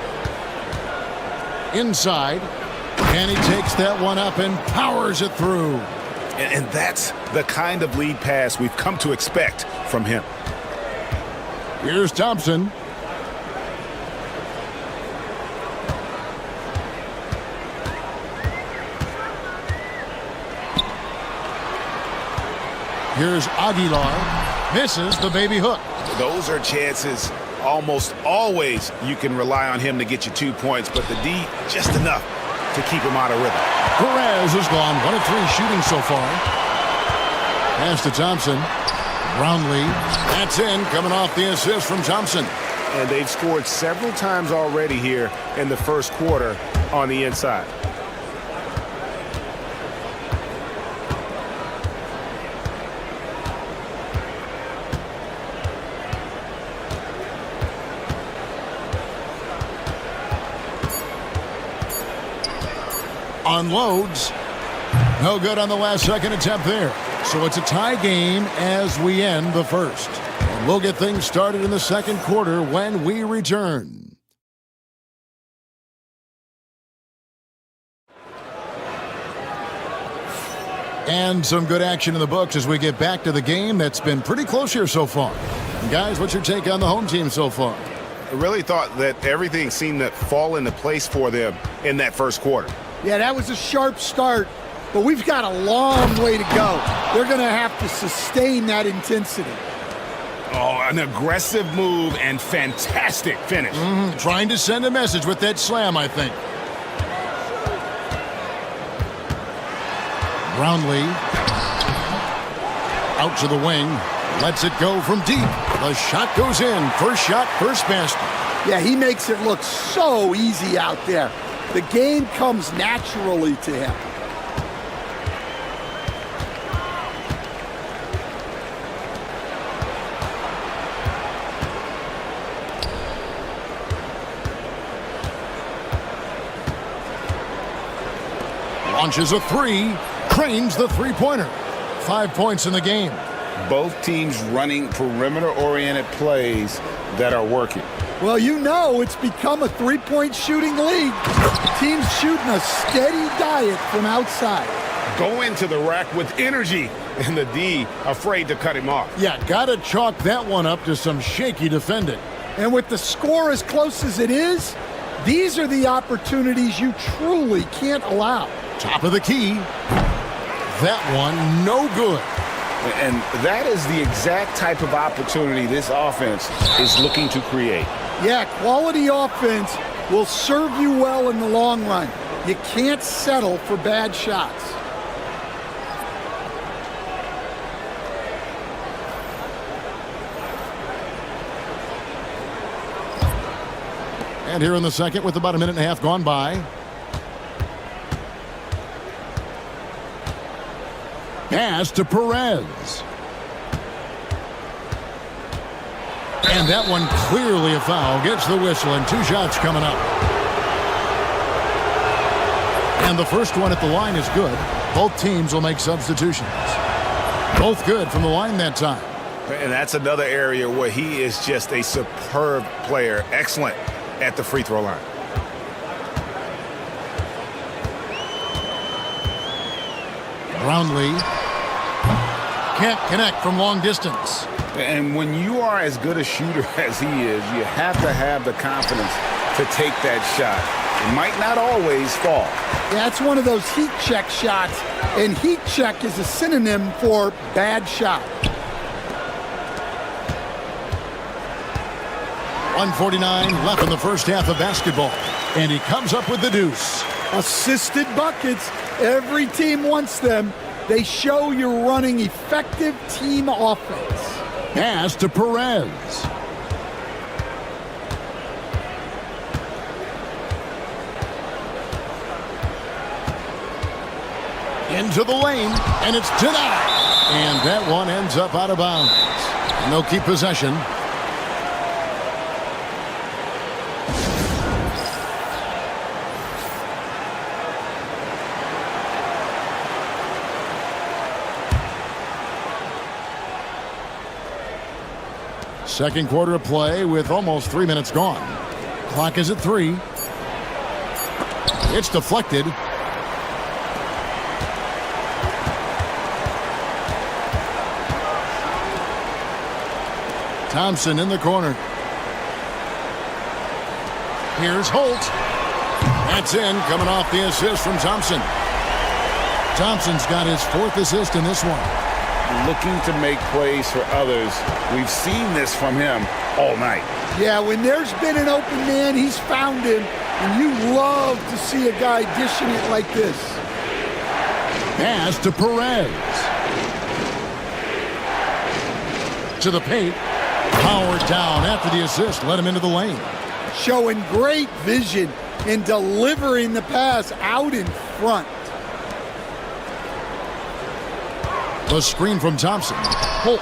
Inside. And he takes that one up and powers it through. And that's the kind of lead pass we've come to expect from him. Here's Thompson. Here's Aguilar. Misses the baby hook. Those are chances almost always you can rely on him to get you 2 points, but the D just enough to keep him out of rhythm. Perez has gone 1 of 3 shooting so far. Pass to Thompson. Brownlee. That's in, coming off the assist from Thompson. And they've scored several times already here in the first quarter on the inside. Unloads. No good on the last second attempt there. So it's a tie game as we end the first. And we'll get things started in the second quarter when we return. And some good action in the books as we get back to the game that's been pretty close here so far. And guys, what's your take on the home team so far? I really thought that everything seemed to fall into place for them in that first quarter. Yeah, that was a sharp start, but we've got a long way to go. They're going to have to sustain that intensity. Oh, an aggressive move and fantastic finish. Trying to send a message with that slam, I think. Brownlee. Out to the wing. Lets it go from deep. The shot goes in. First shot, first basket. Yeah, he makes it look so easy out there. The game comes naturally to him. Launches a three. Cranes the three-pointer. 5 points in the game. Both teams running perimeter-oriented plays that are working. Well, you know it's become a three-point shooting league. Teams shooting a steady diet from outside. Go into the rack with energy, and the D afraid to cut him off. Yeah, gotta chalk that one up to some shaky defending. And with the score as close as it is, these are the opportunities you truly can't allow. Top of the key. That one, no good. And that is the exact type of opportunity this offense is looking to create. Yeah, quality offense will serve you well in the long run. You can't settle for bad shots. And here in the second with about a minute and a half gone by. Pass to Perez. And that one clearly a foul. Gets the whistle and 2 shots coming up. And the first one at the line is good. Both teams will make substitutions. Both good from the line that time. And that's another area where he is just a superb player. Excellent at the free throw line. Brownlee can't connect from long distance. And when you are as good a shooter as he is, you have to have the confidence to take that shot. It might not always fall. Yeah, it's one of those heat check shots, and heat check is a synonym for bad shot. 1:49 left in the first half of basketball. And he comes up with the deuce. Assisted buckets. Every team wants them. They show you're running effective team offense. Pass to Perez. Into the lane, and it's denied. And that one ends up out of bounds. And they'll keep possession. Second quarter of play with almost 3 minutes gone. Clock is at 3. It's deflected. Thompson in the corner. Here's Holt. That's in, coming off the assist from Thompson. Thompson's got his 4th assist in this one. Looking to make plays for others. We've seen this from him all night. Yeah, when there's been an open man, he's found him, and you love to see a guy dishing it like this. Pass to Perez. To the paint. Powered down after the assist. Let him into the lane. Showing great vision in delivering the pass out in front. The screen from Thompson. Holt.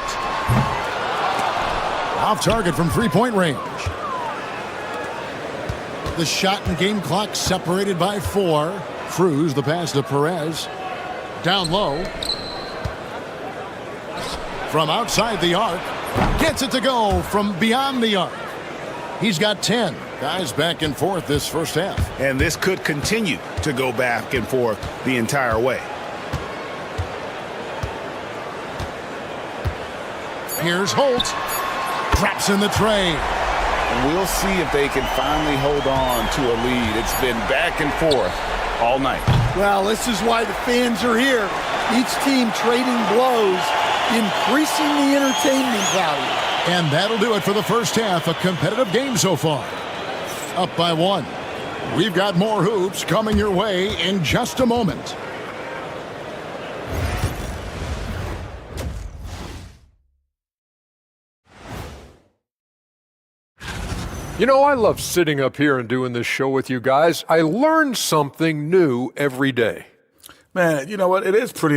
Off target from three-point range. The shot and game clock separated by 4. Cruz, the pass to Perez. Down low. From outside the arc. Gets it to go from beyond the arc. He's got 10. Guys back and forth this first half. And this could continue to go back and forth the entire way. Here's Holt. Drops in the tray. And we'll see if they can finally hold on to a lead. It's been back and forth all night. Well, this is why the fans are here. Each team trading blows, increasing the entertainment value. And that'll do it for the first half. A competitive game so far. Up by 1. We've got more hoops coming your way in just a moment. You know, I love sitting up here and doing this show with you guys. I learn something new every day. Man, you know what? It is pretty.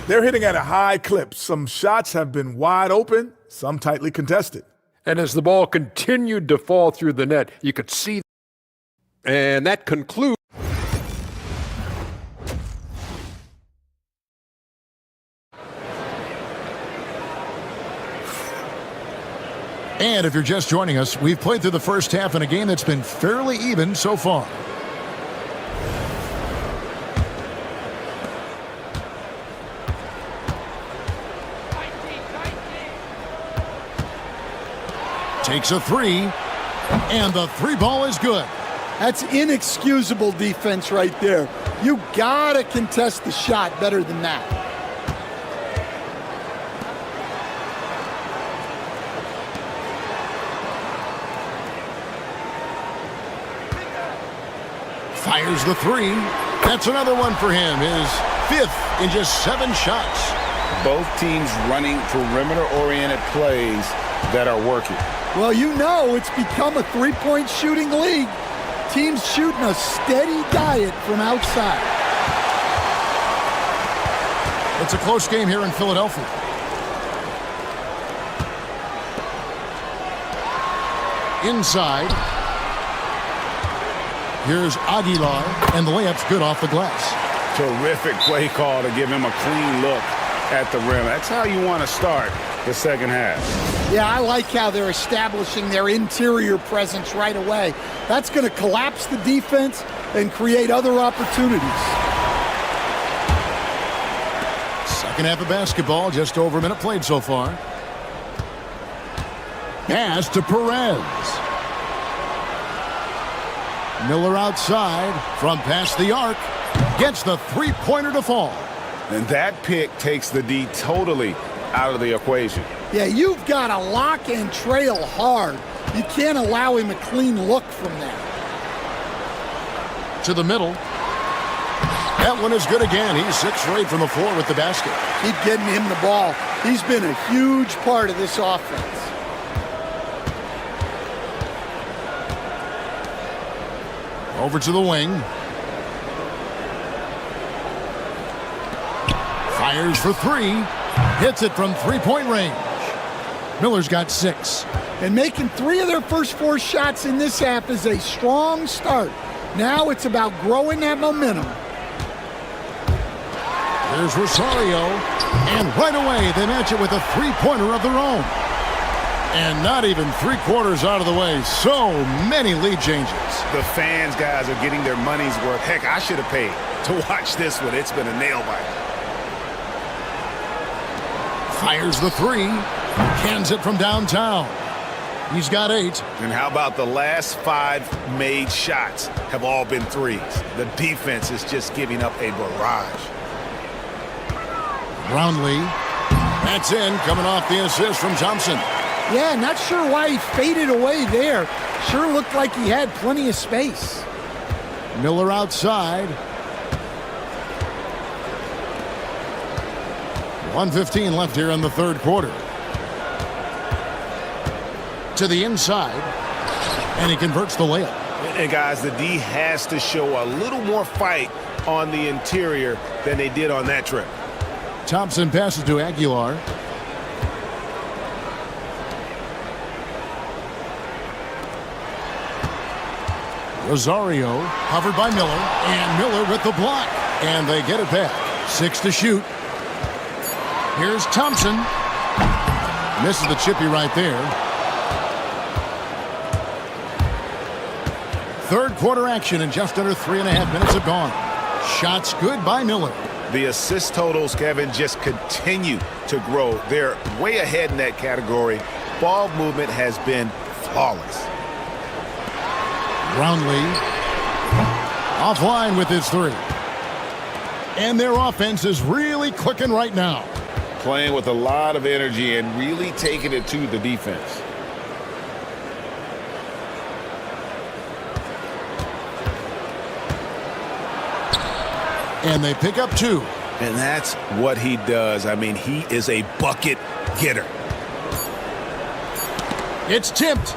They're hitting at a high clip. Some shots have been wide open, some tightly contested. And as the ball continued to fall through the net, you could see. And that concludes. And if you're just joining us, we've played through the first half in a game that's been fairly even so far. Takes a three, and the three ball is good. That's inexcusable defense right there. You gotta contest the shot better than that. Fires the three. That's another one for him. His fifth in just 7 shots. Both teams running perimeter-oriented plays that are working. Well, you know it's become a three-point shooting league. Teams shooting a steady diet from outside. It's a close game here in Philadelphia. Inside. Here's Aguilar, and the layup's good off the glass. Terrific play call to give him a clean look at the rim. That's how you want to start the second half. Yeah, I like how they're establishing their interior presence right away. That's going to collapse the defense and create other opportunities. Second half of basketball, just over a minute played so far. Pass to Perez. Miller outside from past the arc. Gets the three-pointer to fall. And that pick takes the D totally out of the equation. Yeah, you've got to lock and trail hard. You can't allow him a clean look from there. To the middle. That one is good again. He's 6 for 8 from the floor with the basket. Keep getting him the ball. He's been a huge part of this offense. Over to the wing. Fires for 3. Hits it from three-point range. Miller's got 6. And making 3 of their first 4 shots in this half is a strong start. Now it's about growing that momentum. There's Rosario. And right away, they match it with a three-pointer of their own. And not even 3/4 out of the way. So many lead changes. The fans, guys, are getting their money's worth. Heck, I should have paid to watch this one. It's been a nail-biter. Fires the 3. Cans it from downtown. He's got 8. And how about the last 5 made shots have all been threes? The defense is just giving up a barrage. Brownlee. That's in, coming off the assist from Thompson. Yeah, not sure why he faded away there. Sure looked like he had plenty of space. Miller outside. 1:15 left here in the third quarter. To the inside. And he converts the layup. And guys, the D has to show a little more fight on the interior than they did on that trip. Thompson passes to Aguilar. Rosario covered by Miller, and Miller with the block, and they get it back. 6 to shoot. Here's Thompson. Misses the chippy right there. Third quarter action, and just under 3.5 minutes have gone. Shots good by Miller. The assist totals, Kevin, just continue to grow. They're way ahead in that category. Ball movement has been flawless. Brownlee offline with his 3. And their offense is really clicking right now. Playing with a lot of energy and really taking it to the defense. And they pick up 2. And that's what he does. I mean, he is a bucket getter. It's tipped.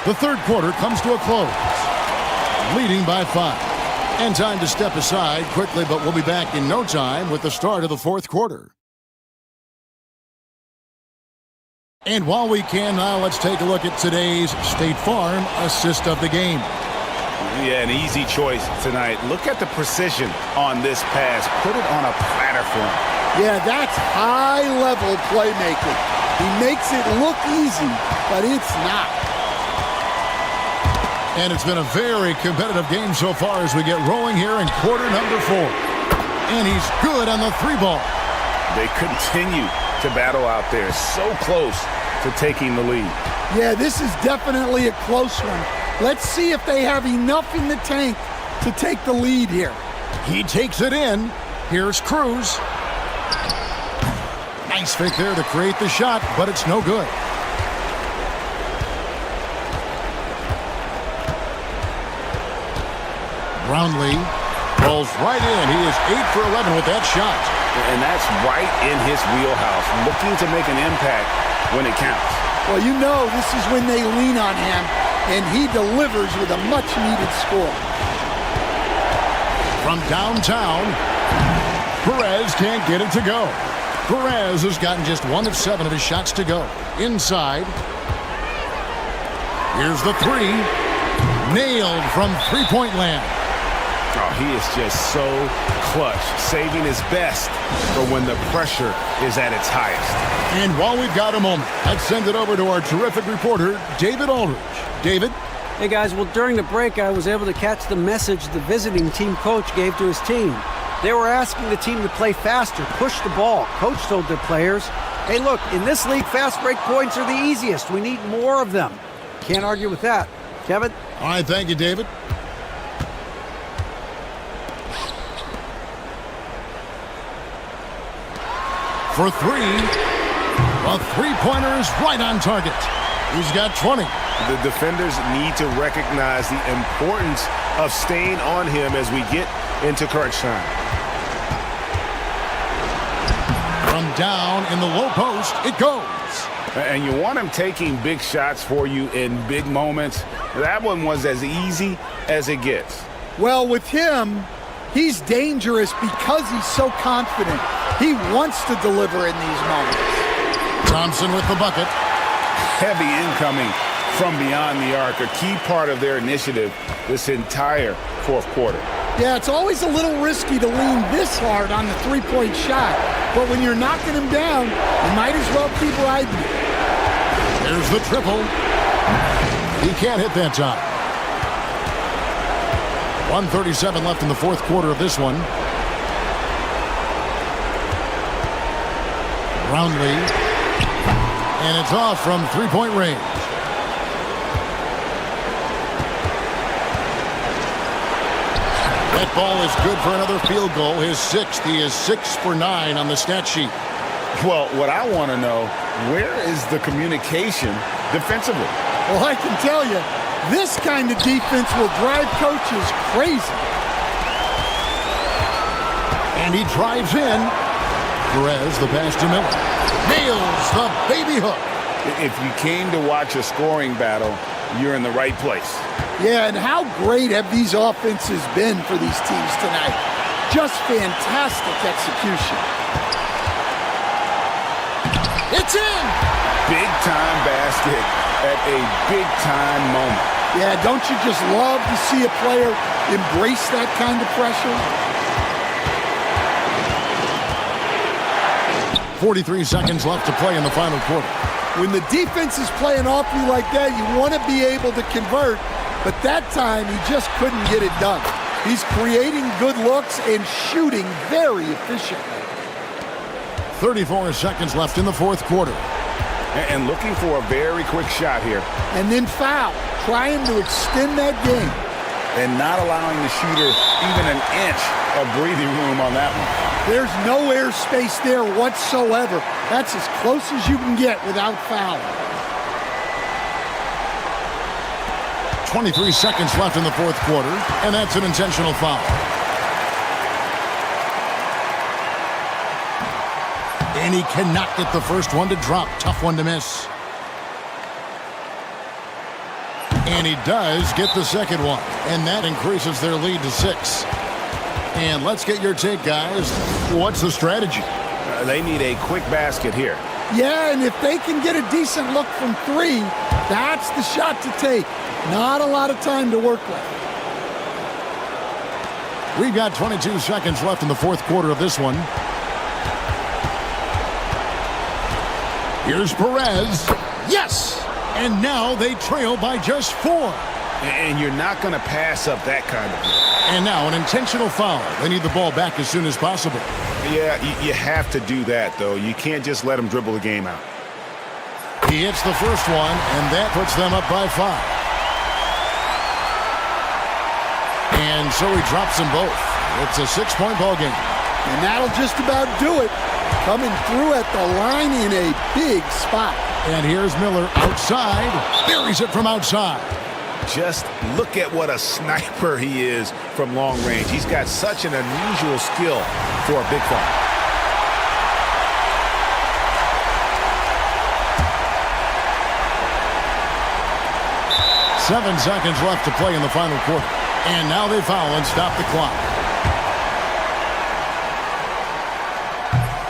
The third quarter comes to a close. Leading by 5. And time to step aside quickly, but we'll be back in no time with the start of the fourth quarter. And while we can now, let's take a look at today's State Farm assist of the game. Yeah, an easy choice tonight. Look at the precision on this pass. Put it on a platter for him. Yeah, that's high-level playmaking. He makes it look easy, but it's not. And it's been a very competitive game so far as we get rolling here in quarter number 4. And he's good on the 3-ball. They continue to battle out there, so close to taking the lead. Yeah, this is definitely a close one. Let's see if they have enough in the tank to take the lead here. He takes it in. Here's Cruz. Nice fake there to create the shot, but it's no good. Brownlee rolls right in. He is 8 for 11 with that shot. And that's right in his wheelhouse, looking to make an impact when it counts. Well, you know this is when they lean on him, and he delivers with a much-needed score. From downtown, Perez can't get it to go. Perez has gotten just 1 of 7 of his shots to go. Inside. Here's the 3. Nailed from three-point land. Oh, he is just so clutch, saving his best for when the pressure is at its highest. And while we've got a moment, let's send it over to our terrific reporter, David Aldridge. David? Hey, guys. Well, during the break, I was able to catch the message the visiting team coach gave to his team. They were asking the team to play faster, push the ball. Coach told their players, hey, look, in this league, fast break points are the easiest. We need more of them. Can't argue with that. Kevin? All right, thank you, David. For 3. A three-pointer is right on target. He's got 20. The defenders need to recognize the importance of staying on him as we get into crunch time. From down in the low post, it goes. And you want him taking big shots for you in big moments. That one was as easy as it gets. Well, with him, he's dangerous because he's so confident. He wants to deliver in these moments. Thompson with the bucket. Heavy incoming from beyond the arc, a key part of their initiative this entire fourth quarter. Yeah, it's always a little risky to lean this hard on the three-point shot. But when you're knocking him down, you might as well keep riding it. There's the triple. He can't hit that time. 1:37 left in the fourth quarter of this one. Brownlee. And it's off from three-point range. That ball is good for another field goal. His 6th. He is 6 for 9 on the stat sheet. Well, what I want to know, where is the communication defensively? Well, I can tell you, this kind of defense will drive coaches crazy. And he drives in. Perez, the pass to Miller. Nails the baby hook. If you came to watch a scoring battle, you're in the right place. Yeah, and how great have these offenses been for these teams tonight? Just fantastic execution. It's in! Big-time basket at a big-time moment. Yeah, don't you just love to see a player embrace that kind of pressure? 43 seconds left to play in the final quarter. When the defense is playing off you like that, you want to be able to convert, but that time he just couldn't get it done. He's creating good looks and shooting very efficiently. 34 seconds left in the fourth quarter. And looking for a very quick shot here. And then foul, trying to extend that game. And not allowing the shooter even an inch of breathing room on that one. There's no airspace there whatsoever. That's as close as you can get without fouling. 23 seconds left in the fourth quarter, and that's an intentional foul. And he cannot get the first one to drop. Tough one to miss. And he does get the second one. And that increases their lead to 6. And let's get your take, guys. What's the strategy? They need a quick basket here. Yeah, and if they can get a decent look from 3, that's the shot to take. Not a lot of time to work with. We've got 22 seconds left in the fourth quarter of this one. Here's Perez. Yes! And now they trail by just 4. And you're not going to pass up that kind of play. And now an intentional foul. They need the ball back as soon as possible. Yeah, you have to do that, though. You can't just let them dribble the game out. He hits the first one, and that puts them up by 5. And so he drops them both. It's a 6-point ball game. And that'll just about do it. Coming through at the line in a big spot. And here's Miller outside. Buries it from outside. Just look at what a sniper he is from long range. He's got such an unusual skill for a big fella. Seven seconds left to play in the final quarter. And now they foul and stop the clock.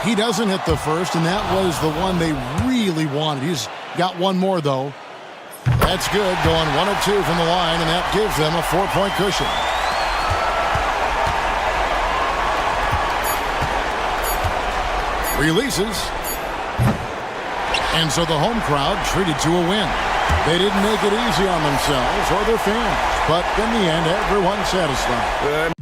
He doesn't hit the first, and that was the one they really wanted. He's got one more, though. That's good, going 1 of 2 from the line, and that gives them a 4-point cushion. Releases. And so the home crowd treated to a win. They didn't make it easy on themselves or their fans, but in the end, everyone's satisfied.